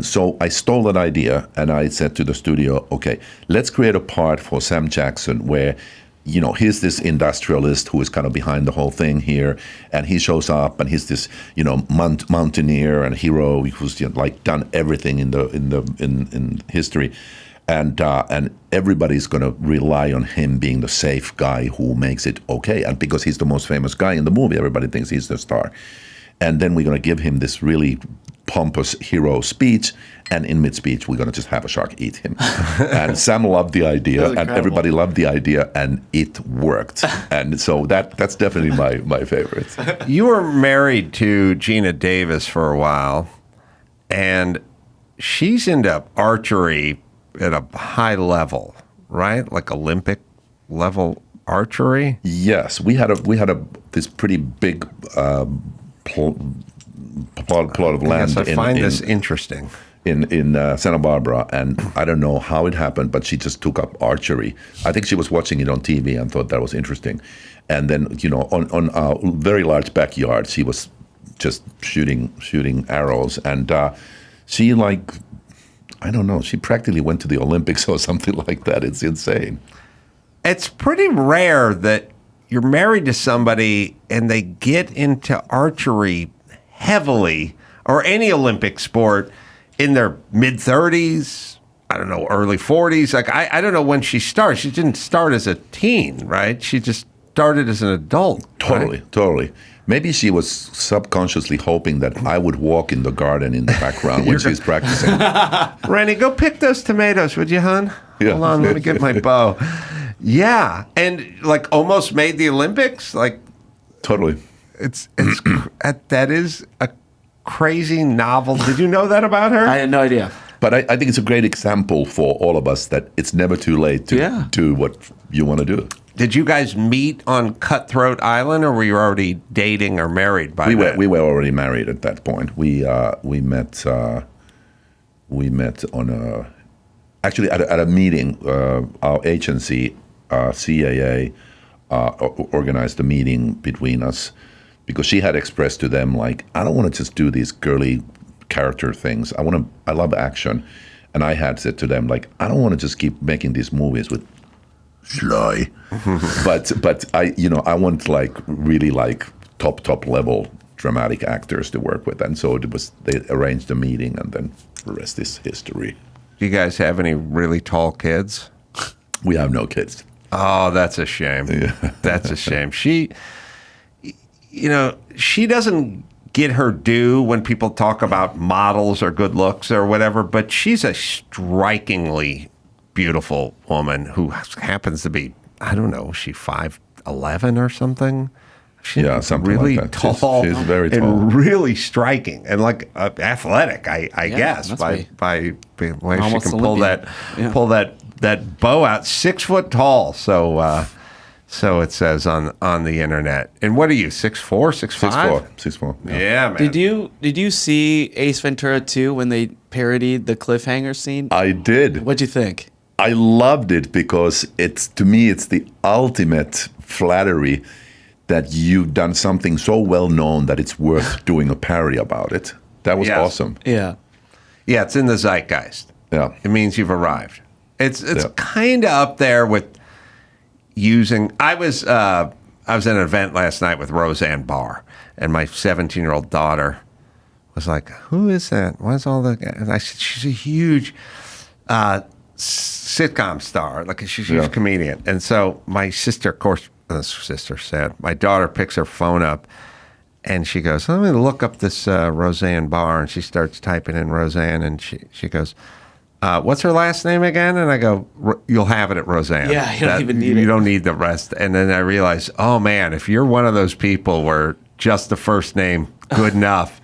so I stole that idea, and I said to the studio, okay, let's create a part for Sam Jackson where, he's this industrialist who is kind of behind the whole thing here, and he shows up, and he's this, mountaineer and hero who's done everything in history, and everybody's going to rely on him being the safe guy who makes it okay, and because he's the most famous guy in the movie, everybody thinks he's the star, and then we're going to give him this really pompous hero speech, and in mid-speech we're going to just have a shark eat him. And Sam loved the idea, and everybody loved the idea, and it worked. And so that's definitely my favorite. You were married to Gina Davis for a while, and she's into archery at a high level, right? Like Olympic level archery? Yes, we had this pretty big plot of land. I find this interesting. In Santa Barbara, and I don't know how it happened, but she just took up archery. I think she was watching it on TV and thought that was interesting. And then, on our very large backyard, she was just shooting arrows. And she, I don't know, she practically went to the Olympics or something like that. It's insane. It's pretty rare that you're married to somebody and they get into archery heavily, or any Olympic sport, in their mid-30s, I don't know, early 40s. Like, I don't know when she started. She didn't start as a teen, right? She just started as an adult. Totally. Maybe she was subconsciously hoping that I would walk in the garden in the background when she's practicing. Renny, go pick those tomatoes, would you, hon? Yeah. Hold on, let me get my bow. Yeah, and almost made the Olympics. Totally. It's that is a crazy novel. Did you know that about her? I had no idea. But I think it's a great example for all of us that it's never too late to do what you want to do. Did you guys meet on Cutthroat Island, or were you already dating or married by then? We were already married at that point. We met on actually at a meeting. Our agency, CAA, organized a meeting between us because she had expressed to them, I don't want to just do these girly character things. I love action. And I had said to them, I don't want to just keep making these movies with Sly. but I want really top level dramatic actors to work with. And so they arranged a meeting, and then the rest is history. Do you guys have any really tall kids? We have no kids. Oh, that's a shame. Yeah. That's a shame. She doesn't get her due when people talk about models or good looks or whatever, but she's a strikingly beautiful woman who happens to be, I don't know, is she 5'11" or something? She's something really like that. tall. She's very tall. And really striking and athletic, I guess, by the way she can pull that bow out. 6 foot tall. So it says on the internet. And what are you, 6'4", 6'5"? 6'4". Yeah, man. Did you see Ace Ventura 2 when they parodied the cliffhanger scene? I did. What'd you think? I loved it because to me it's the ultimate flattery that you've done something so well known that it's worth doing a parody about it. That was awesome. Yeah. Yeah, it's in the zeitgeist. Yeah. It means you've arrived. It's kind of up there with using. I was at an event last night with Roseanne Barr, and my 17-year-old daughter was like, "Who is that? What's all the?" And I said, "She's a huge sitcom star, she's a huge comedian." And so my sister, of course, said, my daughter picks her phone up, and she goes, "Let me look up this Roseanne Barr," and she starts typing in Roseanne, and she goes, "What's her last name again?" And I go, "You'll have it at Roseanne. Yeah, you don't even need it. You don't need the rest." And then I realized, oh man, if you're one of those people where just the first name good enough,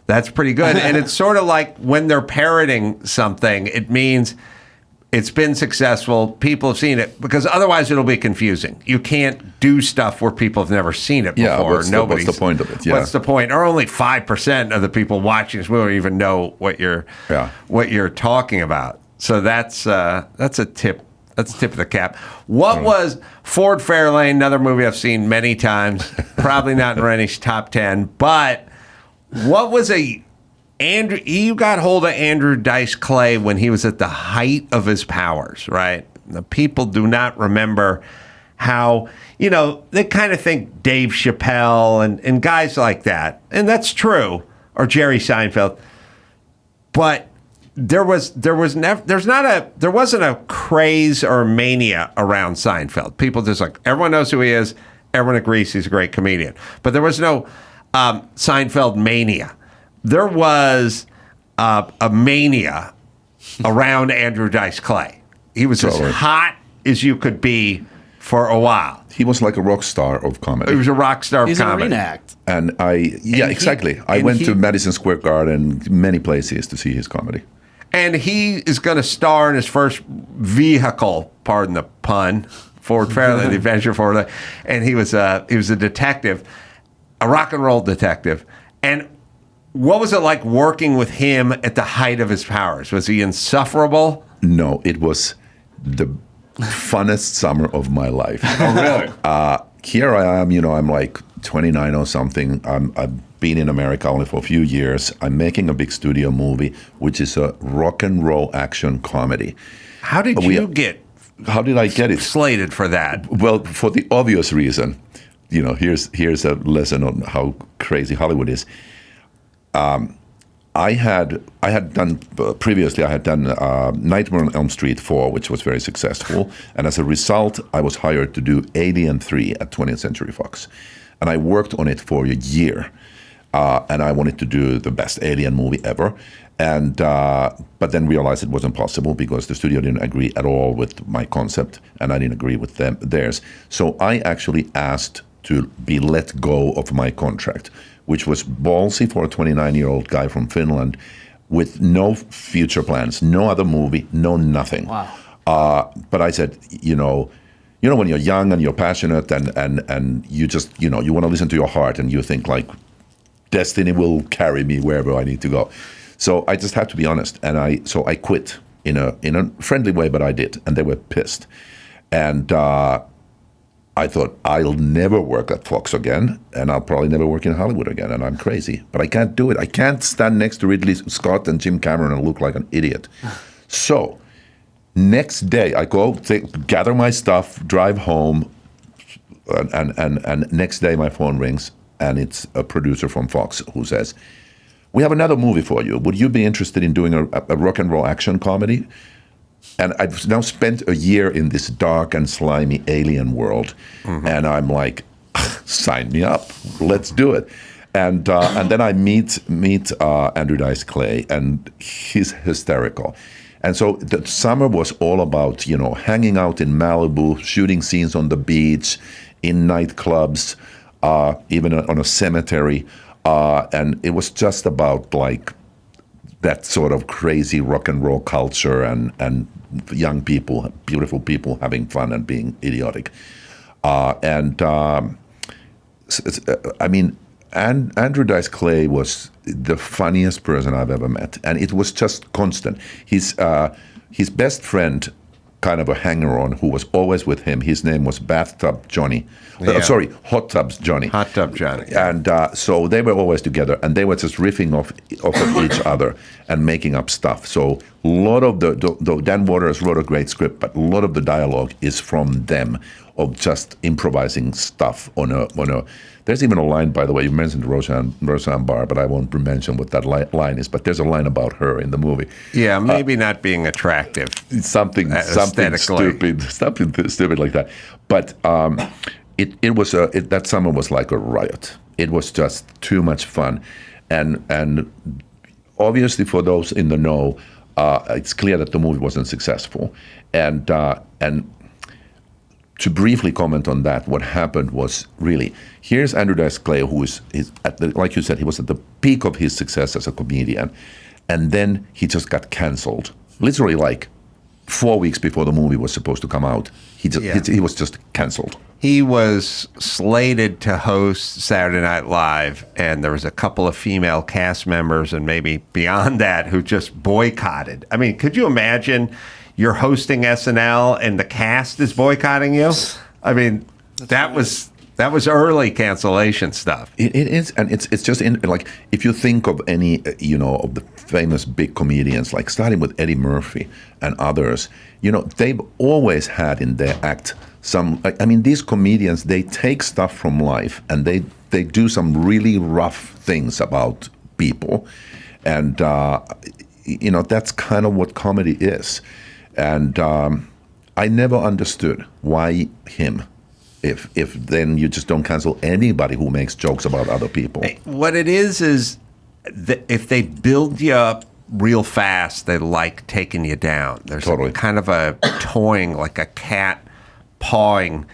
that's pretty good. And it's sort of like when they're parroting something, it means It's been successful. People have seen it because otherwise it'll be confusing. You can't do stuff where people have never seen it before. Yeah, what's the point of it? Yeah. What's the point? Or only 5% of the people watching this movie even know what you're talking about. So that's a tip. That's a tip of the cap. What was Ford Fairlane? Another movie I've seen many times. Probably not in Rennie's top 10. But what was Andrew, you got hold of Andrew Dice Clay when he was at the height of his powers, right? The people do not remember how, they kind of think Dave Chappelle and guys like that. And that's true. Or Jerry Seinfeld. But there wasn't a craze or mania around Seinfeld. People just everyone knows who he is. Everyone agrees he's a great comedian. But there was no Seinfeld mania. There was a mania around Andrew Dice Clay. He was as hot as you could be for a while. He was like a rock star of comedy. He was a rock star of comedy. He's an arena act. And exactly. I went to Madison Square Garden, many places to see his comedy. And he is going to star in his first vehicle, pardon the pun, Ford Fairlane, The Adventures of Ford Fairlane. And he was a detective, a rock and roll detective. And what was it like working with him at the height of his powers? Was he insufferable? No, it was the funnest summer of my life. Oh, really? Here I am, I'm like 29 or something. I've been in America only for a few years. I'm making a big studio movie, which is a rock and roll action comedy. How did I get it? Slated for that? Well, for the obvious reason. Here's a lesson on how crazy Hollywood is. I had done previously. I had done Nightmare on Elm Street 4, which was very successful, and as a result, I was hired to do Alien 3 at 20th Century Fox, and I worked on it for a year, and I wanted to do the best Alien movie ever, and but then realized it wasn't possible because the studio didn't agree at all with my concept, and I didn't agree with theirs. So I actually asked to be let go of my contract, which was ballsy for a 29-year-old guy from Finland with no future plans, no other movie, no nothing. Wow. But I said, when you're young and you're passionate and you just, you want to listen to your heart and you think like destiny will carry me wherever I need to go. So I just have to be honest. And I quit in a friendly way, but I did. And they were pissed. And I thought, I'll never work at Fox again, and I'll probably never work in Hollywood again, and I'm crazy. But I can't do it. I can't stand next to Ridley Scott and Jim Cameron and look like an idiot. So, next day, I go, gather my stuff, drive home, and next day my phone rings, and it's a producer from Fox who says, we have another movie for you. Would you be interested in doing a rock and roll action comedy? And I've now spent a year in this dark and slimy alien world, and I'm like, sign me up, let's do it. And then I meet Andrew Dice Clay, and he's hysterical. And so the summer was all about, hanging out in Malibu, shooting scenes on the beach, in nightclubs, even on a cemetery, and it was just about like that sort of crazy rock and roll culture and young people, beautiful people having fun and being idiotic. Andrew Dice Clay was the funniest person I've ever met, and it was just constant. His best friend, kind of a hanger-on, who was always with him, his name was Bathtub Johnny. Hot Tubs Johnny. Hot Tub Johnny. And so they were always together, and they were just riffing off of each other and making up stuff. So a lot of the Dan Waters wrote a great script, but a lot of the dialogue is from them, of just improvising stuff on a. There's even a line, by the way, you mentioned Roseanne Barr, but I won't mention what that line is. But there's a line about her in the movie. Yeah, maybe not being attractive. Something stupid like that. But that summer was like a riot. It was just too much fun, and obviously for those in the know, it's clear that the movie wasn't successful, and to briefly comment on that, what happened was really, here's Andrew Dice Clay, who is like you said, he was at the peak of his success as a comedian, and then he just got canceled, literally like 4 weeks before the movie was supposed to come out, he was just canceled. He was slated to host Saturday Night Live, and there was a couple of female cast members and maybe beyond that who just boycotted. I mean, could you imagine you're hosting SNL and the cast is boycotting you? I mean, that was early cancellation stuff. It is, and it's just like if you think of any of the famous big comedians, like starting with Eddie Murphy and others, they've always had in their act some. I mean, these comedians, they take stuff from life and they do some really rough things about people, and that's kind of what comedy is. And I never understood why him. If then you just don't cancel anybody who makes jokes about other people. What it is that if they build you up real fast, they like taking you down. There's kind of a toying, like a cat pawing.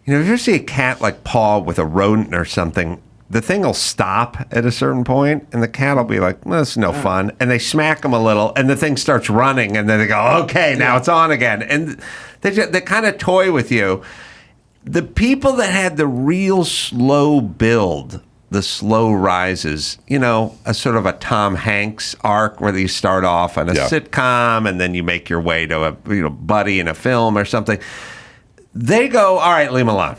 If you see a cat like paw with a rodent or something, the thing will stop at a certain point, and the cat will be like, well, this is no fun. And they smack them a little, and the thing starts running, and then they go, okay, now it's on again. And they kind of toy with you. The people that had the real slow build, the slow rises, a sort of a Tom Hanks arc where you start off on a sitcom and then you make your way to a buddy in a film or something. They go, all right, leave them alone.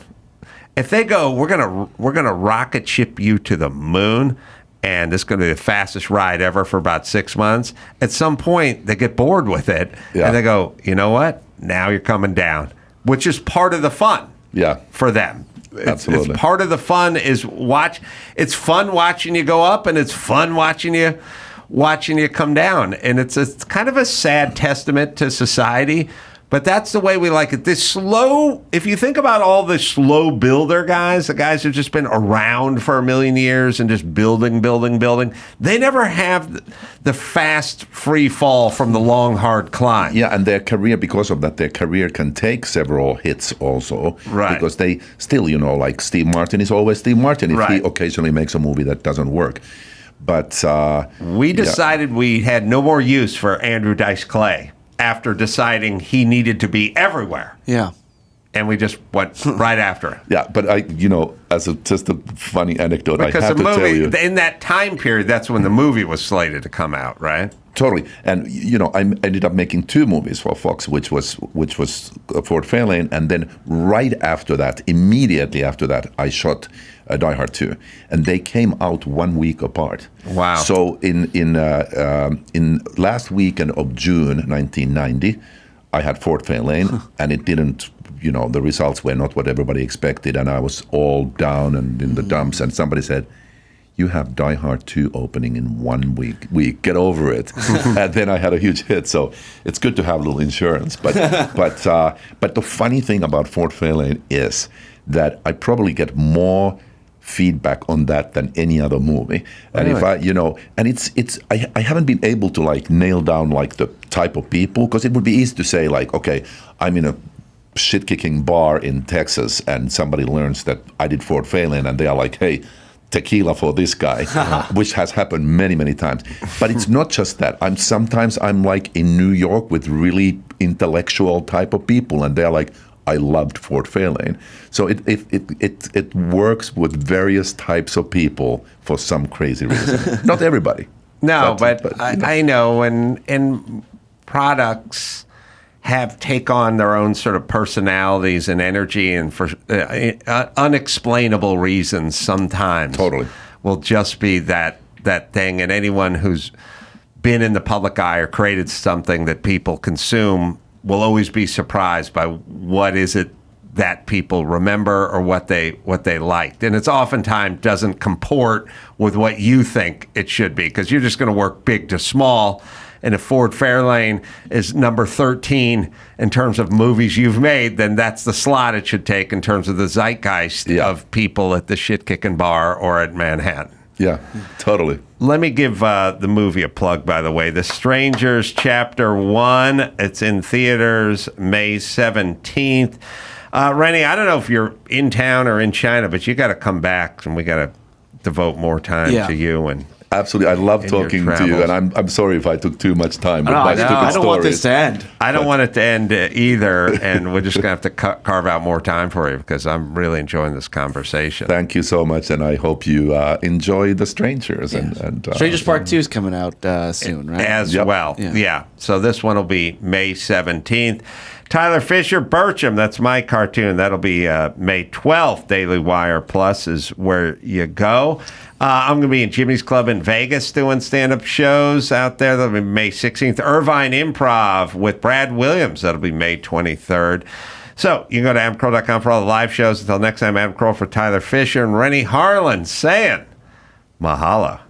If they go, we're gonna rocket ship you to the moon, and this is going to be the fastest ride ever for about 6 months. At some point, they get bored with it, and they go, you know what? Now you're coming down, which is part of the fun. Yeah, for them. Absolutely. It's part of the fun is watch. It's fun watching you go up, and it's fun watching you come down. And it's kind of a sad testament to society. But that's the way we like it. This slow, if you think about all the slow builder guys, the guys who've just been around for a million years and just building, they never have the fast free fall from the long, hard climb. Yeah, and their career, because of that, their career can take several hits also. Right. Because they still, like Steve Martin is always Steve Martin if he occasionally makes a movie that doesn't work. But we decided we had no more use for Andrew Dice Clay after deciding he needed to be everywhere. Yeah. And we just went right after it. Yeah, but just a funny anecdote, because I have to tell you. In that time period, that's when the movie was slated to come out, right? Totally. And, I ended up making 2 movies for Fox, which was Ford Fairlane, and then right after that, immediately after that, I shot Die Hard 2, and they came out 1 week apart. Wow! So in last weekend of June 1990, I had Ford Fairlane, and it didn't. The results were not what everybody expected, and I was all down and in the dumps. And somebody said, "You have Die Hard 2 opening in 1 week. Get over it." And then I had a huge hit. So it's good to have a little insurance. But the funny thing about Ford Fairlane is that I probably get more feedback on that than any other movie. And if I haven't been able to nail down the type of people, because it would be easy to say okay, I'm in a shit-kicking bar in Texas and somebody learns that I did Ford Fairlane and they are like, hey, tequila for this guy, which has happened many, many times. But it's not just that. Sometimes I'm in New York with really intellectual type of people and they're like, I loved Ford Fairlane. So it works with various types of people for some crazy reason. Not everybody. No, but I know, and products take on their own sort of personalities and energy, and for unexplainable reasons sometimes. Totally. Will just be that thing, and anyone who's been in the public eye or created something that people consume will always be surprised by what is it that people remember or what they liked. And it's oftentimes doesn't comport with what you think it should be, because you're just going to work big to small. And if Ford Fairlane is number 13 in terms of movies you've made, then that's the slot it should take in terms of the zeitgeist of people at the shit-kicking bar or at Manhattan. Yeah, totally. Let me give the movie a plug, by the way. The Strangers, Chapter 1. It's in theaters May 17th. Renny, I don't know if you're in town or in China, but you got to come back, and we got to devote more time to you Absolutely. I love in your talking to you, travels. and I'm sorry if I took too much time. But No, my stupid I don't want stories. this to end. I don't want it to end either, and we're just going to have to carve out more time for you because I'm really enjoying this conversation. Thank you so much, and I hope you enjoy The Strangers. And Strangers Part 2 is coming out soon, right? As well. Yeah. Yeah. So this one will be May 17th. Tyler Fischer, Birchum, that's my cartoon. That'll be May 12th. Daily Wire Plus is where you go. I'm going to be in Jimmy's Club in Vegas doing stand-up shows out there. That'll be May 16th. Irvine Improv with Brad Williams. That'll be May 23rd. So you can go to adamcroll.com for all the live shows. Until next time, Adam Kroll for Tyler Fischer and Renny Harlin saying mahalo.